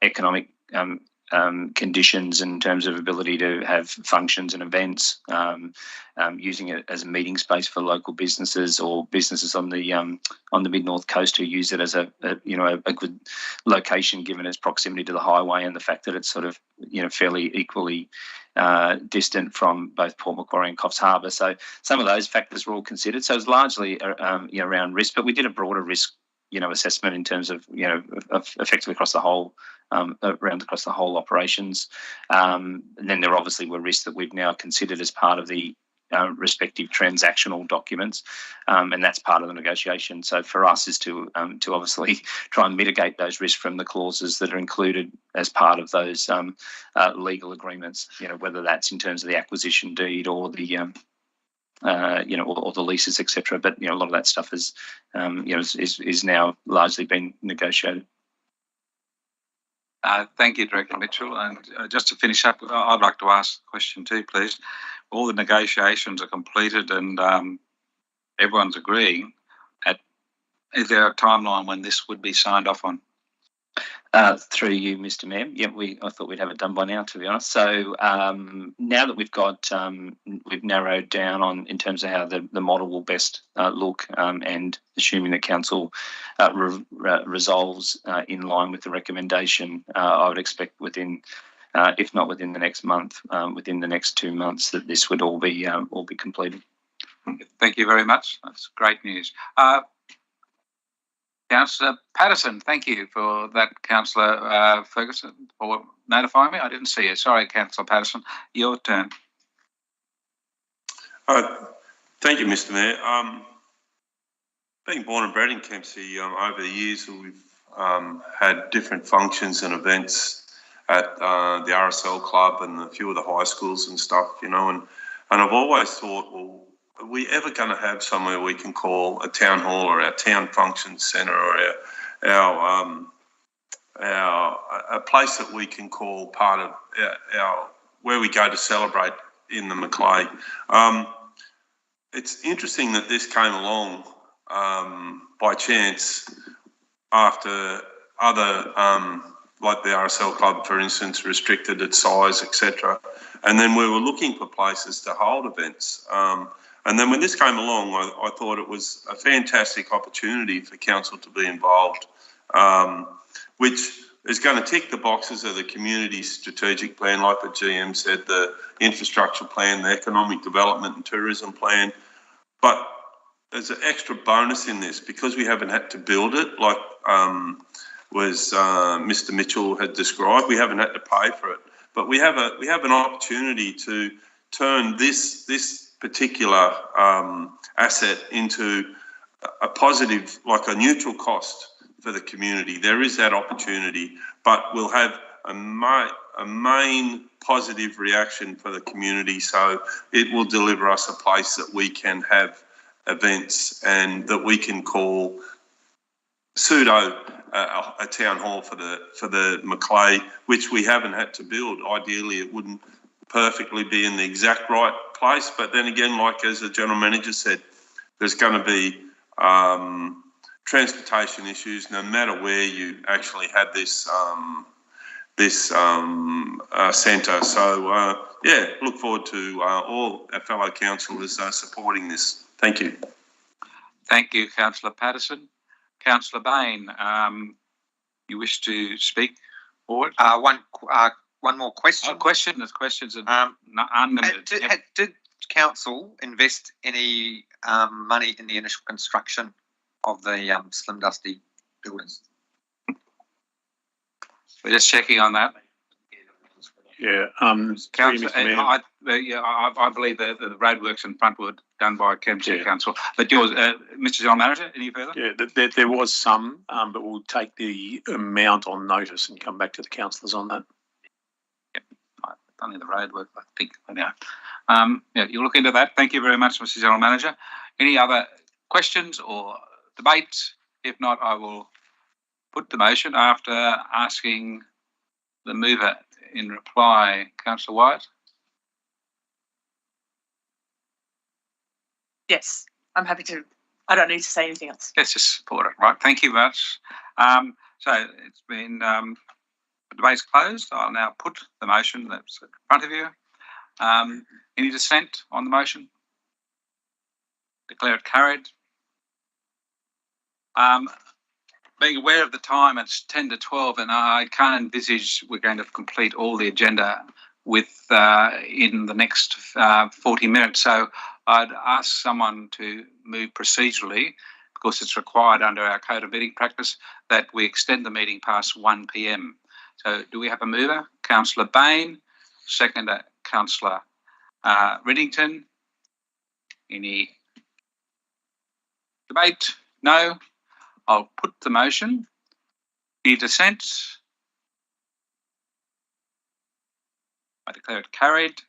economic conditions, in terms of ability to have functions and events, using it as a meeting space for local businesses or businesses on the mid-north coast who use it as a good location given its proximity to the highway and the fact that it's sort of, you know, fairly equally distant from both Port Macquarie and Coffs Harbour. So some of those factors were all considered. So it's largely around risk, but we did a broader risk assessment in terms of, effectively across the whole, across the whole operations. And then there obviously were risks that we've now considered as part of the respective transactional documents, and that's part of the negotiation. So for us is to obviously try and mitigate those risks from the clauses that are included as part of those legal agreements, whether that's in terms of the acquisition deed or the or the leases, etc. But a lot of that stuff is now largely been negotiated. Thank you, Director Mitchell. And just to finish up, I'd like to ask a question too, please. All the negotiations are completed and everyone's agreeing. Is there a timeline when this would be signed off on? Through you, Mr. Mayor. Yep, I thought we'd have it done by now, to be honest. So now that we've got, we've narrowed down on in terms of how the model will best look, and assuming that council resolves in line with the recommendation, I would expect within, if not within the next month, within the next 2 months, that this would all be completed. Thank you very much. That's great news. Councillor Patterson, thank you for that, Councillor Ferguson, for notifying me. I didn't see you. Sorry, Councillor Patterson. Your turn. Thank you, Mr. Mayor. Being born and bred in Kempsey, over the years we've had different functions and events at the RSL club and a few of the high schools and stuff, you know, and I've always thought, well, are we ever going to have somewhere we can call a town hall or our town function centre or a place that we can call part of our where we go to celebrate in the Macleay? It's interesting that this came along by chance after other, like the RSL club, for instance, restricted its size, etc. And then we were looking for places to hold events. And then when this came along, I thought it was a fantastic opportunity for council to be involved, which is going to tick the boxes of the community strategic plan, like the GM said, the infrastructure plan, the economic development and tourism plan. But there's an extra bonus in this because we haven't had to build it, like Mr. Mitchell had described. We haven't had to pay for it, but we have an opportunity to turn this particular asset into a positive, like a neutral cost for the community. There is that opportunity, but we'll have a main positive reaction for the community, so it will deliver us a place that we can have events and that we can call pseudo a town hall for the Macleay, which we haven't had to build. Ideally, it wouldn't perfectly be in the exact right place, but then again, like as the general manager said, there's going to be transportation issues no matter where you actually had this centre. So yeah, look forward to all our fellow councillors supporting this. Thank you. Thank you, Councillor Patterson. Councillor Bain, you wish to speak forward? One more question. There's questions unlimited. Did council invest any money in the initial construction of the Slim Dusty buildings? We're just checking on that. Yeah, Council, I believe the roadworks in front were done by Kempsey Council. But yours, Mr. General Manager, any further? Yeah, there was some, but we'll take the amount on notice and come back to the councillors on that. Only the roadwork, I think. Yeah, you'll look into that. Thank you very much, Mr. General Manager. Any other questions or debate? If not, I will put the motion after asking the mover in reply. Councillor Wyatt? Yes, I'm happy to. I don't need to say anything else. Let's just support it. Right. Thank you much. So it's been... the debate's closed. I'll now put the motion that's in front of you. Any dissent on the motion? Declare it carried. Being aware of the time, it's 10 to 12, and I can't envisage we're going to complete all the agenda with in the next 40 minutes. So I'd ask someone to move procedurally, because it's required under our code of meeting practice, that we extend the meeting past 1 p.m. So do we have a mover? Councillor Bain, seconder Councillor Riddington. Any debate? No. I'll put the motion. Any dissent? I declare it carried.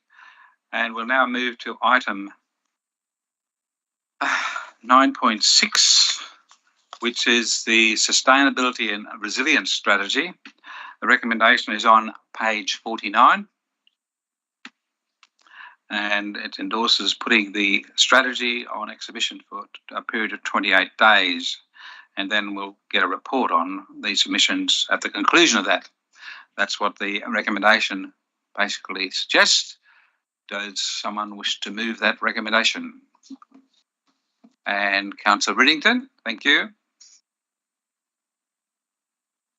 And we'll now move to item 9.6, which is the Sustainability and Resilience Strategy. The recommendation is on page 49, and it endorses putting the strategy on exhibition for a period of 28 days. and then we'll get a report on these submissions at the conclusion of that. That's what the recommendation basically suggests. Does someone wish to move that recommendation? And Councillor Riddington, thank you.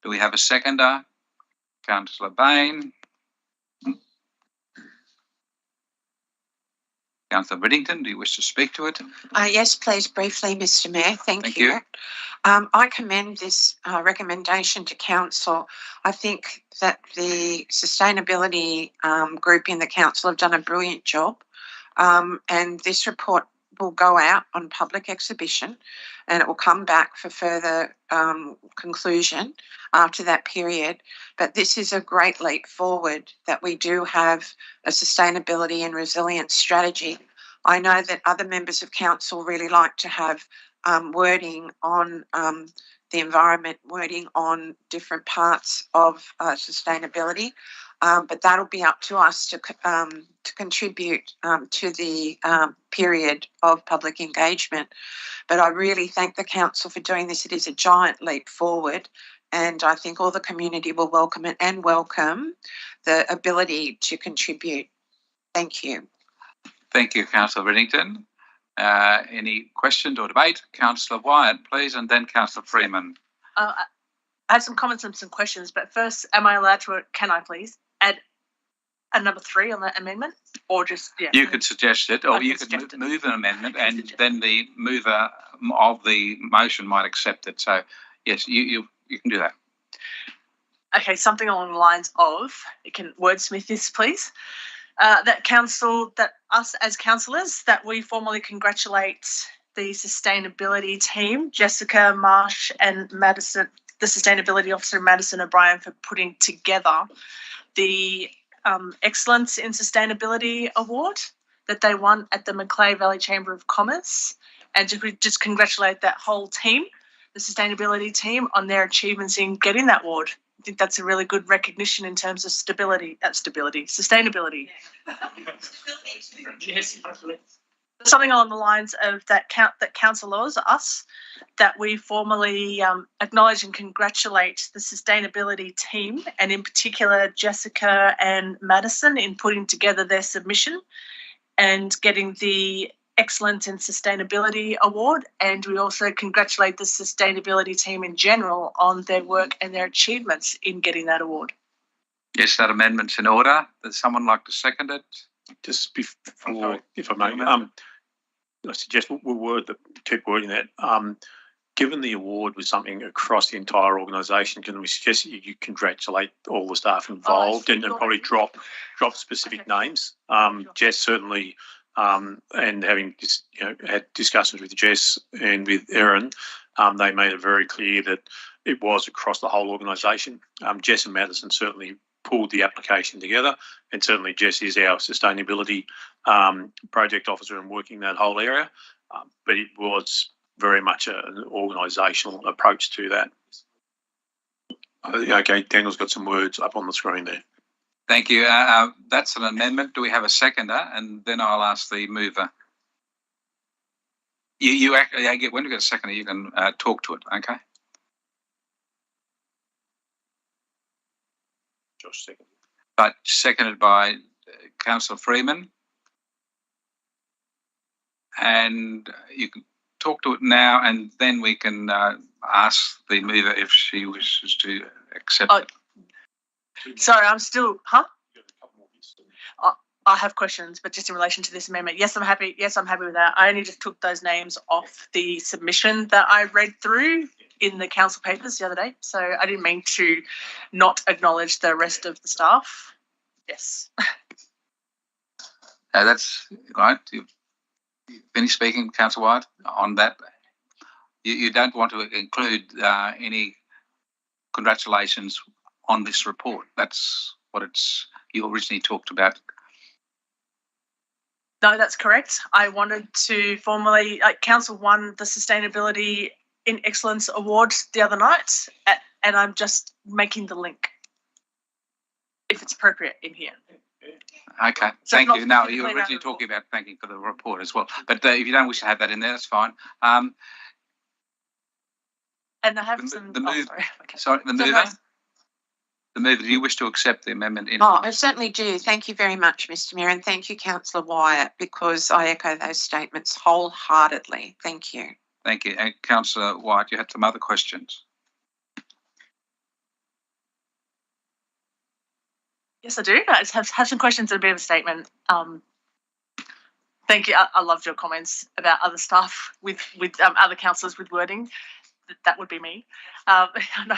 Do we have a seconder? Councillor Bain. Councillor Riddington, do you wish to speak to it? Yes, please, briefly, Mr Mayor. Thank you. I commend this recommendation to Council. I think that the sustainability group in the Council have done a brilliant job, and this report will go out on public exhibition and it will come back for further conclusion after that period. But this is a great leap forward that we do have a sustainability and resilience strategy. I know that other members of Council really like to have wording on the environment, wording on different parts of sustainability, but that'll be up to us to contribute to the period of public engagement. But I really thank the Council for doing this. It is a giant leap forward, and I think all the community will welcome it and welcome the ability to contribute. Thank you. Thank you, Councillor Riddington. Any questions or debate? Councillor Wyatt, please, and then Councillor Freeman. I have some comments and some questions, but first, am I allowed to, can I please add a number 3 on that amendment? Or just, yeah. You could suggest it, or you could move an amendment and then the mover of the motion might accept it. So, yes, you can do that. Okay, something along the lines of, you can wordsmith this, please. That council, that us as councillors, that we formally congratulate the sustainability team, Jessica, Marsh and Madison, the sustainability officer, Madison O'Brien, for putting together the Excellence in Sustainability Award that they won at the Macleay Valley Chamber of Commerce, and just congratulate that whole team, the sustainability team, on their achievements in getting that award. I think that's a really good recognition in terms of sustainability. Yes, something along the lines of that councillors, us, that we formally acknowledge and congratulate the sustainability team, and in particular Jessica and Madison, in putting together their submission and getting the Excellence in Sustainability Award. And we also congratulate the sustainability team in general on their work and their achievements in getting that award. Yes, that amendment's in order. Does someone like to second it? Just before, if I may, I suggest we'll keep wording that. Given the award was something across the entire organisation, can we suggest that you congratulate all the staff involved and probably drop specific names? Jess certainly, and having had discussions with Jess and with Erin, they made it very clear that it was across the whole organisation. Jess and Madison certainly pulled the application together, and certainly Jess is our sustainability project officer and working that whole area, but it was very much an organisational approach to that. Okay, Daniel's got some words up on the screen there. Thank you. That's an amendment. Do we have a seconder? And then I'll ask the mover. When you get a seconder, you can talk to it, okay? Josh seconded. But seconded by Councillor Freeman. And you can talk to it now, and then we can ask the mover if she wishes to accept it. Sorry, I'm still, I have questions, but just in relation to this amendment. Yes, I'm happy. Yes, I'm happy with that. I only just took those names off the submission that I read through in the council papers the other day. So I didn't mean to not acknowledge the rest of the staff. Yes. That's right. You finished speaking, Councillor White, on that. You don't want to include any congratulations on this report. That's what you originally talked about. No, that's correct. I wanted to formally, Council won the Sustainability in Excellence Award the other night, and I'm just making the link, if it's appropriate in here. Okay, so thank you. Now, you were originally talking about thanking for the report as well, but if you don't wish to have that in there, that's fine. And I have some. The move. Sorry. Okay. Sorry, the So mover. guys- The mover. Do you wish to accept the amendment? Oh, I certainly do. Thank you very much, Mr. Mayor, and thank you, Councillor Wyatt, because I echo those statements wholeheartedly. Thank you. Thank you. And Councillor White, you had some other questions. Yes, I do. I just have some questions and a bit of a statement. Thank you. I loved your comments about other stuff with other councillors with wording. That would be me. I know.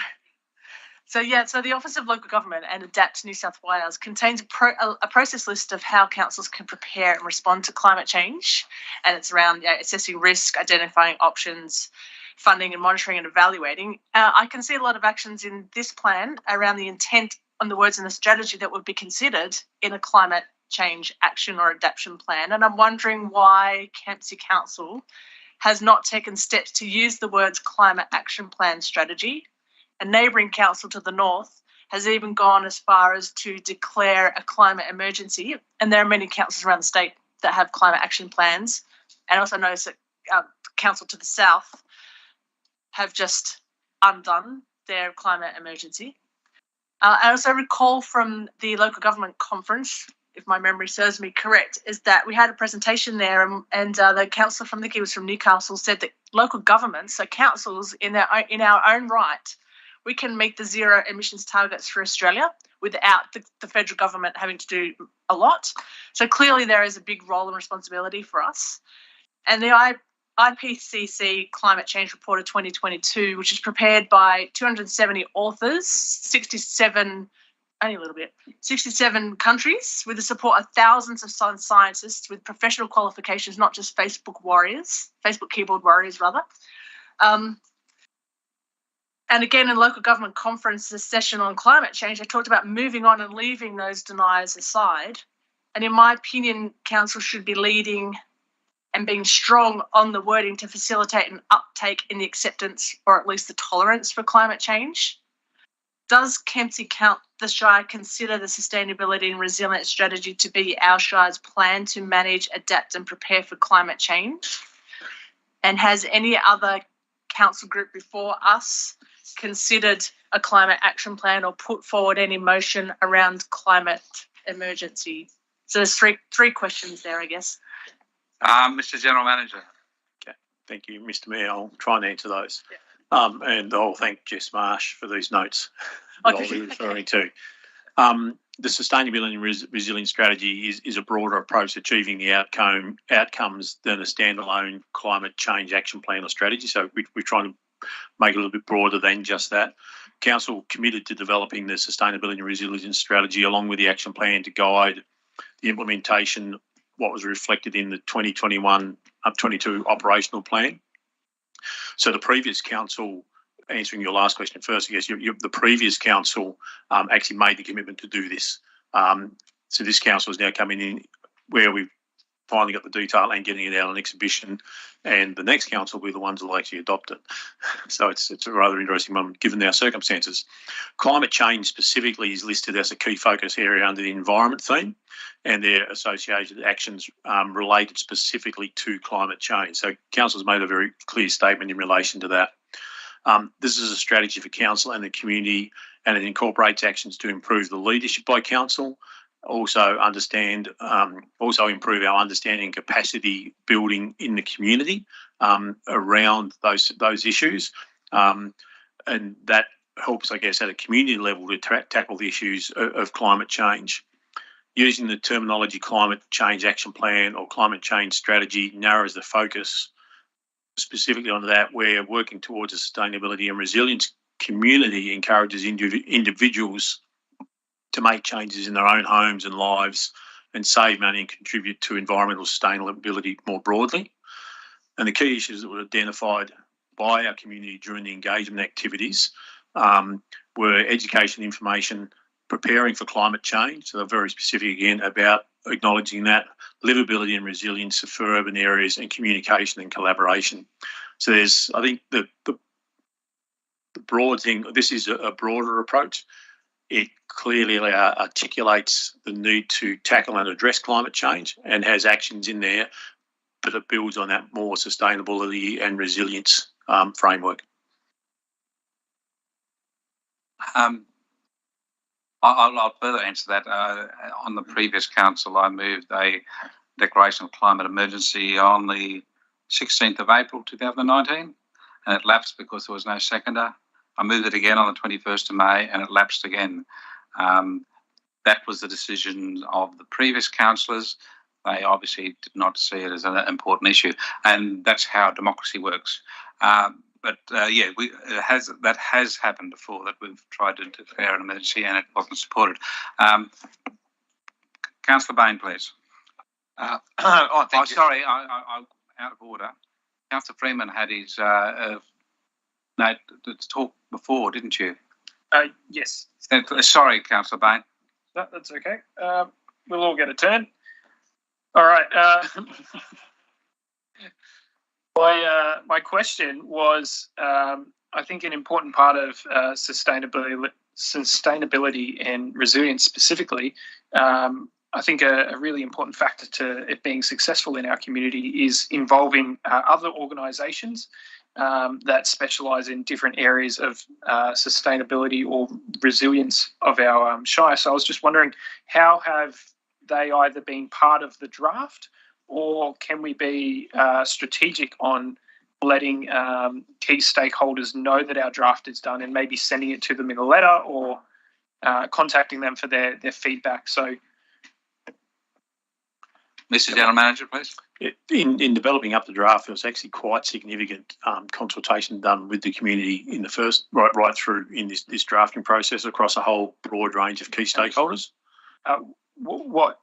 So the Office of Local Government and Adapt New South Wales contains a process list of how councils can prepare and respond to climate change, and it's around assessing risk, identifying options, funding and monitoring and evaluating. I can see a lot of actions in this plan around the intent on the words in the strategy that would be considered in a climate change action or adaptation plan, and I'm wondering why Kempsey Council has not taken steps to use the words climate action plan strategy. A neighbouring council to the north has even gone as far as to declare a climate emergency, and there are many councils around the state that have climate action plans. And also notice that council to the south have just undone their climate emergency. I also recall from the local government conference, if my memory serves me correct, is that we had a presentation there, and the councillor from the was from Newcastle said that local governments, so councils in our own right, we can meet the zero emissions targets for Australia without the federal government having to do a lot. So clearly there is a big role and responsibility for us. And the IPCC Climate Change Report of 2022, which is prepared by 270 authors, 67 countries, with the support of thousands of scientists with professional qualifications, not just Facebook keyboard warriors rather. And again, in local government conference, the session on climate change, I talked about moving on and leaving those deniers aside. And in my opinion, council should be leading and being strong on the wording to facilitate an uptake in the acceptance, or at least the tolerance for climate change. Does Kempsey the Shire consider the sustainability and resilience strategy to be our Shire's plan to manage, adapt and prepare for climate change? And has any other council group before us considered a climate action plan or put forward any motion around climate emergency? So there's three questions there, I guess. Mr. General Manager. Okay, thank you, Mr. Mayor. I'll try and answer those. Yeah. And I'll thank Jess Marsh for these notes that I'll be referring to. The sustainability and resilience strategy is a broader approach to achieving the outcomes than a standalone climate change action plan or strategy. So we're trying to make it a little bit broader than just that. Council committed to developing the sustainability and resilience strategy along with the action plan to guide the implementation, what was reflected in the 2021-22 operational plan. So the previous council, answering your last question first, I guess the previous council actually made the commitment to do this. So this council is now coming in where we've finally got the detail and getting it out on exhibition, and the next council will be the ones that will actually adopt it. So it's a rather interesting moment given our circumstances. Climate change specifically is listed as a key focus area under the environment theme, and their associated actions related specifically to climate change. So council has made a very clear statement in relation to that. This is a strategy for council and the community, and it incorporates actions to improve the leadership by council, also improve our understanding and capacity building in the community around those issues, and that helps, I guess, at a community level to tackle the issues of climate change. Using the terminology climate change action plan or climate change strategy narrows the focus specifically on that, where working towards a sustainability and resilience community encourages individuals to make changes in their own homes and lives and save money and contribute to environmental sustainability more broadly. And the key issues that were identified by our community during the engagement activities were education, information, preparing for climate change. So they're very specific again about acknowledging that, livability and resilience for urban areas, and communication and collaboration. So there's, I think, the broad thing, this is a broader approach. It clearly articulates the need to tackle and address climate change and has actions in there, but it builds on that more sustainability and resilience framework. I'll further answer that. On the previous council, I moved a declaration of climate emergency on the 16th of April 2019, and it lapsed because there was no seconder. I moved it again on the 21st of May, and it lapsed again. That was the decision of the previous councillors. They obviously did not see it as an important issue, and that's how democracy works. That has happened before, that we've tried to declare an emergency and it wasn't supported. Councillor Bain, please. Thank you. Sorry, I'm out of order. Councillor Freeman had his note to talk before, didn't you? Yes. Sorry, Councillor Bain. No, that's okay. We'll all get a turn. All right. My question was, I think an important part of sustainability and resilience specifically, I think a really important factor to it being successful in our community is involving other organisations that specialise in different areas of sustainability or resilience of our shire. So I was just wondering, how have they either been part of the draft, or can we be strategic on letting key stakeholders know that our draft is done and maybe sending it to them in a letter or contacting them for their feedback? So, Mr. General Manager, please. In developing up the draft, there was actually quite significant consultation done with the community in the first, right through in this drafting process across a whole broad range of key stakeholders. What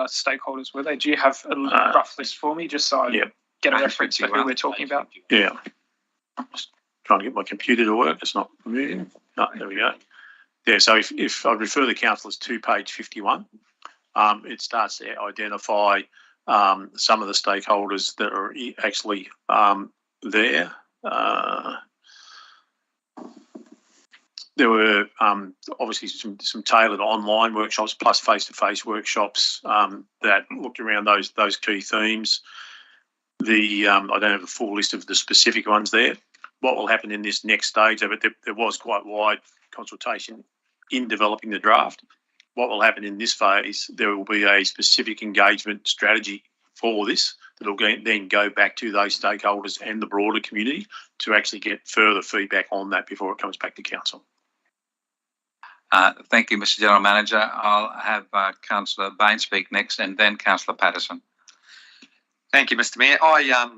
stakeholders were they? Do you have a rough list for me, just so I get a reference for who we're talking about? Yeah. Just trying to get my computer to work. It's not moving. No, there we go. Yeah, so if I refer the councillors to page 51, it starts to identify some of the stakeholders that are actually there. There were obviously some tailored online workshops plus face-to-face workshops that looked around those key themes. I don't have a full list of the specific ones there. What will happen in this next stage of it, there was quite wide consultation in developing the draft. What will happen in this phase, there will be a specific engagement strategy for this that will then go back to those stakeholders and the broader community to actually get further feedback on that before it comes back to council. Thank you, Mr. General Manager. I'll have Councillor Bain speak next, and then Councillor Patterson. Thank you, Mr. Mayor. I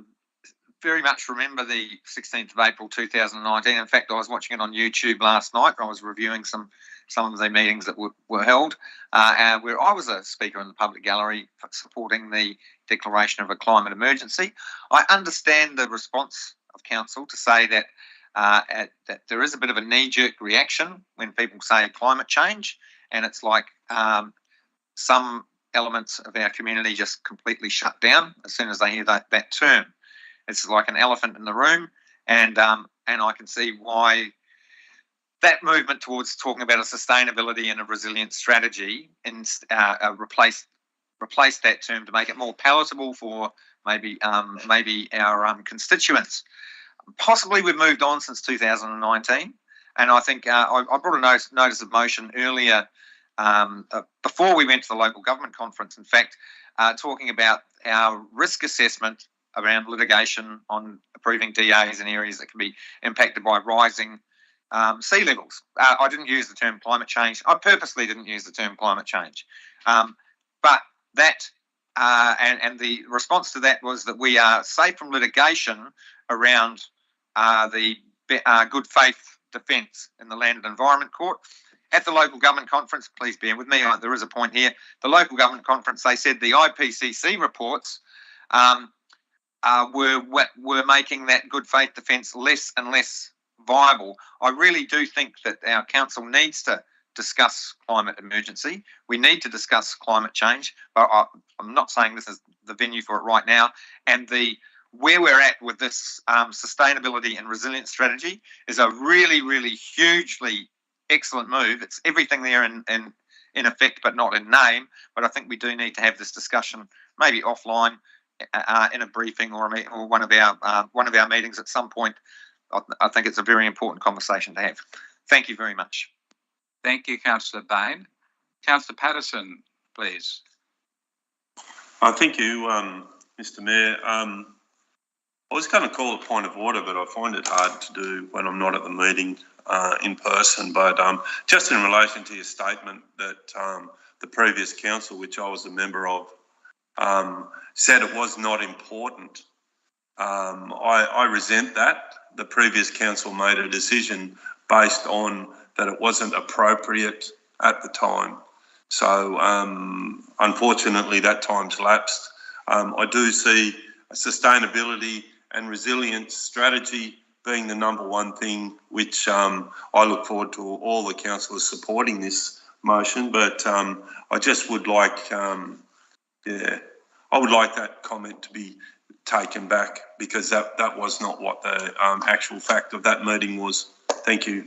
very much remember the 16th of April 2019. In fact, I was watching it on YouTube last night. I was reviewing some of the meetings that were held, where I was a speaker in the public gallery supporting the declaration of a climate emergency. I understand the response of council to say that that there is a bit of a knee-jerk reaction when people say climate change, and it's like some elements of our community just completely shut down as soon as they hear that term. It's like an elephant in the room, and I can see why that movement towards talking about a sustainability and a resilient strategy and replace that term to make it more palatable for maybe our constituents. Possibly we've moved on since 2019, and I think I brought a notice of motion earlier before we went to the local government conference, in fact, talking about our risk assessment around litigation on approving DAs in areas that can be impacted by rising sea levels. I didn't use the term climate change. I purposely didn't use the term climate change. But that, and the response to that was that we are safe from litigation around the good faith defence in the Land and Environment Court. At the local government conference, please bear with me, there is a point here. The local government conference, they said the IPCC reports were making that good faith defence less and less viable. I really do think that our council needs to discuss climate emergency. We need to discuss climate change, but I'm not saying this is the venue for it right now. And where we're at with this sustainability and resilience strategy is a really, really hugely excellent move. It's everything there in effect, but not in name. But I think we do need to have this discussion, maybe offline, in a briefing or one of our meetings at some point. I think it's a very important conversation to have. Thank you very much. Thank you, Councillor Bain. Councillor Patterson, please. Thank you, Mr. Mayor. I was going to call a point of order, but I find it hard to do when I'm not at the meeting in person. But just in relation to your statement that the previous council, which I was a member of, said it was not important. I resent that. The previous council made a decision based on that it wasn't appropriate at the time. So unfortunately that time's lapsed. I do see a sustainability and resilience strategy being the number one thing, which I look forward to all the councillors supporting this motion. But I just would like, I would like that comment to be taken back, because that was not what the actual fact of that meeting was. Thank you.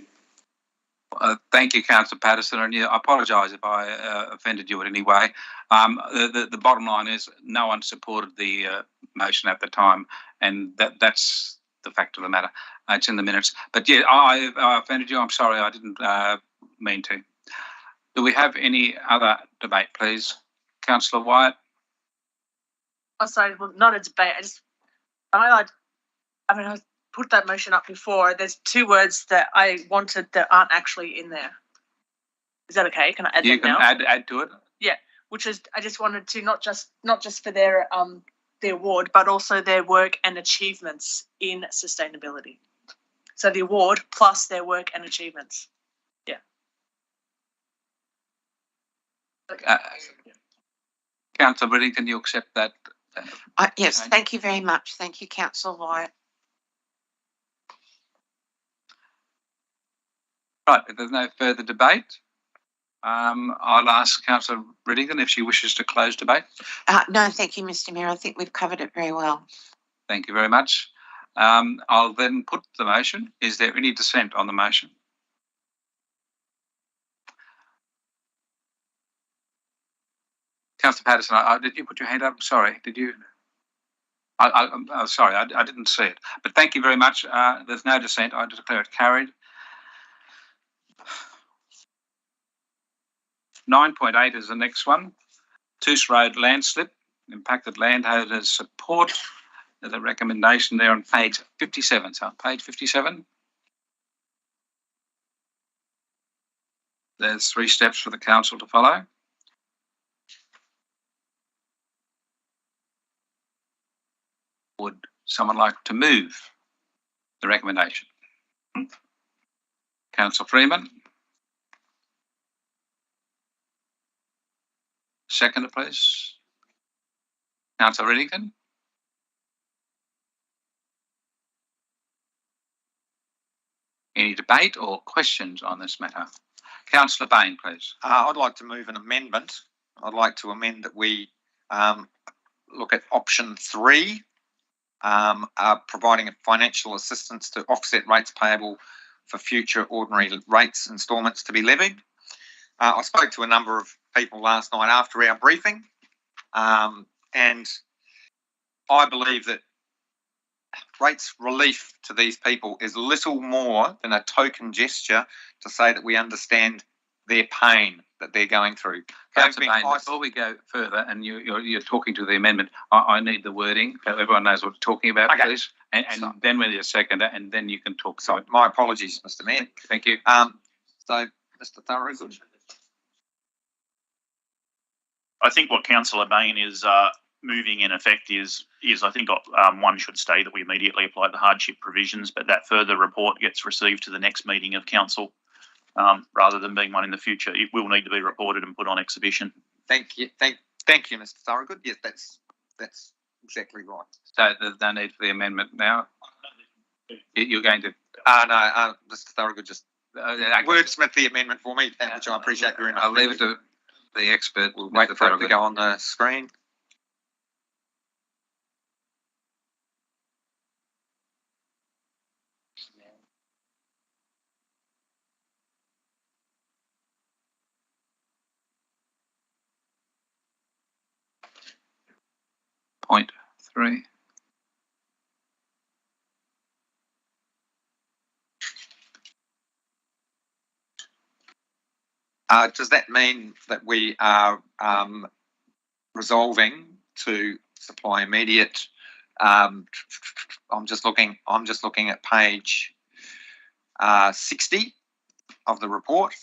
Thank you, Councillor Patterson, and I apologise if I offended you in any way. The bottom line is no one supported the motion at the time, and that's the fact of the matter. It's in the minutes. But yeah, I offended you. I'm sorry. I didn't mean to. Do we have any other debate, please? Councillor Wyatt? Oh, sorry, well, not a debate. I put that motion up before. There's two words that I wanted that aren't actually in there. Is that okay? Can I add you them now? You can add to it. Yeah, which is I just wanted to not just for their award, but also their work and achievements in sustainability. So the award plus their work and achievements. Yeah. Councillor Britting, can you accept that? Yes, thank you very much. Thank you, Councillor Wyatt. Right, if there's no further debate, I'll ask Councillor Brittington if she wishes to close debate. No, thank you, Mr. Mayor. I think we've covered it very well. Thank you very much. I'll then put the motion. Is there any dissent on the motion? Councillor Patterson, did you put your hand up? Sorry, did you? I'm sorry, I didn't see it. But thank you very much. There's no dissent. I declare it carried. 9.8 is the next one. Toose Road Landslip, impacted landholders support. There's a recommendation there on page 57. So page 57. There's 3 steps for the council to follow. Would someone like to move the recommendation? Councillor Freeman. Seconder, please. Councillor Riddington. Any debate or questions on this matter? Councillor Bain, please. I'd like to move an amendment. I'd like to amend that we look at option 3, providing financial assistance to offset rates payable for future ordinary rates instalments to be levied. I spoke to a number of people last night after our briefing, and I believe that rates relief to these people is little more than a token gesture to say that we understand their pain that they're going through. Councillor Bain, before we go further, and you're talking to the amendment, I need the wording so everyone knows what we're talking about, okay, please. And then we'll a seconder, and then you can talk. So my apologies, Mr. Mayor. Thank you. So, Mr. Thorogood. I think what Councillor Bain is moving in effect is I think one should stay that we immediately apply the hardship provisions, but that further report gets received to the next meeting of council rather than being one in the future. It will need to be reported and put on exhibition. Thank you, Mr. Thorogood. Yes, that's exactly right. So there's no need for the amendment now. You're going to? No, Mr. Thorogood just wordsmith the amendment for me, which I appreciate very much. I'll leave it to the expert. We'll wait for it to go on the screen. Point 3. does that mean that we are resolving to supply immediate? I'm just looking at page 60 of the report.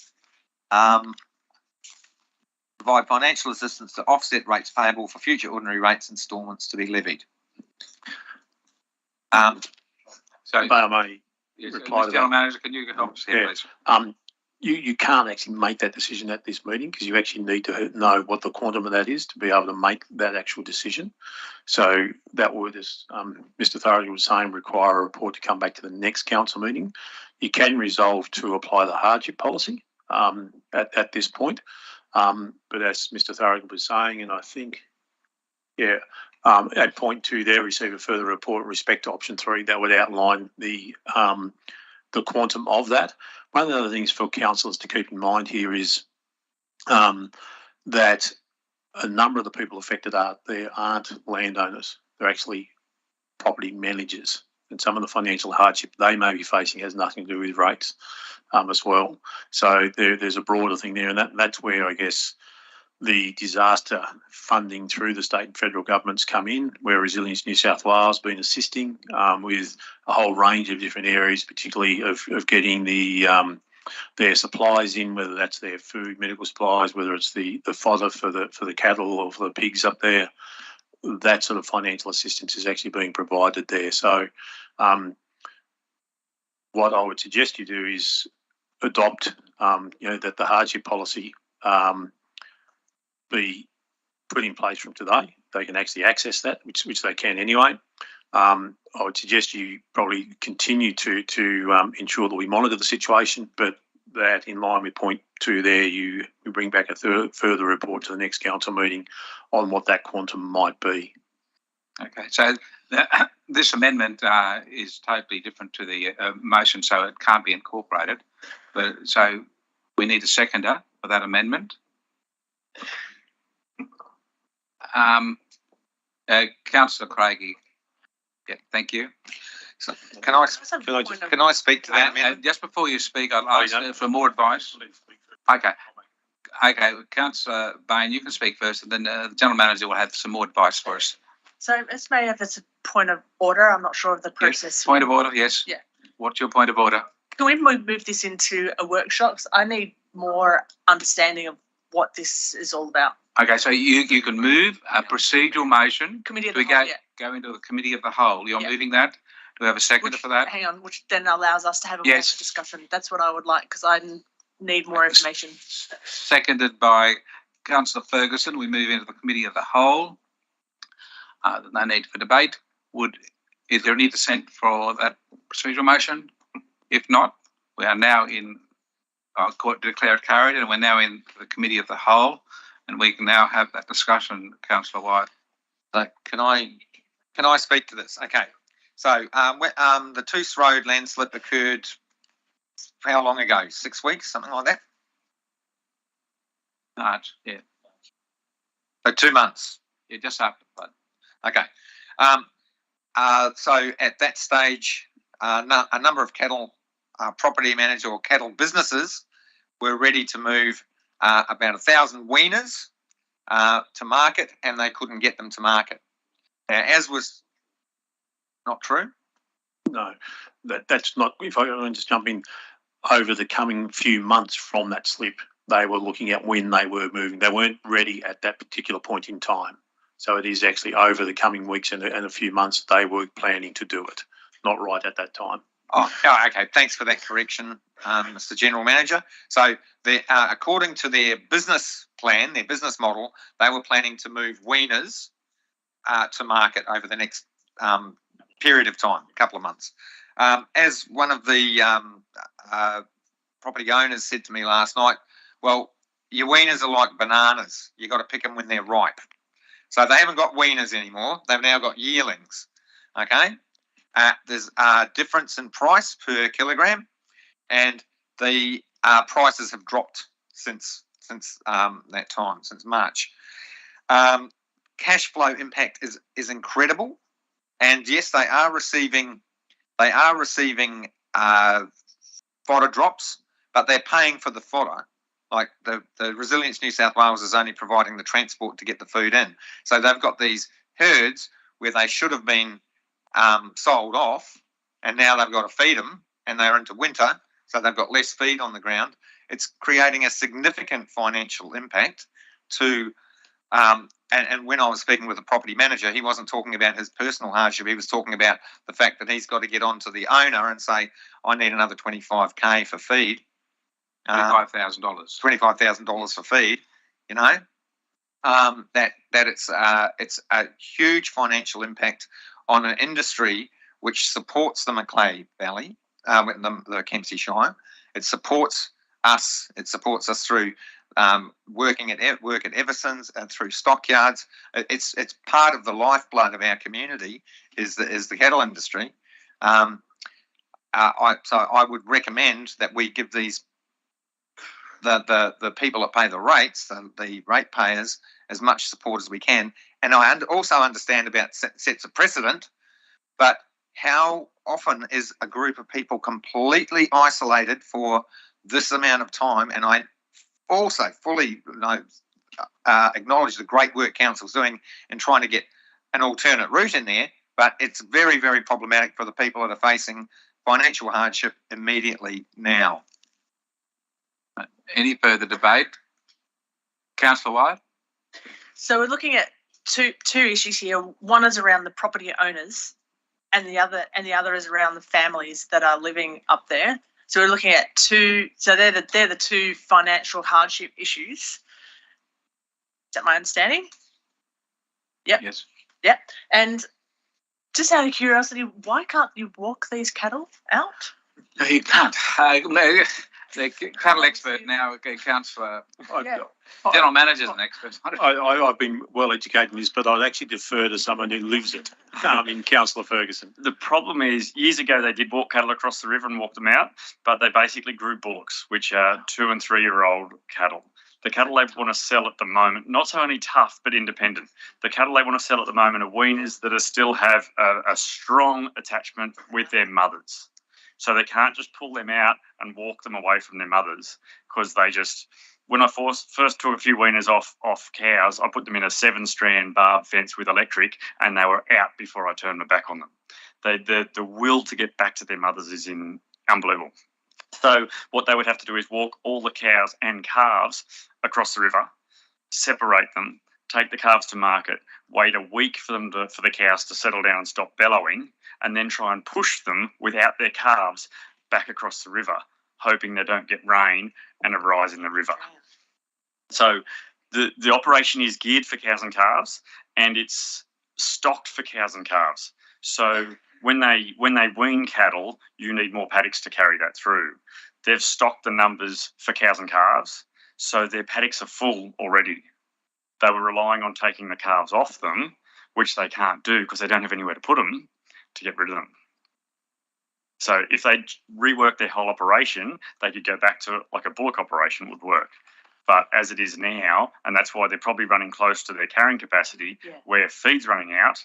Provide financial assistance to offset rates payable for future ordinary rates instalments to be levied. So, If I may yes, reply to General that. Manager, can you help us here, Yeah. please? You can't actually make that decision at this meeting because you actually need to know what the quantum of that is to be able to make that actual decision. So that would, as Mr. Thurgood was saying, require a report to come back to the next council meeting. You can resolve to apply the hardship policy at this point. But as Mr. Thurgood was saying, and I think, at point 2 there, receive a further report in respect to option 3 that would outline the quantum of that. One of the other things for councillors to keep in mind here is that a number of the people affected aren't landowners. They're actually property managers. And some of the financial hardship they may be facing has nothing to do with rates as well. So there's a broader thing there. And that's where, I guess, the disaster funding through the state and federal governments come in, where Resilience New South Wales has been assisting with a whole range of different areas, particularly of getting their supplies in, whether that's their food, medical supplies, whether it's the fodder for the cattle or for the pigs up there. That sort of financial assistance is actually being provided there. So what I would suggest you do is adopt, that the hardship policy be put in place from today. They can actually access that, which they can anyway. I would suggest you probably continue to ensure that we monitor the situation, but that in line with point 2 there, you bring back a further report to the next council meeting on what that quantum might be. Okay, so this amendment is totally different to the motion, so it can't be incorporated. But so we need a seconder for that amendment. Councillor Craigie. Yeah, thank you. So can I speak to that amendment? Just before you speak, I'll ask for more advice. Okay. Okay, Councillor Bain, you can speak first, and then the General Manager will have some more advice for us. So, Mr. Mayor, if it's a point of order, I'm not sure of the process. Yes, point of order, yes. Yeah. What's your point of order? Can we move this into a workshop? I need more understanding of what this is all about. Okay, so you can move a procedural motion. Committee of the whole, go into the Committee of the Whole. You're moving that? Do we have a seconder for that? Hang on, which then allows us to have a more discussion. That's what I would like, because I need more information. Seconded by Councillor Ferguson. We move into the Committee of the Whole. No need for debate. Is there any dissent for that procedural motion? If not, we are now in court declare it carried, and we're now in the Committee of the Whole, and we can now have that discussion, Councillor White. So can I speak to this? Okay. So the Toose Road landslip occurred how long ago? 6 weeks, something like that? March, yeah. So 2 months. Yeah, just after the flood. Okay. So at that stage, a number of cattle property manager or cattle businesses were ready to move about 1,000 weaners to market, and they couldn't get them to market. Now, as was not true. No, that's not. If I can just jump in, over the coming few months from that slip, they were looking at when they were moving. They weren't ready at that particular point in time. So it is actually over the coming weeks and a few months they were planning to do it, not right at that time. Oh, okay. Thanks for that correction, Mr. General Manager. So, according to their business plan, their business model, they were planning to move weaners to market over the next period of time, a couple of months. As one of the property owners said to me last night, well, your weaners are like bananas. You got to pick them when they're ripe. So they haven't got weaners anymore. They've now got yearlings. Okay. There's a difference in price per kilogram, and the prices have dropped since that time, since March. Cash flow impact is incredible, and yes, they are receiving fodder drops, but they're paying for the fodder Like the Resilience New South Wales is only providing the transport to get the food in. So they've got these herds where they should have been sold off, and now they've got to feed them, and they're into winter, so they've got less feed on the ground. It's creating a significant financial impact to, and when I was speaking with the property manager, he wasn't talking about his personal hardship. He was talking about the fact that he's got to get onto the owner and say, I need another 25K for feed. $25,000. $25,000 for feed, you know, that it's a huge financial impact on an industry which supports the Macleay Valley, the Kempsey Shire. It supports us. It supports us through work at Everson's and through stockyards. It's part of the lifeblood of our community is the cattle industry. So I would recommend that we give these the people that pay the rates, the rate payers, as much support as we can. And I also understand about sets of precedent, but how often is a group of people completely isolated for this amount of time? And I also fully acknowledge the great work Council's doing in trying to get an alternate route in there, but it's very, very problematic for the people that are facing financial hardship immediately now. Any further debate? Councillor White? So we're looking at two issues here. One is around the property owners, and the other is around the families that are living up there. So we're looking at two. So they're the two financial hardship issues. Is that my understanding? Yep. Yes. Yep. And just out of curiosity, why can't you walk these cattle out? No, you can't. The cattle expert now, Councillor. General Manager's an expert. I've been well educated in this, but I'd actually defer to someone who lives it, in Councillor Ferguson. The problem is, years ago they did walk cattle across the river and walk them out, but they basically grew bullocks, which are 2 and 3 year old cattle. The cattle they want to sell at the moment, not only tough but independent. The cattle they want to sell at the moment are weaners that still have a strong attachment with their mothers. So they can't just pull them out and walk them away from their mothers, because they just, when I first took a few weaners off cows, I put them in a 7-strand barbed fence with electric, and they were out before I turned my back on them. The will to get back to their mothers is unbelievable. So what they would have to do is walk all the cows and calves across the river, separate them, take the calves to market, wait a week for the cows to settle down and stop bellowing, and then try and push them without their calves back across the river, hoping they don't get rain and a rise in the river. So the operation is geared for cows and calves, and it's stocked for cows and calves. So when they wean cattle, you need more paddocks to carry that through. They've stocked the numbers for cows and calves, so their paddocks are full already. They were relying on taking the calves off them, which they can't do because they don't have anywhere to put them, to get rid of them. So if they rework their whole operation, they could go back to like a bullock operation would work. But as it is now, and that's why they're probably running close to their carrying capacity, where feed's running out,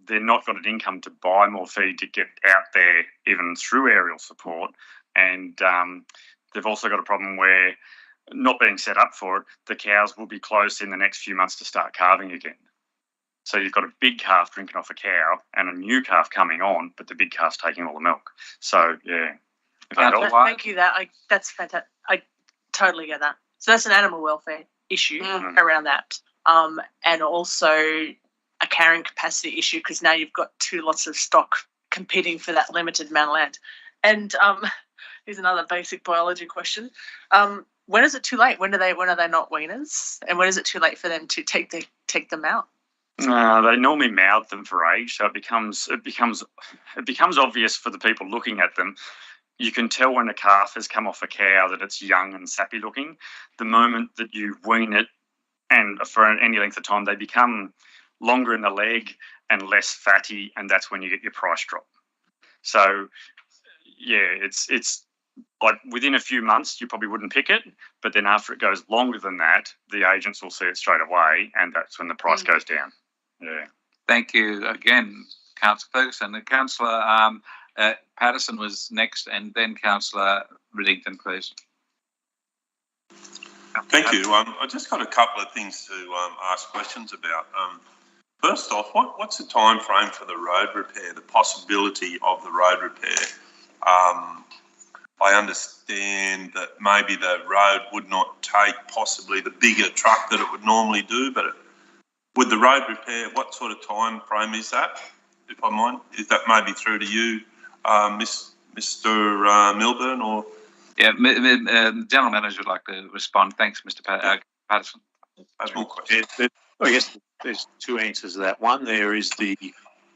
they're not got an income to buy more feed to get out there even through aerial support. And they've also got a problem where, not being set up for it, the cows will be close in the next few months to start calving again. So you've got a big calf drinking off a cow and a new calf coming on, but the big calf's taking all the milk. So, yeah. Thank you. That's fantastic. I totally get that. So that's an animal welfare issue around that. And also a carrying capacity issue, because now you've got 2 lots of stock competing for that limited amount of land. And here's another basic biology question. When is it too late? When are they not weaners? And when is it too late for them to take them out? They normally mouth them for age, so it becomes obvious for the people looking at them. You can tell when a calf has come off a cow that it's young and sappy looking. The moment that you wean it, and for any length of time, they become longer in the leg and less fatty, and that's when you get your price drop. So, yeah, it's like within a few months you probably wouldn't pick it, but then after it goes longer than that, the agents will see it straight away, and that's when the price goes down. Yeah. Thank you again, Councillor Ferguson. And Councillor Patterson was next, and then Councillor Riddington, please. Thank you. I just got a couple of things to ask questions about. First off, what's the time frame for the road repair, the possibility of the road repair? I understand that maybe the road would not take possibly the bigger truck that it would normally do, but with the road repair, what sort of time frame is that, if I mind? Is that maybe through to you, Mr. Milburn, or? Yeah, the General Manager would like to respond. Thanks, Mr. Patterson. That's more questions. I guess there's two answers to that. One, there is the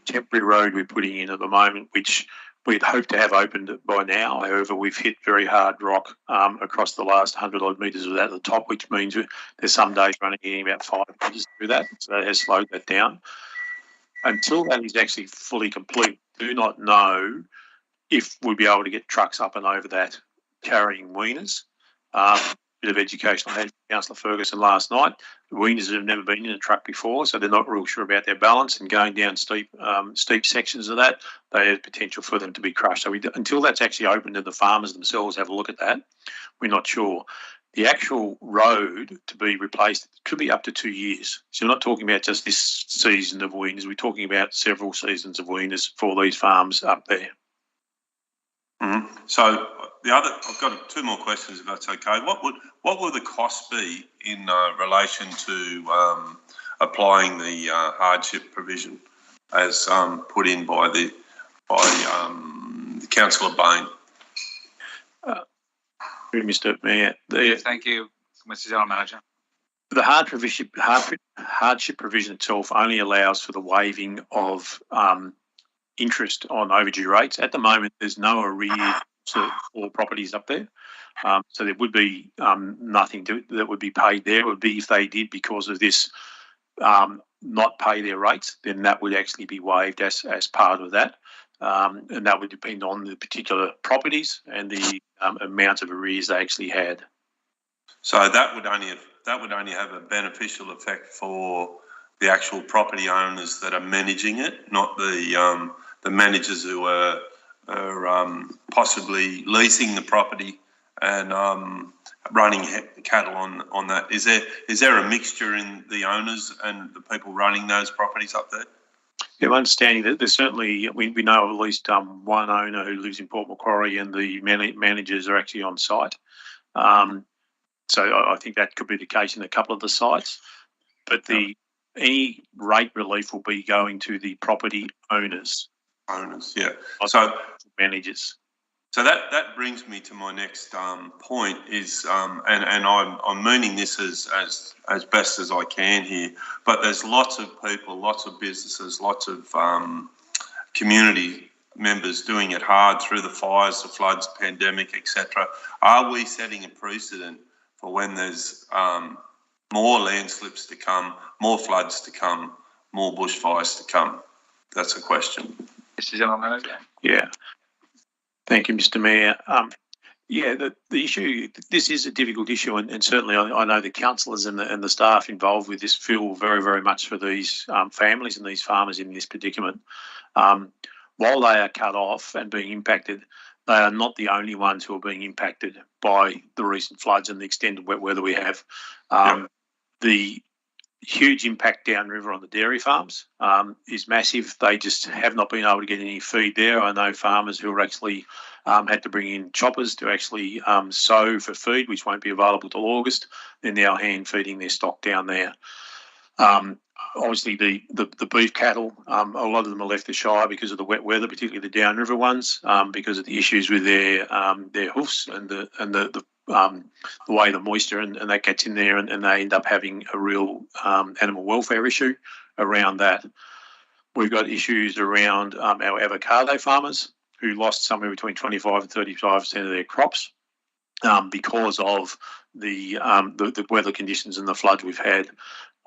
temporary road we're putting in at the moment, which we'd hoped to have opened by now. However, we've hit very hard rock across the last 100 odd metres of that at the top, which means there's some days running in about 5 metres through that. So that has slowed that down. Until that is actually fully complete, do not know if we'll be able to get trucks up and over that carrying weaners. Bit of education I had from Councillor Ferguson last night. The weaners have never been in a truck before, so they're not real sure about their balance, and going down steep sections of that, they have potential for them to be crushed. So until that's actually opened and the farmers themselves have a look at that, we're not sure. The actual road to be replaced could be up to 2 years. So we're not talking about just this season of weaners. We're talking about several seasons of weaners for these farms up there. Mm-hmm. So I've got 2 more questions, if that's okay. What would the cost be in relation to applying the hardship provision as put in by the Councillor Bain? Mr. Mayor, Thank you, Mr. General Manager. The hardship provision itself only allows for the waiving of interest on overdue rates. At the moment, there's no arrears for all properties up there. So there would be nothing that would be paid there. It would be if they did, because of this, not pay their rates, then that would actually be waived as part of that. And that would depend on the particular properties and the amount of arrears they actually had. So that would only have a beneficial effect for the actual property owners that are managing it, not the managers who are possibly leasing the property and running cattle on that. Is there a mixture in the owners and the people running those properties up there? Yeah, my understanding that there's certainly, we know of at least one owner who lives in Port Macquarie, and the managers are actually on site. So I think that could be the case in a couple of the sites. But any rate relief will be going to the property owners. Yeah. So managers. So that brings me to my next point is, and I'm meaning this as best as I can here, but there's lots of people, lots of businesses, lots of community members doing it hard through the fires, the floods, pandemic, etc. Are we setting a precedent for when there's more landslips to come, more floods to come, more bushfires to come? That's a question. Mr. General Manager. Yeah. Thank you, Mr. Mayor. The issue, this is a difficult issue, and certainly I know the councillors and the staff involved with this feel very, very much for these families and these farmers in this predicament. While they are cut off and being impacted, they are not the only ones who are being impacted by the recent floods and the extended wet weather we have. The huge impact downriver on the dairy farms is massive. They just have not been able to get any feed there. I know farmers who are actually had to bring in choppers to actually sow for feed, which won't be available till August. They're now hand feeding their stock down there. Obviously, the beef cattle, a lot of them are left to Shire because of the wet weather, particularly the downriver ones, because of the issues with their hoofs and the way the moisture and that gets in there, and they end up having a real animal welfare issue around that. We've got issues around our avocado farmers who lost somewhere between 25 and 35% of their crops because of the weather conditions and the floods we've had.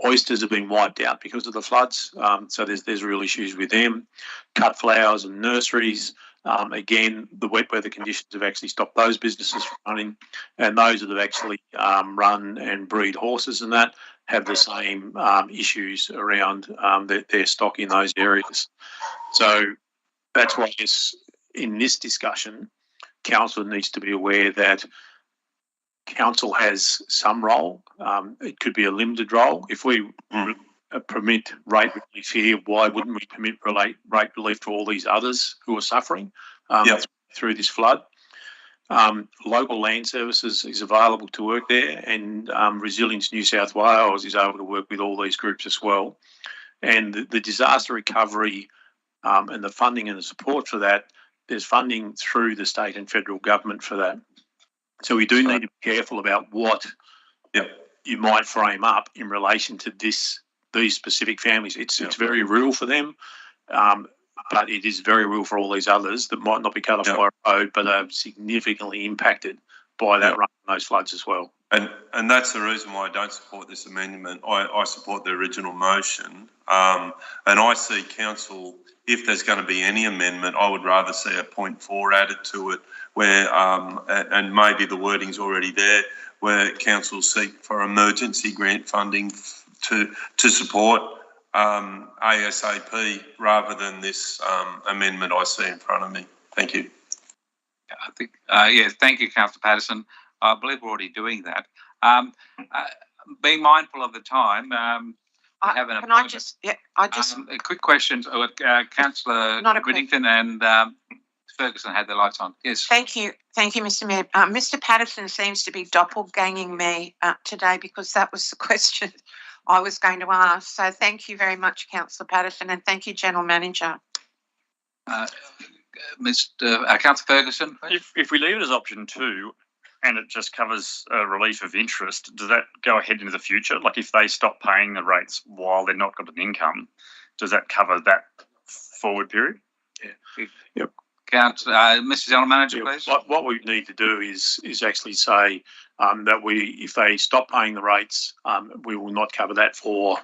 Oysters have been wiped out because of the floods, so there's real issues with them. Cut flowers and nurseries. Again, the wet weather conditions have actually stopped those businesses from running, and those that have actually run and breed horses and that have the same issues around their stock in those areas. So that's why in this discussion, council needs to be aware that council has some role. It could be a limited role. If we permit rate relief here, why wouldn't we permit rate relief to all these others who are suffering through this flood? Local land services is available to work there, and Resilience New South Wales is able to work with all these groups as well. And the disaster recovery and the funding and the support for that, there's funding through the state and federal government for that. So we do need to be careful about what you might frame up in relation to these specific families. It's very real for them, but it is very real for all these others that might not be cut off by a road, but are significantly impacted by that run and those floods as well. And that's the reason why I don't support this amendment. I support the original motion, and I see council, if there's going to be any amendment, I would rather see a 0.4 added to it, where and maybe the wording's already there, where council seek for emergency grant funding to support ASAP rather than this amendment I see in front of me. Thank you. I think, thank you, Councillor Patterson. I believe we're already doing that. Being mindful of the time, a quick question. Councillor Whittington and Ferguson had their lights on. Yes. Thank you, Mr. Mayor. Mr. Patterson seems to be doppelganging me today, because that was the question I was going to ask. So thank you very much, Councillor Patterson, and thank you, General Manager. Councillor Ferguson. If we leave it as option 2, and it just covers relief of interest, does that go ahead into the future? Like if they stop paying the rates while they're not got an income, does that cover that forward period? Yep. Mr. General Manager, please. What we need to do is actually say that if they stop paying the rates, we will not cover that for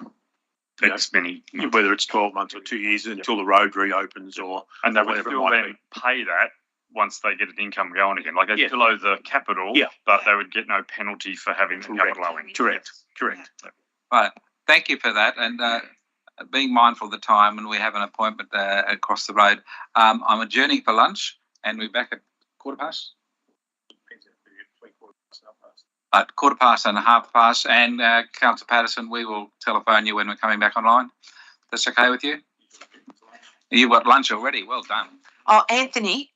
whether it's 12 months or 2 years until the road reopens and they would still then pay that once they get an income going again. Like they still owe the capital, but they would get no penalty for having the capital owing. Correct. Right. Thank you for that. And being mindful of the time, and we have an appointment across the road. I'm adjourning for lunch, and we're back at 15:15. At 15:15 and 30:30. And Councillor Patterson, we will telephone you when we're coming back online. That's okay with you? You've got lunch already. Well done. Oh, Anthony,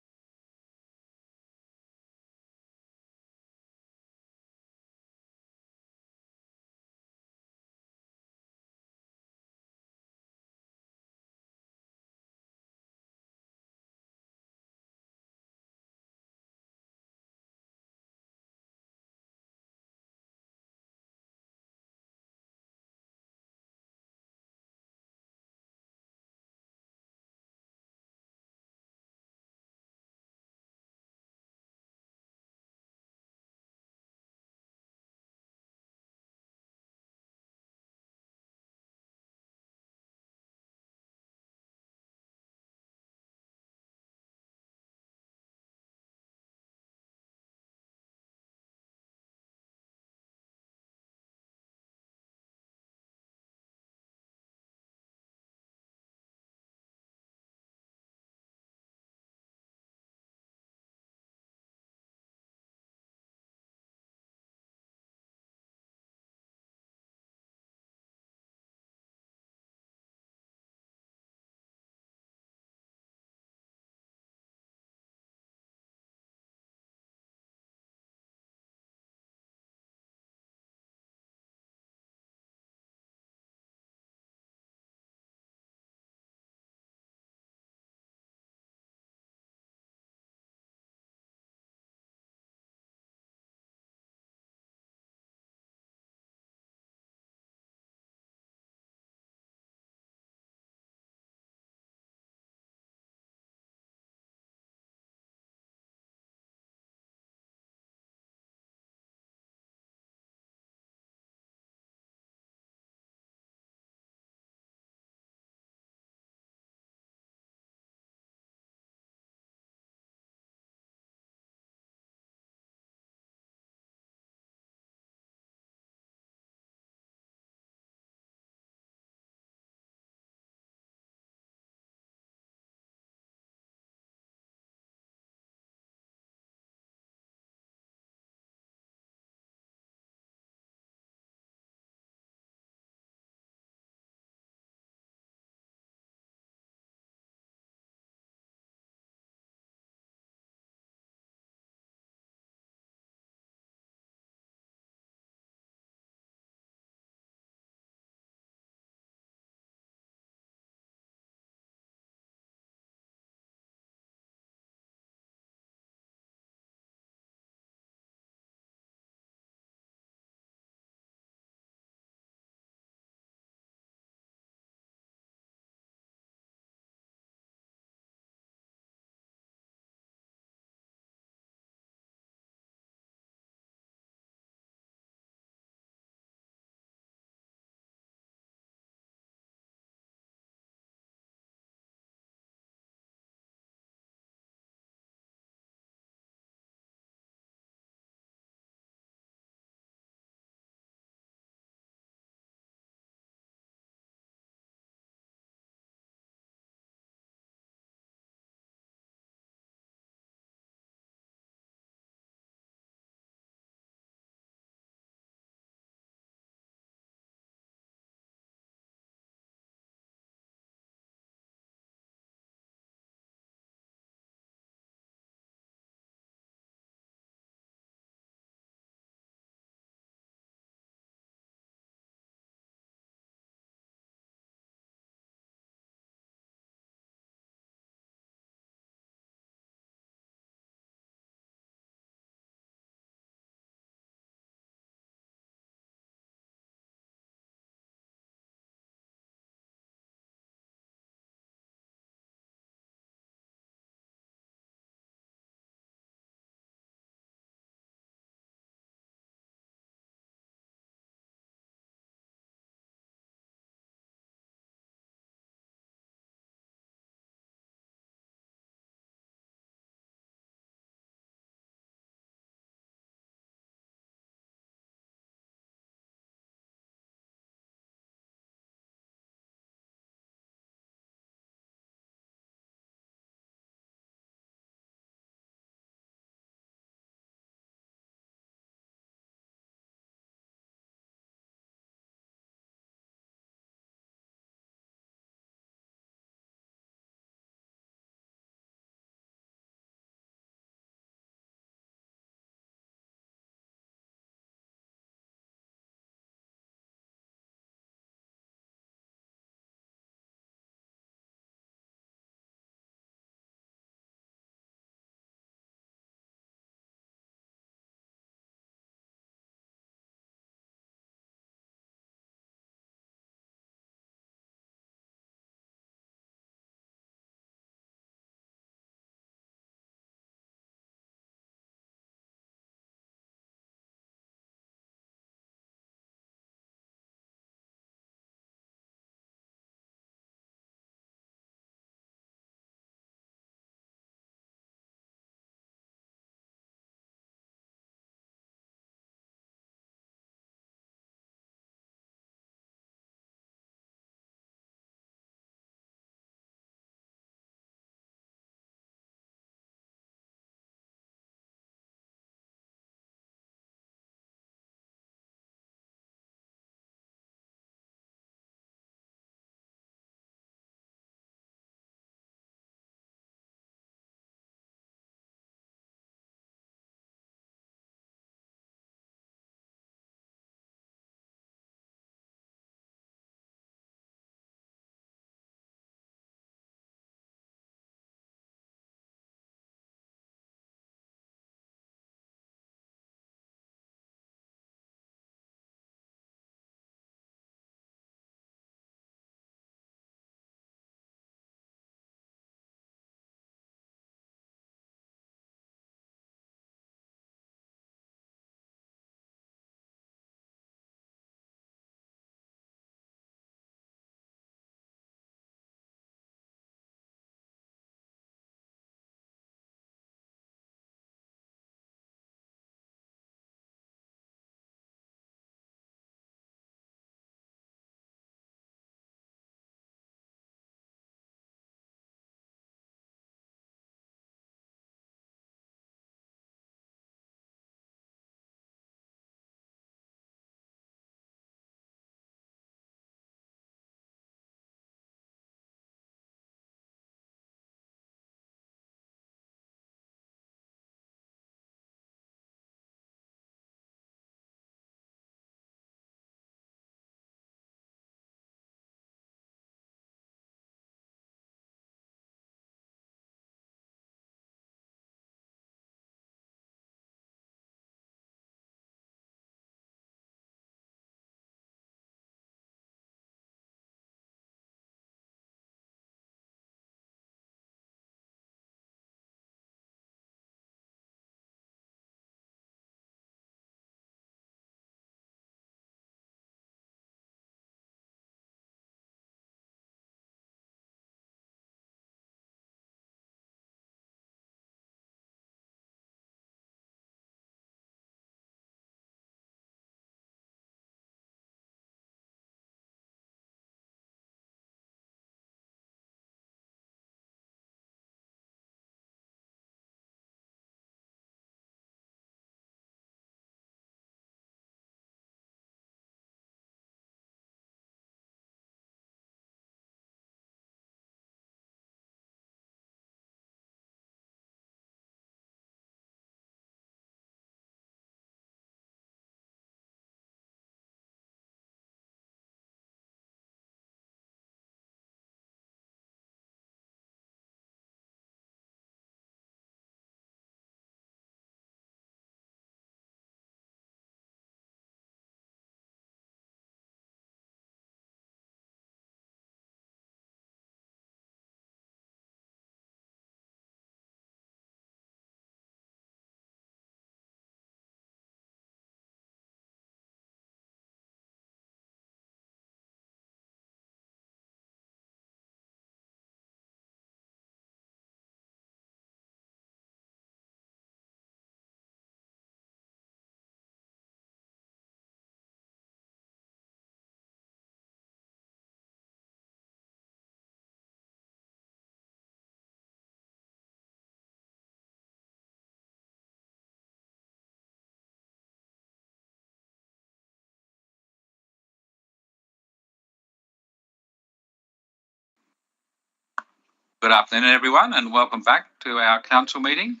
Good afternoon, everyone, and welcome back to our council meeting.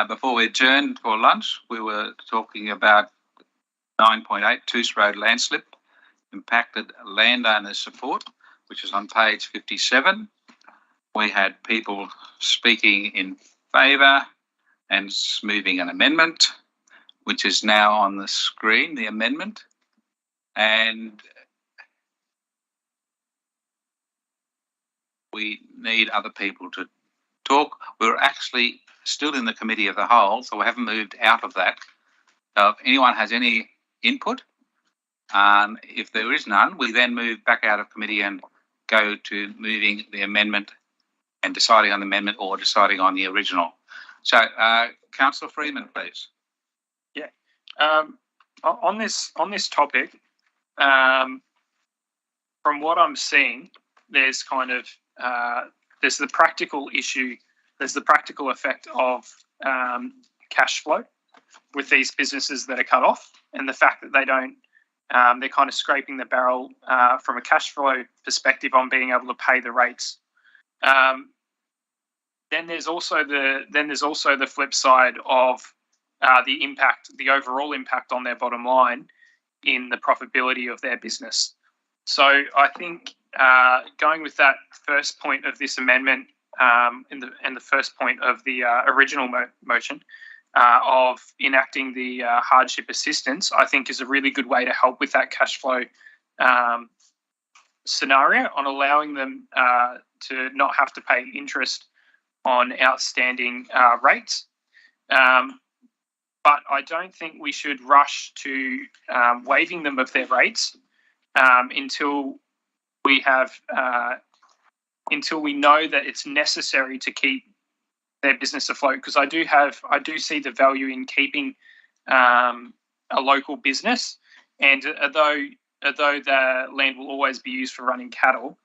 Before we adjourned for lunch, we were talking about 9.8 Toose Road Landslip, impacted landowner support, which is on page 57. We had people speaking in favour and moving an amendment, which is now on the screen, the amendment. And we need other people to talk. We're actually still in the committee of the whole, so we haven't moved out of that. So if anyone has any input, if there is none, we then move back out of committee and go to moving the amendment and deciding on the amendment or deciding on the original. So, Councillor Freeman, please. Yeah. On this topic, from what I'm seeing, there's kind of there's the practical issue. There's the practical effect of cash flow with these businesses that are cut off, and the fact that they don't. They're kind of scraping the barrel from a cash flow perspective on being able to pay the rates. Then there's also the flip side of the impact, the overall impact on their bottom line in the profitability of their business. So I think going with that first point of this amendment and the first point of the original motion of enacting the hardship assistance, I think is a really good way to help with that cash flow scenario on allowing them to not have to pay interest on outstanding rates. But I don't think we should rush to waiving them of their rates until we know that it's necessary to keep their business afloat. Because I do see the value in keeping a local business, and although the land will always be used for running cattle,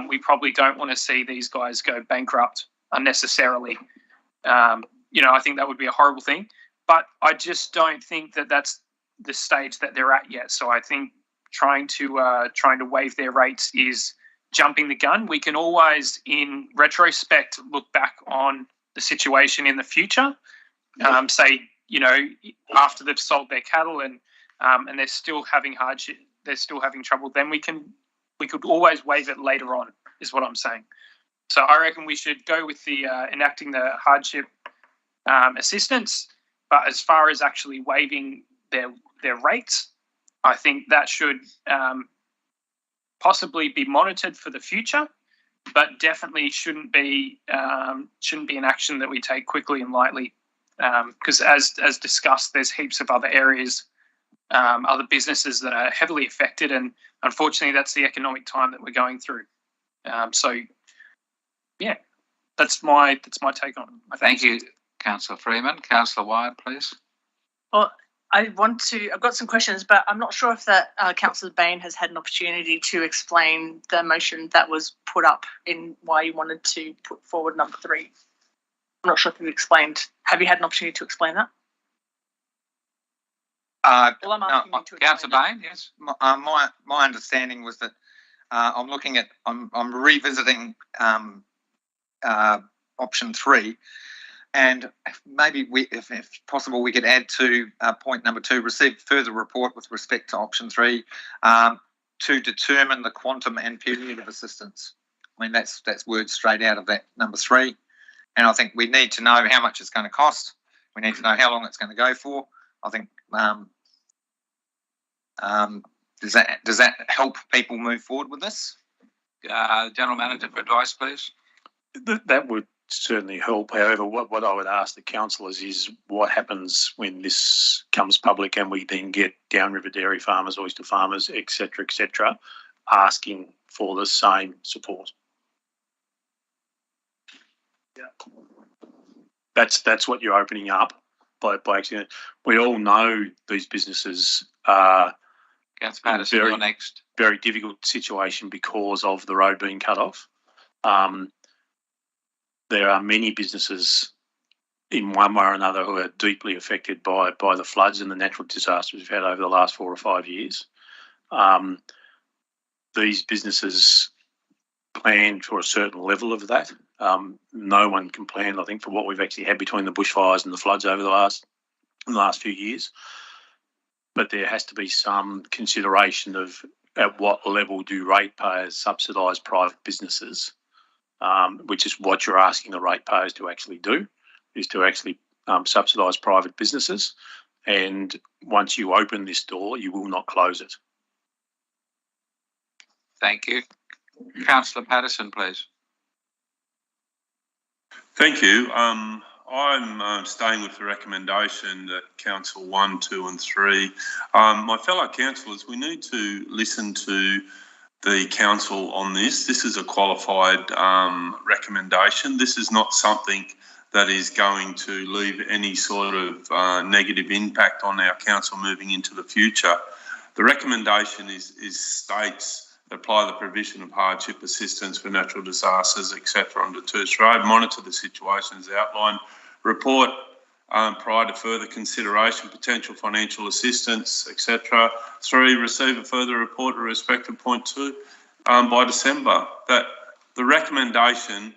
we probably don't want to see these guys go bankrupt unnecessarily. I think that would be a horrible thing. But I just don't think that that's the stage that they're at yet. So I think trying to waive their rates is jumping the gun. We can always, in retrospect, look back on the situation in the future. Say, after they've sold their cattle and they're still having hardship, they're still having trouble. Then we could always waive it later on, is what I'm saying. So I reckon we should go with the enacting the hardship assistance. But as far as actually waiving their rates, I think that should possibly be monitored for the future, but definitely shouldn't be an action that we take quickly and lightly. Because as discussed, there's heaps of other areas, other businesses that are heavily affected, and unfortunately, that's the economic time that we're going through. So, yeah, that's my take on it. Thank you, Councillor Freeman. Councillor Wyatt, please. Well, I've got some questions, but I'm not sure if that Councillor Bain has had an opportunity to explain the motion that was put up in why you wanted to put forward number 3. I'm not sure if you've explained. Have you had an opportunity to explain that? Well, I'm asking you to Councillor Bain, yes. My understanding was that I'm revisiting option 3. And maybe if possible, we could add to point number 2, receive further report with respect to option 3 to determine the quantum and period of assistance. I mean, that's words straight out of that number 3. And I think we need to know how much it's going to cost. We need to know how long it's going to go for. I think does that help people move forward with this? General Manager for advice, please. That would certainly help. However, what I would ask the councillors is what happens when this comes public and we then get downriver dairy farmers, oyster farmers, et cetera, asking for the same support. Yeah. That's what you're opening up by accident. We all know these businesses are Councillor next. Very difficult situation because of the road being cut off. There are many businesses in one way or another who are deeply affected by the floods and the natural disasters we've had over the last 4 or 5 years. These businesses planned for a certain level of that. No one can plan, I think, for what we've actually had between the bushfires and the floods over the last few years. But there has to be some consideration of at what level do ratepayers subsidise private businesses, which is what you're asking the ratepayers to actually do, is to actually subsidise private businesses. And once you open this door, you will not close it. Thank you. Councillor Patterson, please. Thank you. I'm staying with the recommendation that Council 1, 2 and 3. My fellow councillors, we need to listen to the council on this. This is a qualified recommendation. This is not something that is going to leave any sort of negative impact on our council moving into the future. The recommendation states apply the provision of hardship assistance for natural disasters, etc. under Toose Road, monitor the situations outlined, report prior to further consideration, potential financial assistance, etc. 3, receive a further report with respect to point 2 by December. That the recommendation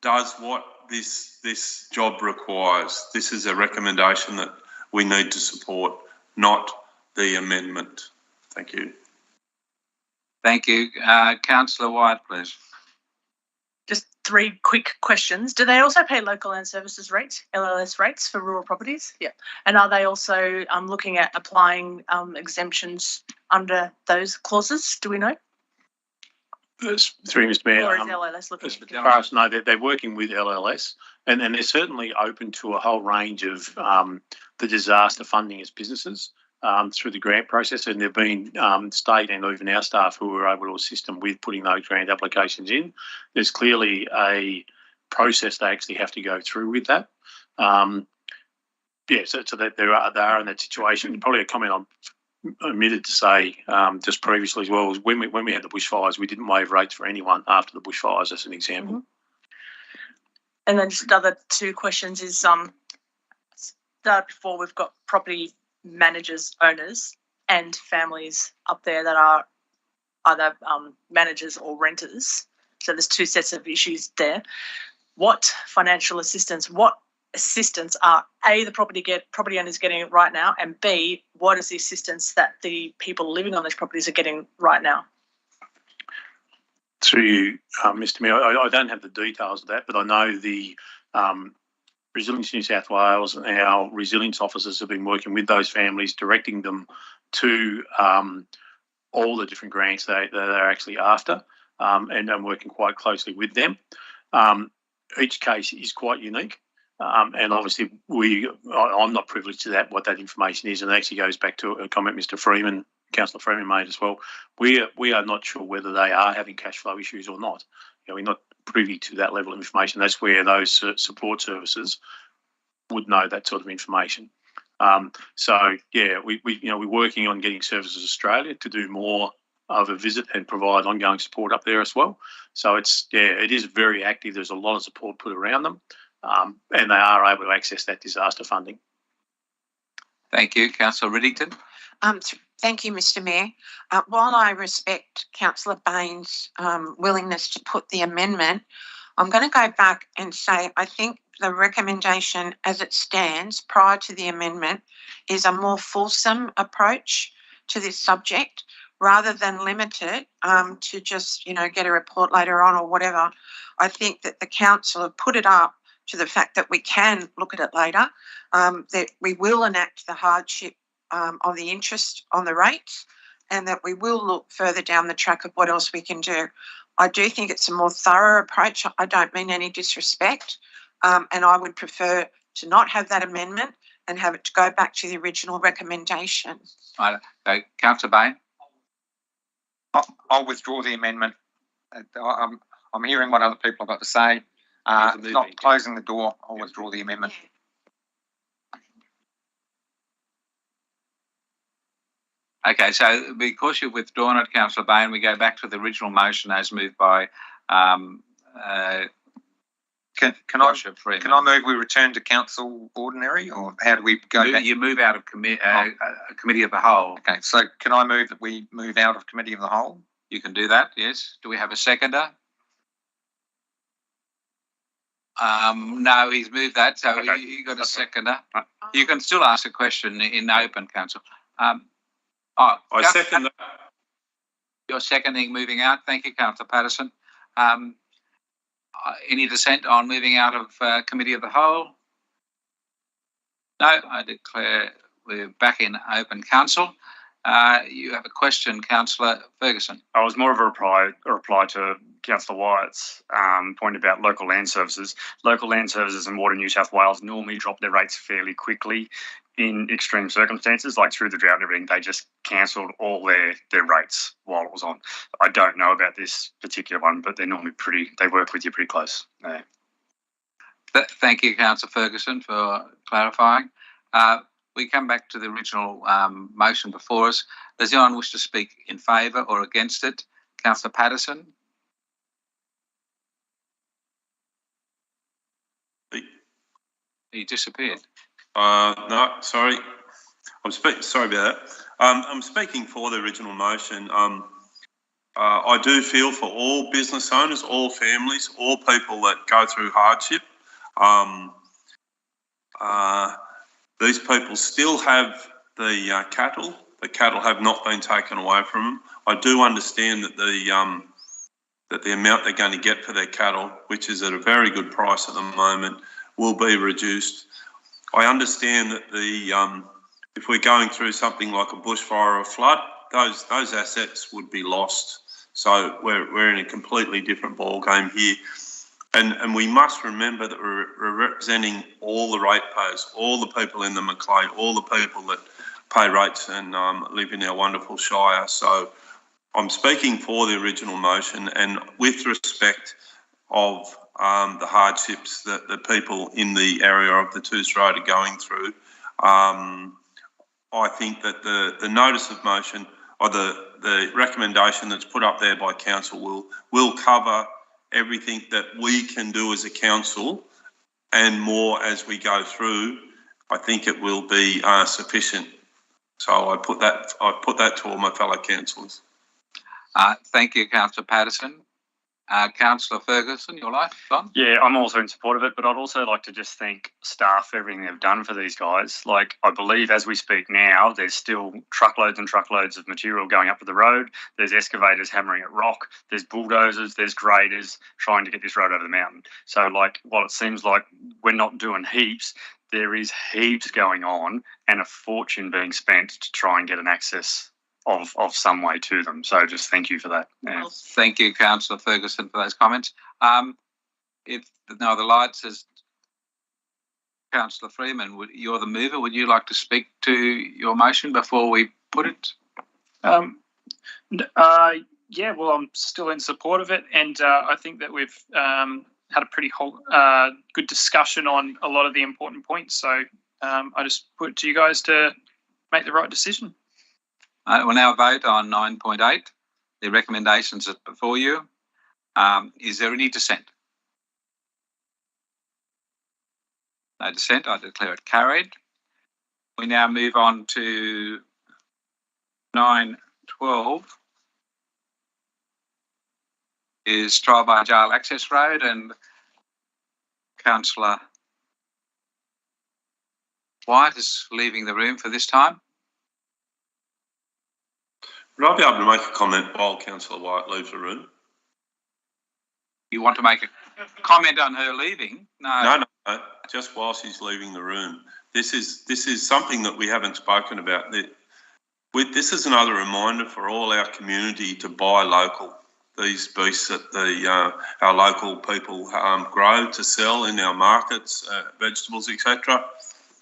does what this job requires. This is a recommendation that we need to support, not the amendment. Thank you. Thank you. Councillor White, please. Just 3 quick questions. Do they also pay local land services rates, LLS rates for rural properties? Yeah. And are they also looking at applying exemptions under those clauses? Do we know? Through Mr Mayor, or is LLS looking? as far as I know, they're working with LLS, and they're certainly open to a whole range of the disaster funding as businesses through the grant process, and there have been state and even our staff who were able to assist them with putting those grant applications in. There's clearly a process they actually have to go through with that. So that they are in that situation. Probably a comment I'm omitted to say just previously as well was when we had the bushfires, we didn't waive rates for anyone after the bushfires, as an example. Mm-hmm. And then just other 2 questions is before we've got property managers, owners and families up there that are either managers or renters. So there's 2 sets of issues there. What financial assistance, what assistance are the property owners getting right now, and B, what is the assistance that the people living on those properties are getting right now? Through you, Mr Mayor, I don't have the details of that, but I know the Resilience New South Wales and our resilience officers have been working with those families, directing them to all the different grants that they're actually after, and I'm working quite closely with them. Each case is quite unique. And obviously, I'm not privileged to what that information is, and it actually goes back to a comment Councillor Freeman made as well. We are not sure whether they are having cash flow issues or not. We're not privy to that level of information. That's where those support services would know that sort of information. We're working on getting Services Australia to do more of a visit and provide ongoing support up there as well. So it is very active. There's a lot of support put around them. And they are able to access that disaster funding. Thank you. Councillor Riddington. Thank you, Mr Mayor. While I respect Councillor Bain's willingness to put the amendment, I'm going to go back and say I think the recommendation as it stands prior to the amendment is a more fulsome approach to this subject rather than limit it to just, get a report later on or whatever. I think that the council have put it up to the fact that we can look at it later, that we will enact the hardship on the interest on the rates, and that we will look further down the track of what else we can do. I do think it's a more thorough approach. I don't mean any disrespect, and I would prefer to not have that amendment and have it to go back to the original recommendation. Councillor Bain. I'll withdraw the amendment. I'm hearing what other people have got to say. Not closing the door. I'll withdraw the amendment. Okay, so because you've withdrawn it, Councillor Bain, we go back to the original motion as moved by Can I move we return to council ordinary, or how do we go back? You move out of committee of the whole. Okay, so can I move that we move out of committee of the whole? You can do that, yes. Do we have a seconder? No, he's moved that, so Okay. you got a That's right. seconder. Right. You can still ask a question in open, Council. I second that. You're seconding moving out. Thank you, Councillor Patterson. Any dissent on moving out of Committee of the Whole? No, I declare we're back in open council. You have a question, Councillor Ferguson. I was more of a reply to Councillor Wyatt's point about local land services. Local land services in Water New South Wales normally drop their rates fairly quickly in extreme circumstances, like through the drought and everything. They just cancelled all their rates while it was on. I don't know about this particular one, but they're normally they work with you pretty close. Yeah. Thank you, Councillor Ferguson, for clarifying. We come back to the original motion before us. Does anyone wish to speak in favour or against it? Councillor Patterson? He disappeared. No, sorry. Sorry about that. I'm speaking for the original motion. I do feel for all business owners, all families, all people that go through hardship. These people still have the cattle. The cattle have not been taken away from them. I do understand that the amount they're going to get for their cattle, which is at a very good price at the moment, will be reduced. I understand that if we're going through something like a bushfire or a flood, those assets would be lost. So we're in a completely different ball game here. And we must remember that we're representing all the ratepayers, all the people in the Macleay, all the people that pay rates and live in our wonderful Shire. So I'm speaking for the original motion, and with respect of the hardships that the people in the area of the Toose Road are going through, I think that the notice of motion or the recommendation that's put up there by council will cover everything that we can do as a council and more as we go through. I think it will be sufficient. So I put that to all my fellow councillors. Thank you, Councillor Patterson. Councillor Ferguson, your life on? Yeah, I'm also in support of it, but I'd also like to just thank staff for everything they've done for these guys. Like, I believe as we speak now, there's still truckloads and truckloads of material going up to the road. There's excavators hammering at rock. There's bulldozers, there's graders trying to get this road over the mountain. So, like, while it seems like we're not doing heaps, there is heaps going on and a fortune being spent to try and get an access of some way to them. So just thank you for that. Yeah. Thank you, Councillor Ferguson, for those comments. If no other lights, as Councillor Freeman, you're the mover. Would you like to speak to your motion before we put it? Yeah, well, I'm still in support of it, and I think that we've had a pretty good discussion on a lot of the important points. So I just put it to you guys to make the right decision. We'll now vote on 9.8. The recommendations are before you. Is there any dissent? No dissent. I declare it carried. We now move on to 9.12. Is Trial by Jail Access Road, and Councillor White is leaving the room for this time. Would I be able to make a comment while Councillor White leaves the room? You want to make a comment on her leaving? No, just while she's leaving the room. This is something that we haven't spoken about. This is another reminder for all our community to buy local. These beasts that our local people grow to sell in our markets, vegetables, etc.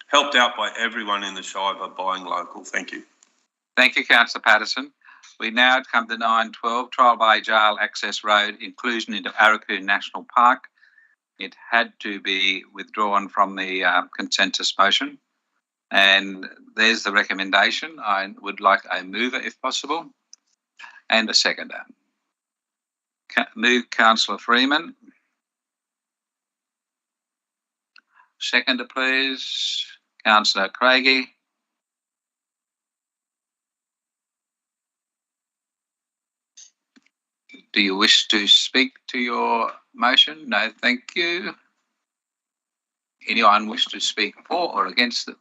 Helped out by everyone in the Shire by buying local. Thank you. Thank you, Councillor Patterson. We now come to 9.12, Trial by Jail Access Road, inclusion into Arakoon National Park. It had to be withdrawn from the consensus motion. And there's the recommendation. I would like a mover, if possible, and a seconder. Move Councillor Freeman. Seconder, please. Councillor Craigie. Do you wish to speak to your motion? No, thank you. Anyone wish to speak for or against it?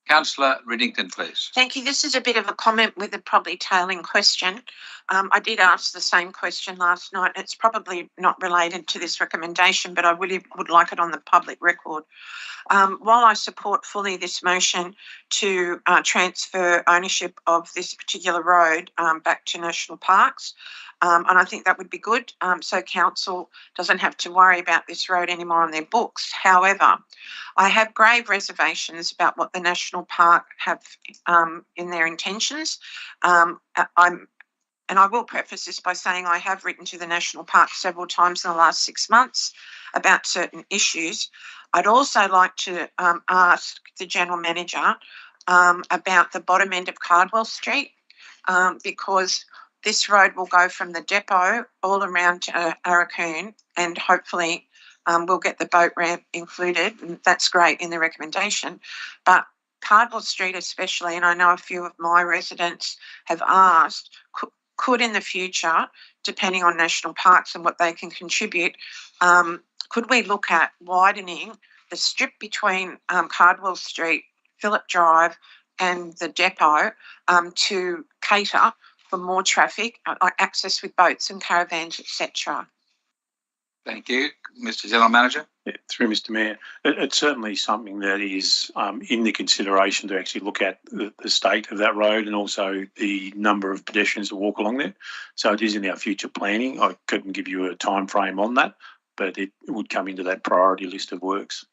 Councillor Riddington, please. Thank you. This is a bit of a comment with a probably tailing question. I did ask the same question last night. It's probably not related to this recommendation, but I really would like it on the public record. While I support fully this motion to transfer ownership of this particular road back to national parks, and I think that would be good, so council doesn't have to worry about this road anymore on their books. However, I have grave reservations about what the national park have in their intentions. And I will preface this by saying I have written to the National Park several times in the last 6 months about certain issues. I'd also like to ask the General Manager about the bottom end of Cardwell Street, because this road will go from the depot all around to Arakoon, and hopefully we'll get the boat ramp included, and that's great in the recommendation. But Cardwell Street especially, and I know a few of my residents have asked, could in the future, depending on national parks and what they can contribute, could we look at widening the strip between Cardwell Street, Phillip Drive and the depot to cater for more traffic, like access with boats and caravans, etc. Thank you. Mr General Manager. Yeah, through Mr Mayor, it's certainly something that is in the consideration to actually look at the state of that road and also the number of pedestrians that walk along there. So it is in our future planning. I couldn't give you a time frame on that, but it would come into that priority list of works.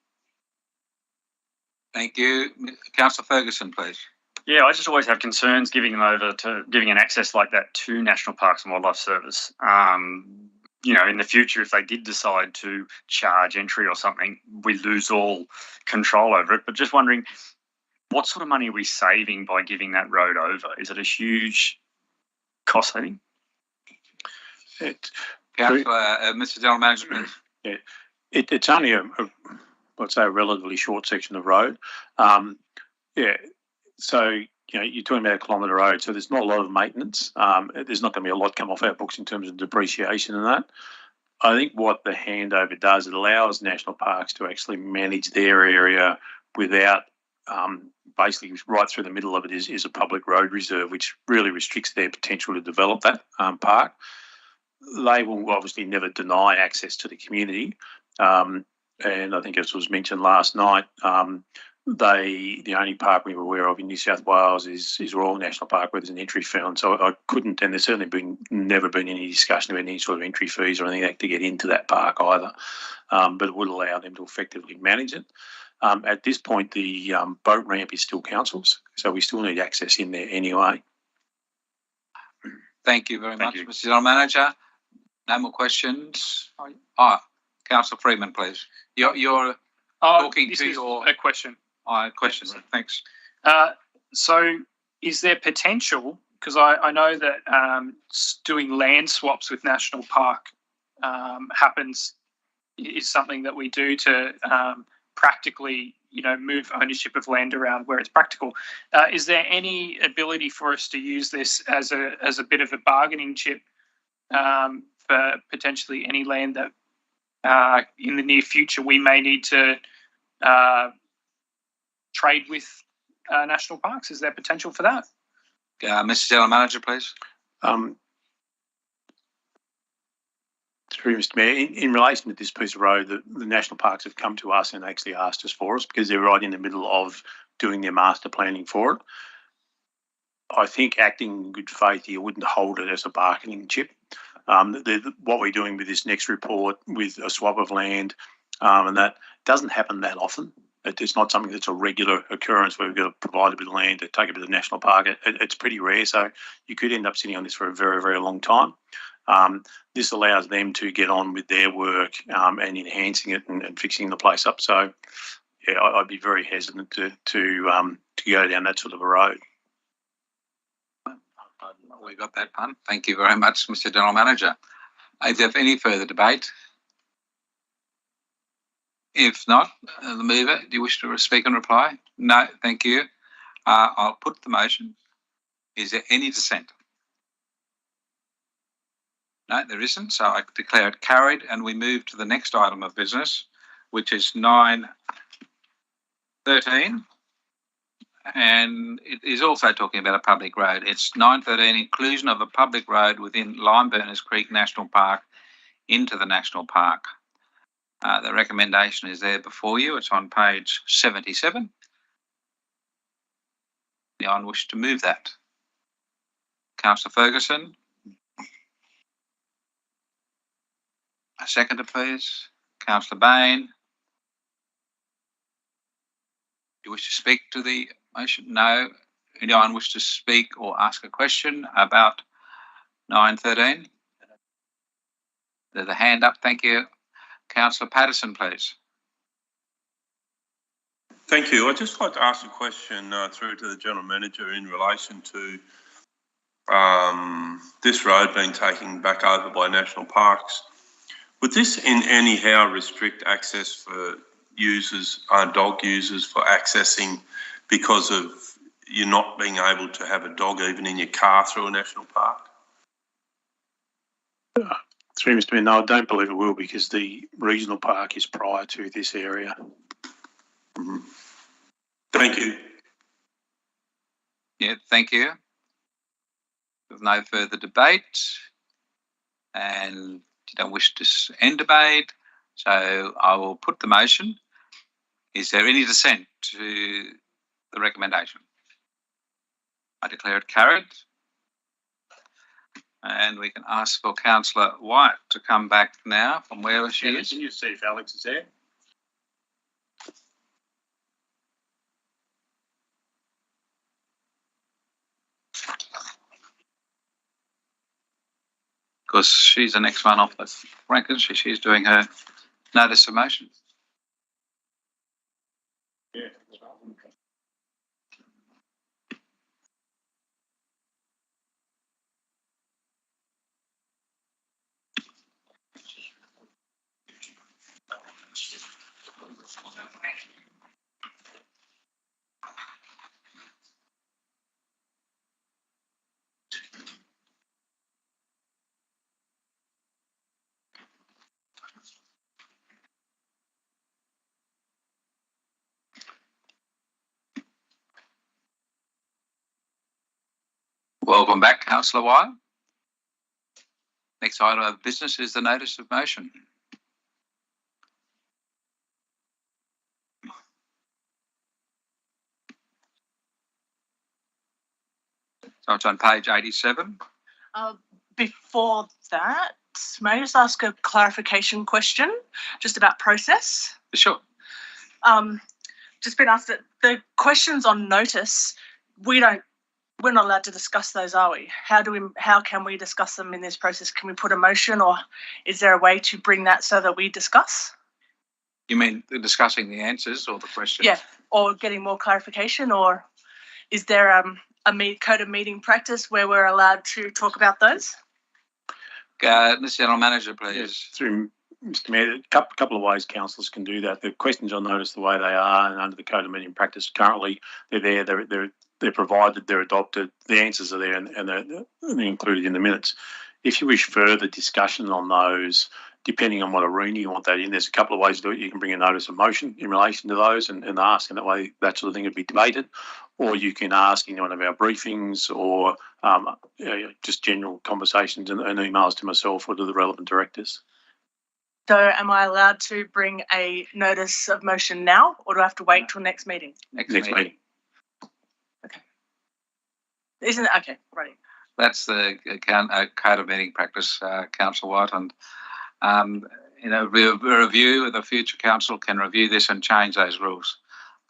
Thank you. Councillor Ferguson, please. Yeah, I just always have concerns giving an access like that to National Parks and Wildlife Service. You know, in the future, if they did decide to charge entry or something, we lose all control over it. But just wondering, what sort of money are we saving by giving that road over? Is it a huge cost saving? Councillor, Mr General Manager, please. Yeah, it's only I'd say a relatively short section of road. Yeah, so you know, you're talking about a kilometre road, so there's not a lot of maintenance. There's not going to be a lot come off our books in terms of depreciation and that. I think what the handover does, it allows national parks to actually manage their area without basically right through the middle of it is a public road reserve, which really restricts their potential to develop that park. They will obviously never deny access to the community. And I think as was mentioned last night, the only park we were aware of in New South Wales is Royal National Park, where there's an entry fee. And so I couldn't, and there's certainly never been any discussion about any sort of entry fees or anything to get into that park either. But it would allow them to effectively manage it. At this point, the boat ramp is still council's, so we still need access in there anyway. Thank you very much, Mr General Manager. No more questions. Councillor Freeman, please. You're talking to your a question. Question. Thanks. So, is there potential? Because I know that doing land swaps with National Park is something that we do to practically, move ownership of land around where it's practical. Is there any ability for us to use this as a bit of a bargaining chip for potentially any land that in the near future we may need to trade with national parks? Is there potential for that? Mr General Manager, please. Through Mr Mayor, in relation to this piece of road, the national parks have come to us and actually asked us for us because they're right in the middle of doing their master planning for it. I think acting in good faith here wouldn't hold it as a bargaining chip. What we're doing with this next report with a swap of land and that doesn't happen that often. It's not something that's a regular occurrence where we've got to provide a bit of land to take a bit of national park. It's pretty rare, so you could end up sitting on this for a very, very long time. This allows them to get on with their work and enhancing it and fixing the place up. So, yeah, I'd be very hesitant to go down that sort of a road. We got that one. Thank you very much, Mr General Manager. Is there any further debate? If not, the mover, do you wish to speak and reply? No, thank you. I'll put the motion. Is there any dissent? No, there isn't, so I declare it carried, and we move to the next item of business, which is 9.2. 13, and it is also talking about a public road. It's 9.13, inclusion of a public road within Limeburners Creek National Park into the National Park. The recommendation is there before you. It's on page 77. Anyone wish to move that? Councillor Ferguson. A seconder, please. Councillor Bain. Do you wish to speak to the motion? No. Anyone wish to speak or ask a question about 9.13? There's a hand up. Thank you. Councillor Patterson, please. Thank you. I'd just like to ask a question through to the General Manager in relation to this road being taken back over by National Parks. Would this in any how restrict access for users, dog users, for accessing because of you not being able to have a dog even in your car through a national park? Through Mr. Mayor, no, I don't believe it will, because the regional park is prior to this area. Mm-hmm. Thank you. Yeah, thank you. With no further debate, and you don't wish to end debate, so I will put the motion. Is there any dissent to the recommendation? I declare it carried. And we can ask for Councillor White to come back now from where she is. Can you see if Alex is there? Because she's the next one off the rank, isn't she? She's doing her notice of motion. Yeah. Welcome back, Councillor White. Next item of business is the notice of motion. So it's on page 87. Before that, may I just ask a clarification question just about process? Sure. Just been asked that the questions on notice, we're not allowed to discuss those, are we? How can we discuss them in this process? Can we put a motion, or is there a way to bring that so that we discuss? You mean discussing the answers or the questions? Yeah, or getting more clarification, or is there a code of meeting practice where we're allowed to talk about those? Mr. General Manager, please. Yes, through Mr. Mayor, a couple of ways councillors can do that. The questions on notice the way they are, and under the code of meeting practice, currently they're there, they're provided, they're adopted, the answers are there, and they're included in the minutes. If you wish further discussion on those, depending on what arena you want that in, there's a couple of ways to do it. You can bring a notice of motion in relation to those and ask, and that way that sort of thing would be debated. Or you can ask in one of our briefings, or just general conversations and emails to myself or to the relevant directors. So am I allowed to bring a notice of motion now, or do I have to wait till next meeting? Next meeting. Okay. Isn't it? Okay, right. That's the code of meeting practice, Councillor White, and review, the future council can review this and change those rules.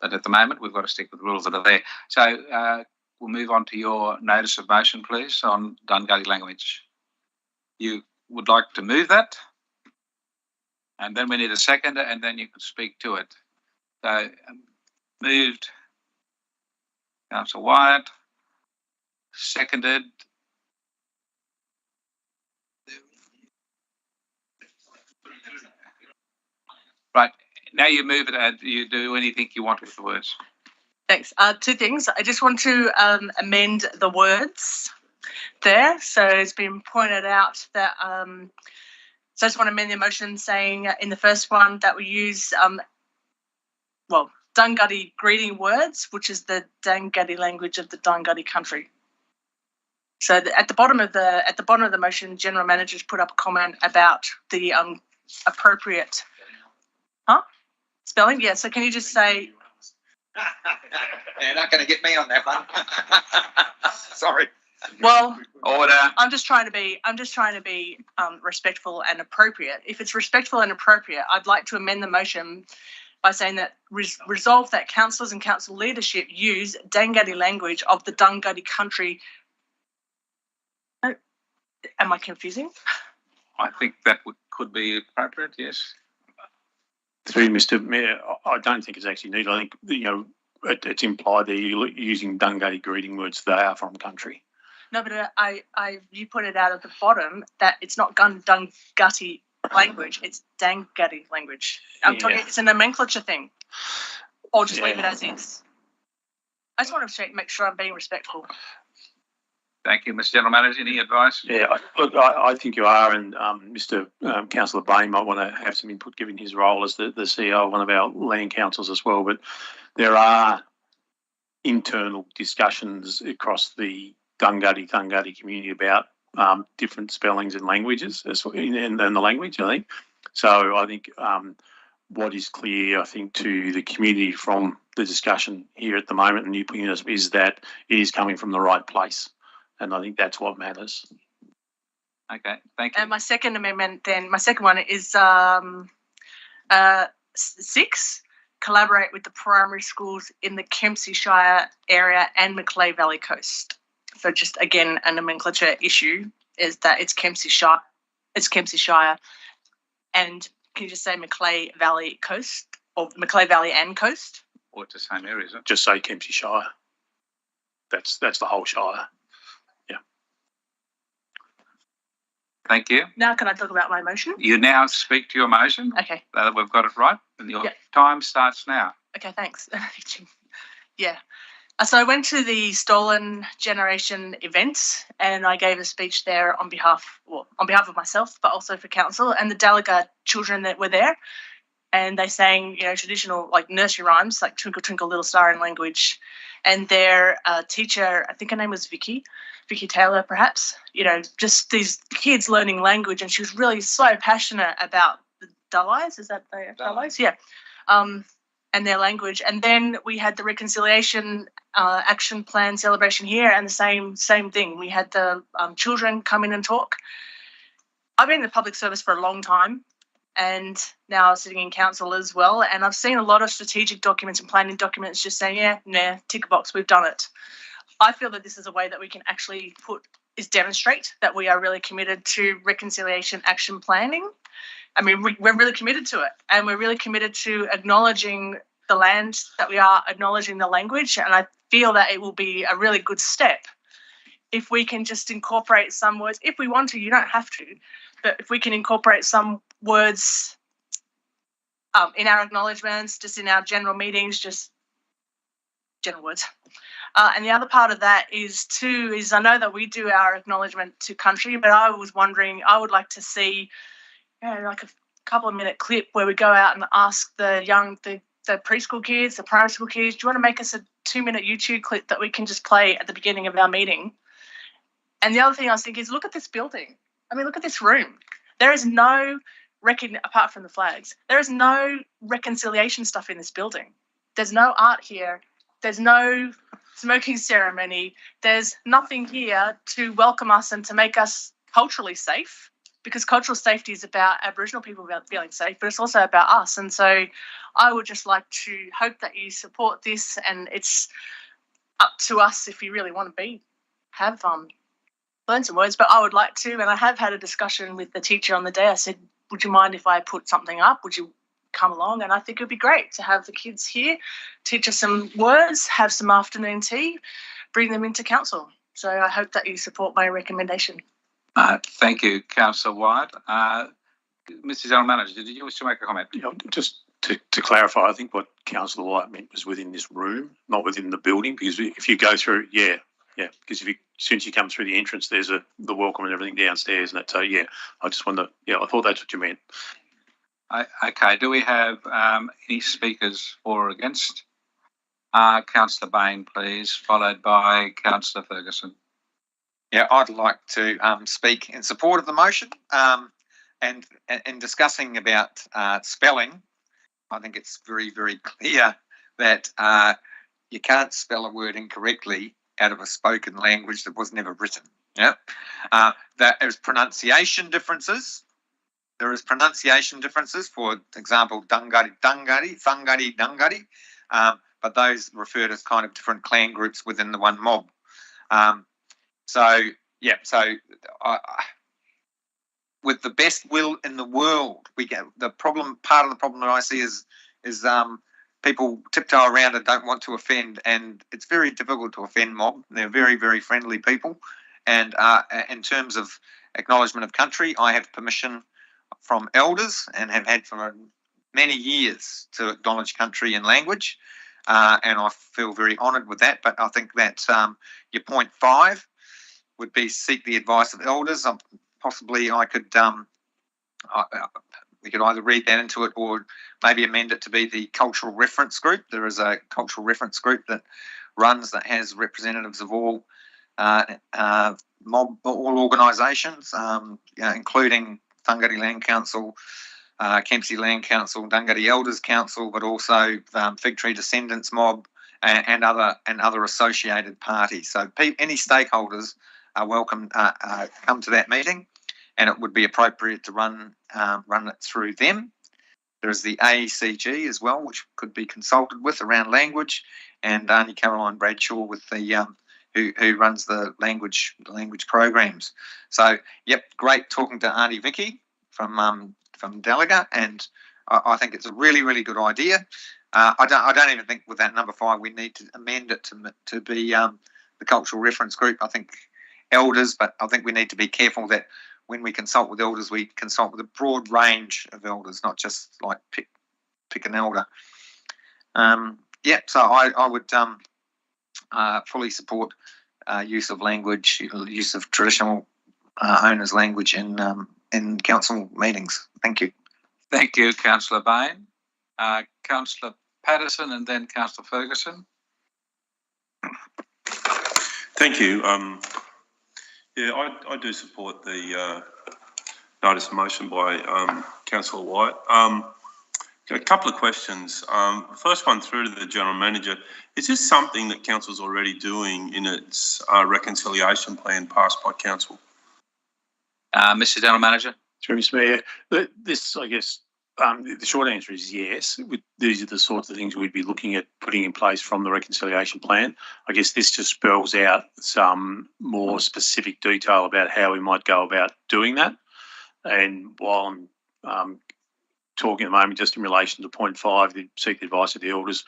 But at the moment, we've got to stick with the rules that are there. So we'll move on to your notice of motion, please, on Dhungutti Language. You would like to move that? And then we need a seconder, and then you can speak to it. So moved, Councillor White, seconded. Right, now you move it and you do anything you want with the words. Thanks. Two things. I just want to amend the words there. So it's been pointed out that, so I just want to amend the motion saying in the first one that we use, Dhungutti greeting words, which is the Dhungutti language of the Dhungutti country. So at the bottom of the motion, General Manager's put up a comment about the appropriate spelling. Yeah. So can you just say? You're not going to get me on that one. Sorry. Well, Order. I'm just trying to be respectful and appropriate. If it's respectful and appropriate, I'd like to amend the motion by saying that resolve that councillors and council leadership use Dhungutti language of the Dhungutti country. Oh, am I confusing? I think that could be appropriate. Yes. Through Mr. Mayor, I don't think it's actually needed. I think it's implied that you're using Dhungutti greeting words. They are from country. No, but you put it out at the bottom that it's not Dhungutti language, it's Dhungutti language. I'm talking, it's a nomenclature thing. Or just leave it as is. I just want to make sure I'm being respectful. Thank you, Mr. General Manager. Any advice? Yeah, look, I think you are, and Mr. Councillor Bain might want to have some input given his role as the CEO of one of our land councils as well. But there are internal discussions across the Dhungutti community about different spellings and languages and the language, I think. So I think what is clear, I think, to the community from the discussion here at the moment and you putting us is that it is coming from the right place. And I think that's what matters. Okay, thank you. And my second amendment then, my second one is 6, collaborate with the primary schools in the Kempsey Shire area and Macleay Valley coast. So just again, a nomenclature issue is that it's Kempsey Shire, and can you just say Macleay Valley coast or Macleay Valley and coast? Or it's the same area, is it? Just say Kempsey Shire. That's the whole Shire. Yeah. Thank you. Now can I talk about my motion? You now speak to your motion. Okay. We've got it right. And your time starts now. Okay, thanks. Yeah. So I went to the Stolen Generation event and I gave a speech there on behalf of myself, but also for council and the delegate children that were there. And they sang, traditional like nursery rhymes, like Twinkle Twinkle Little Star in language. And their teacher, I think her name was Vicky Taylor, perhaps, just these kids learning language. And she was really so passionate about the Dalais. Is that the Dalais? Yeah. And their language. And then we had the reconciliation action plan celebration here and the same thing. We had the children come in and talk. I've been in the public service for a long time and now sitting in council as well. And I've seen a lot of strategic documents and planning documents just saying, tick a box, we've done it. I feel that this is a way that we can actually demonstrate that we are really committed to reconciliation action planning. I mean, we're really committed to it and we're really committed to acknowledging the land, that we are acknowledging the language. And I feel that it will be a really good step if we can just incorporate some words. If we want to, you don't have to, but if we can incorporate some words in our acknowledgements, just in our general meetings, just general words. And the other part of that is I know that we do our acknowledgement to country, but I was wondering, I would like to see like a couple of minute clip where we go out and ask the preschool kids, the primary school kids, do you want to make us a 2-minute YouTube clip that we can just play at the beginning of our meeting? And the other thing I was thinking is look at this building. I mean, look at this room. There is no apart from the flags, there is no reconciliation stuff in this building. There's no art here. There's no smoking ceremony. There's nothing here to welcome us and to make us culturally safe. Because cultural safety is about Aboriginal people feeling safe, but it's also about us. And so I would just like to hope that you support this, and it's up to us if you really want to have learn some words. But I would like to, and I have had a discussion with the teacher on the day. I said, would you mind if I put something up? Would you come along? And I think it would be great to have the kids here, teach us some words, have some afternoon tea, bring them into council. So I hope that you support my recommendation. Thank you, Councillor White. Mr. General Manager, did you wish to make a comment? Just to clarify, I think what Councillor White meant was within this room, not within the building, because if you go through, because as soon as you come through the entrance, there's the welcome and everything downstairs, and that. So I just wanted to, I thought that's what you meant. Okay, do we have any speakers for or against? Councillor Bain, please, followed by Councillor Ferguson. Yeah, I'd like to speak in support of the motion. And in discussing about spelling, I think it's very, very clear that you can't spell a word incorrectly out of a spoken language that was never written. Yeah, there is pronunciation differences. There is pronunciation differences. For example, Dhungutti, Dhungutti, but those refer to kind of different clan groups within the one mob. So with the best will in the world, we get the problem. Part of the problem that I see is people tiptoe around and don't want to offend, and it's very difficult to offend mob. They're very, very friendly people, and in terms of acknowledgement of country, I have permission from elders and have had for many years to acknowledge country and language, and I feel very honoured with that. But I think that your point 5 would be seek the advice of elders. Possibly I could we could either read that into it or maybe amend it to be the cultural reference group. There is a cultural reference group that runs that has representatives of all organisations, including Dhungutti Land Council, Kempsey Land Council, Dhungutti Elders Council, but also Fig Tree Descendants Mob and other associated parties. So any stakeholders are welcome come to that meeting, and it would be appropriate to run it through them. There is the AECG as well, which could be consulted with around language, and Auntie Caroline Bradshaw with the who runs the language programs. So, yep, great talking to Auntie Vicky from Delegate, and I think it's a really, really good idea. I don't even think with that number 5 we need to amend it to be the cultural reference group. I think elders, but I think we need to be careful that when we consult with elders, we consult with a broad range of elders, not just like pick an elder. So I would fully support use of language, use of traditional owners' language in council meetings. Thank you. Thank you, Councillor Bain. Councillor Patterson and then Councillor Ferguson. Thank you. I do support the notice of motion by Councillor White. A couple of questions. First one through to the General Manager. Is this something that Council's already doing in its reconciliation plan passed by Council? Mr. General Manager. Through Mr. Mayor, this, I guess, the short answer is yes. These are the sorts of things we'd be looking at putting in place from the reconciliation plan. I guess this just spells out some more specific detail about how we might go about doing that. And while I'm talking at the moment just in relation to point 5, the seek the advice of the elders,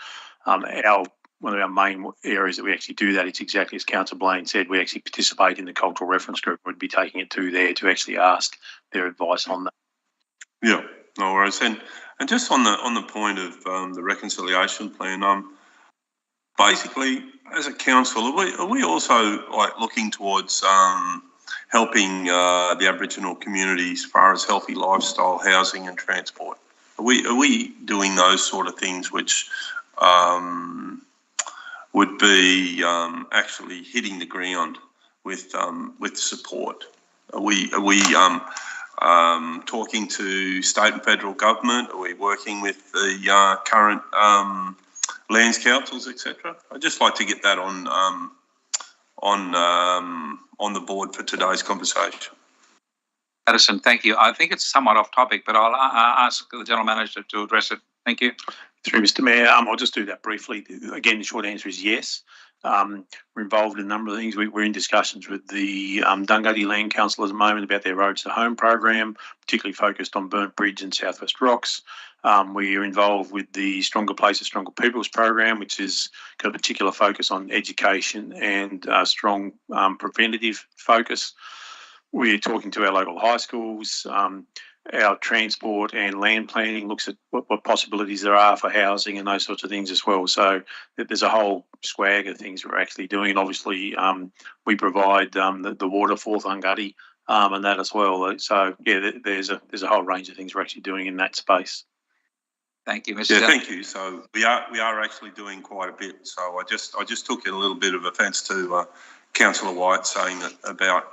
one of our main areas that we actually do that, it's exactly as Councillor Blaine said, we actually participate in the cultural reference group. We'd be taking it to there to actually ask their advice on that. Yeah, no worries. And just on the point of the reconciliation plan, basically as a council, are we also like looking towards helping the Aboriginal community as far as healthy lifestyle, housing and transport? Are we doing those sort of things which would be actually hitting the ground with support? Are we talking to state and federal government? Are we working with the current lands councils, etc.? I'd just like to get that on the board for today's conversation. Addison, thank you. I think it's somewhat off topic, but I'll ask the General Manager to address it. Thank you. Through Mr. Mayor, I'll just do that briefly. Again, the short answer is yes. We're involved in a number of things. We're in discussions with the Dhungutti Land Council at the moment about their Roads to Home program, particularly focused on Burnt Bridge and Southwest Rocks. We are involved with the Stronger Places, Stronger Peoples program, which has got a particular focus on education and strong preventative focus. We're talking to our local high schools. Our transport and land planning looks at what possibilities there are for housing and those sorts of things as well. So there's a whole swag of things we're actually doing. And obviously, we provide the water for Dhungutti and that as well. So yeah, there's a whole range of things we're actually doing in that space. Thank you, Mr. Yeah, thank you. So we are actually doing quite a bit. So I just took a little bit of offence to Councillor White saying that about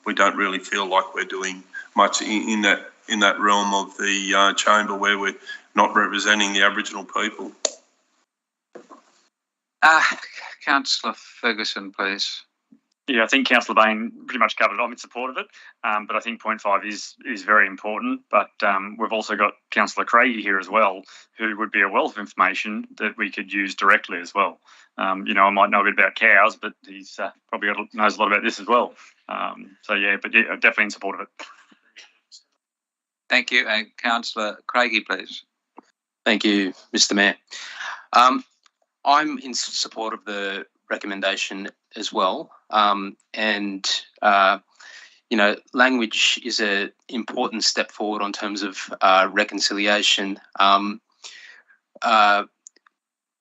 we don't really feel like we're doing much in that realm of the chamber where we're not representing the Aboriginal people. Councillor Ferguson, please. Yeah, I think Councillor Bain pretty much covered it. I'm in support of it, but I think point 5 is very important. But we've also got Councillor Craigie here as well, who would be a wealth of information that we could use directly as well. I might know a bit about cows, but he's probably knows a lot about this as well. So yeah, definitely in support of it. Thank you. And Councillor Craigie, please. Thank you, Mr. Mayor. I'm in support of the recommendation as well. Language is an important step forward on terms of reconciliation.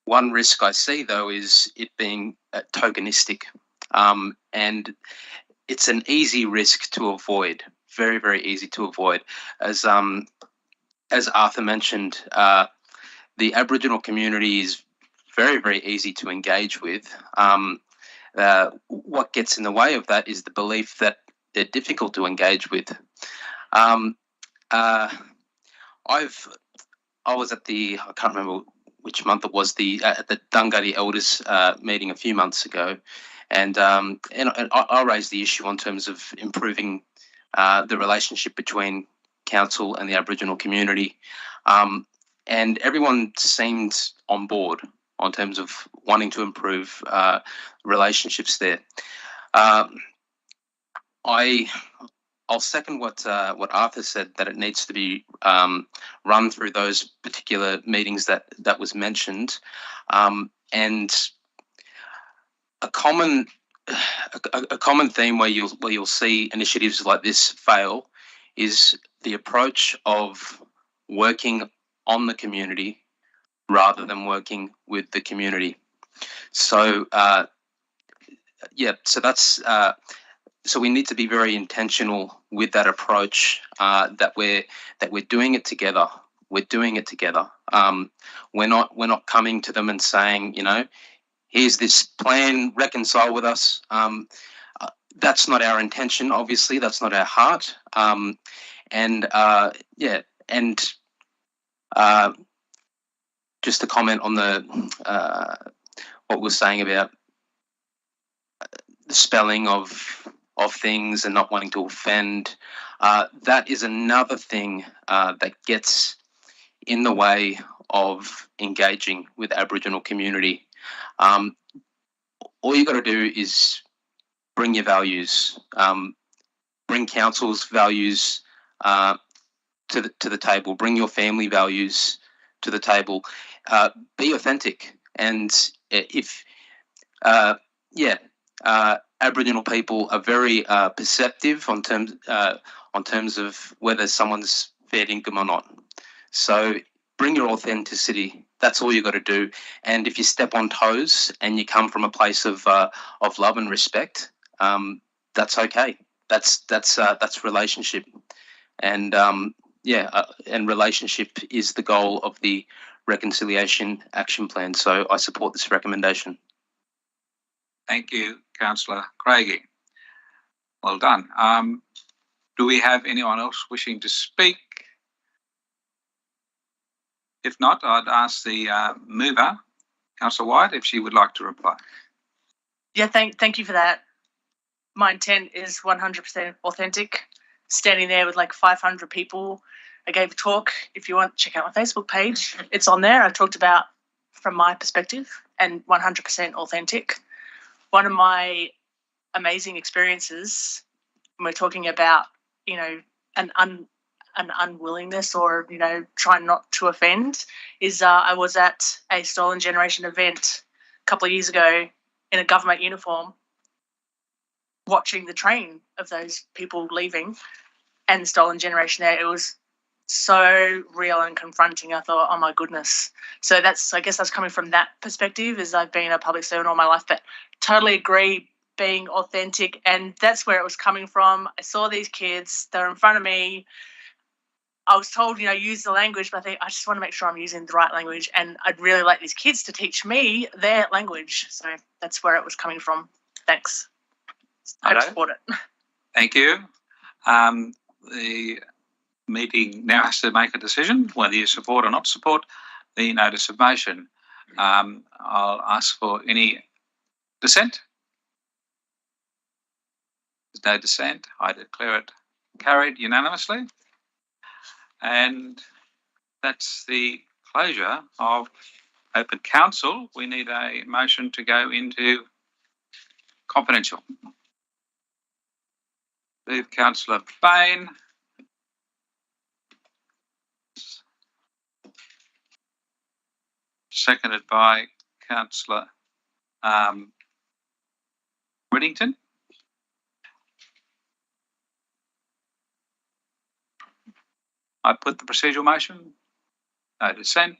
One risk I see, though, is it being tokenistic, and it's an easy risk to avoid. Very, very easy to avoid. As Arthur mentioned, the Aboriginal community is very, very easy to engage with. What gets in the way of that is the belief that they're difficult to engage with. I was at I can't remember which month it was, at the Dhungutti Elders meeting a few months ago, and I raised the issue on terms of improving the relationship between council and the Aboriginal community, and everyone seemed on board on terms of wanting to improve relationships there. I'll second what Arthur said, that it needs to be run through those particular meetings that was mentioned, and a common theme where you'll see initiatives like this fail is the approach of working on the community rather than working with the community. So so we need to be very intentional with that approach, that we're doing it together. We're doing it together. We're not coming to them and saying, here's this plan, reconcile with us. That's not our intention, obviously. That's not our heart. Just to comment on what we're saying about the spelling of things and not wanting to offend, that is another thing that gets in the way of engaging with Aboriginal community. All you got to do is bring your values, bring council's values to the table, bring your family values to the table, be authentic, and Aboriginal people are very perceptive on terms of whether someone's fair income or not. So bring your authenticity. That's all you got to do. And if you step on toes and you come from a place of love and respect, that's okay. That's relationship. And and relationship is the goal of the Reconciliation Action Plan. So I support this recommendation. Thank you, Councillor Craigie. Well done. Do we have anyone else wishing to speak? If not, I'd ask the mover, Councillor White, if she would like to reply. Yeah, thank you for that. My intent is 100% authentic. Standing there with like 500 people, I gave a talk. If you want, check out my Facebook page. It's on there. I talked about from my perspective and 100% authentic. One of my amazing experiences when we're talking about, an unwillingness or, trying not to offend is I was at a Stolen Generation event a couple of years ago in a government uniform, watching the train of those people leaving and the Stolen Generation there. It was so real and confronting. I thought, oh my goodness. So I guess that's coming from that perspective, as I've been a public servant all my life, but totally agree being authentic, and that's where it was coming from. I saw these kids, they were in front of me. I was told, use the language, but I think I just want to make sure I'm using the right language, and I'd really like these kids to teach me their language. So that's where it was coming from. Thanks. I support it. Thank you. The meeting now has to make a decision whether you support or not support the notice of motion. I'll ask for any dissent. There's no dissent. I declare it carried unanimously. And that's the closure of open council. We need a motion to go into confidential. Move Councillor Bain. Seconded by Councillor Whittington. I put the procedural motion. No dissent.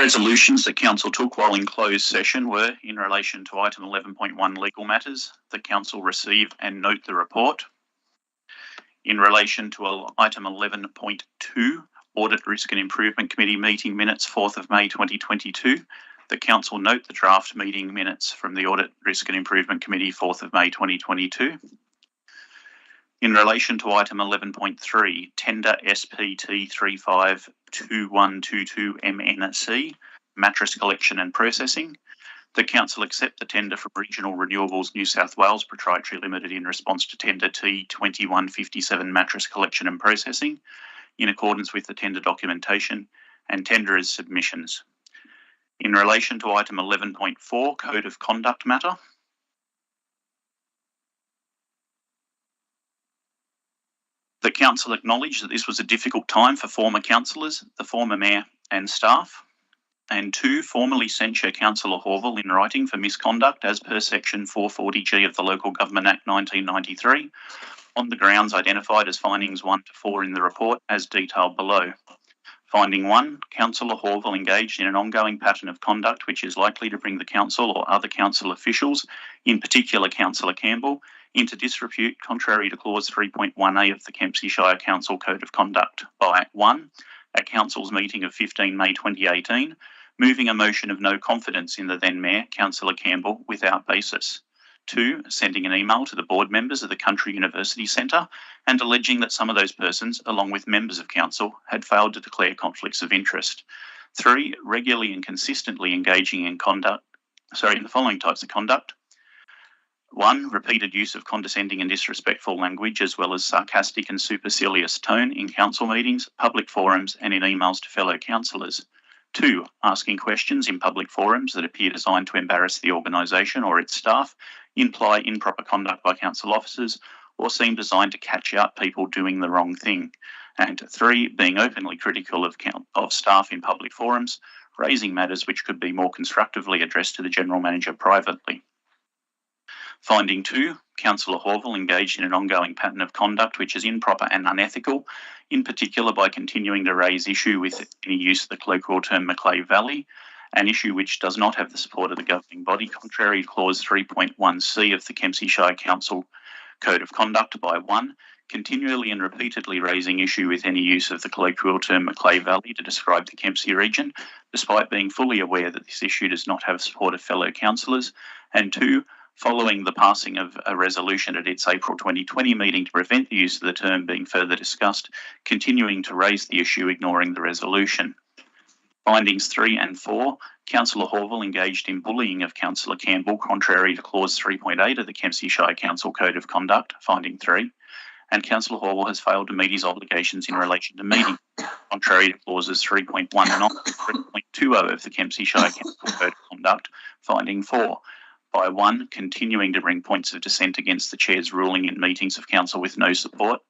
resolutions that Council took while in closed session were in relation to item 11.1 legal matters, the Council receive and note the report. In relation to item 11.2, Audit Risk and Improvement Committee meeting minutes 4th of May 2022, the Council note the draft meeting minutes from the Audit Risk and Improvement Committee 4th of May 2022. In relation to item 11.3, tender SPT 352122 MNC, mattress collection and processing, the Council accept the tender from Regional Renewables New South Wales Proprietary Limited in response to tender T2157 mattress collection and processing in accordance with the tender documentation and tenderers' submissions. In relation to item 11.4, Code of Conduct matter, the Council acknowledged that this was a difficult time for former councillors, the former mayor and staff, and 2, formally censure Councillor Horville in writing for misconduct as per section 440G of the Local Government Act 1993 on the grounds identified as findings 1 to 4 in the report as detailed below. Finding 1, Councillor Horville engaged in an ongoing pattern of conduct which is likely to bring the council or other council officials, in particular Councillor Campbell, into disrepute contrary to clause 3.1a of the Kempsey Shire Council Code of Conduct by 1, at Council's meeting of 15 May 2018, moving a motion of no confidence in the then Mayor, Councillor Campbell, without basis. 2, sending an email to the board members of the Country University Centre and alleging that some of those persons, along with members of Council, had failed to declare conflicts of interest. 3, regularly and consistently engaging in the following types of conduct. 1, repeated use of condescending and disrespectful language as well as sarcastic and supercilious tone in council meetings, public forums and in emails to fellow councillors. 2, asking questions in public forums that appear designed to embarrass the organisation or its staff, imply improper conduct by council officers or seem designed to catch out people doing the wrong thing. And 3, being openly critical of staff in public forums, raising matters which could be more constructively addressed to the General Manager privately. Finding 2, Councillor Horville engaged in an ongoing pattern of conduct which is improper and unethical, in particular by continuing to raise issue with any use of the colloquial term Macleay Valley, an issue which does not have the support of the governing body, contrary to clause 3.1c of the Kempsey Shire Council Code of Conduct by 1, continually and repeatedly raising issue with any use of the colloquial term Macleay Valley to describe the Kempsey region, despite being fully aware that this issue does not have support of fellow councillors, and 2, following the passing of a resolution at its April 2020 meeting to prevent the use of the term being further discussed, continuing to raise the issue, ignoring the resolution. Findings 3 and 4, Councillor Horville engaged in bullying of Councillor Campbell, contrary to clause 3.8 of the Kempsey Shire Council Code of Conduct, finding 3, and Councillor Horville has failed to meet his obligations in relation to meeting, contrary to clauses 3.1 and 3.20 of the Kempsey Shire Council Code of Conduct, finding 4, by 1, continuing to bring points of dissent against the Chair's ruling in meetings of Council with no support,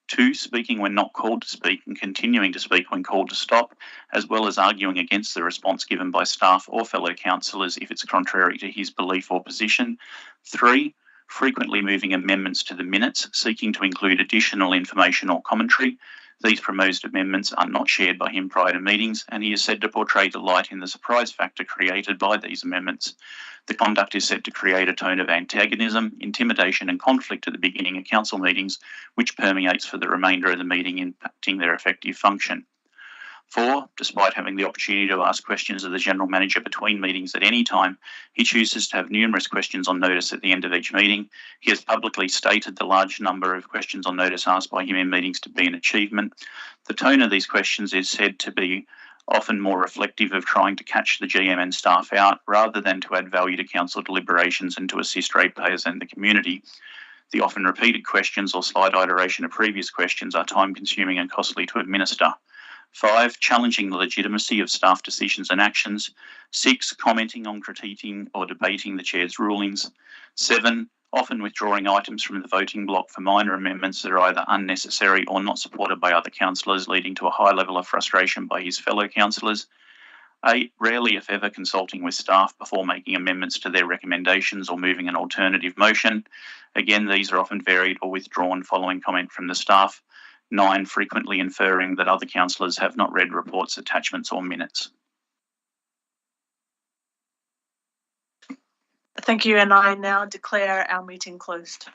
2, speaking when not called to speak and continuing to speak when called to stop, as well as arguing against the response given by staff or fellow councillors if it's contrary to his belief or position, 3, frequently moving amendments to the minutes, seeking to include additional information or commentary. These proposed amendments are not shared by him prior to meetings, and he is said to portray delight in the surprise factor created by these amendments. The conduct is said to create a tone of antagonism, intimidation and conflict at the beginning of council meetings, which permeates for the remainder of the meeting, impacting their effective function. 4, despite having the opportunity to ask questions of the General Manager between meetings at any time, he chooses to have numerous questions on notice at the end of each meeting. He has publicly stated the large number of questions on notice asked by him in meetings to be an achievement. The tone of these questions is said to be often more reflective of trying to catch the GM and staff out rather than to add value to council deliberations and to assist ratepayers and the community. The often repeated questions or slight iteration of previous questions are time-consuming and costly to administer. 5, challenging the legitimacy of staff decisions and actions. 6, commenting on, critiquing or debating the Chair's rulings. 7, often withdrawing items from the voting block for minor amendments that are either unnecessary or not supported by other councillors, leading to a high level of frustration by his fellow councillors. 8, rarely if ever consulting with staff before making amendments to their recommendations or moving an alternative motion. Again, these are often varied or withdrawn following comment from the staff. 9, frequently inferring that other councillors have not read reports, attachments or minutes. Thank you, and I now declare our meeting closed.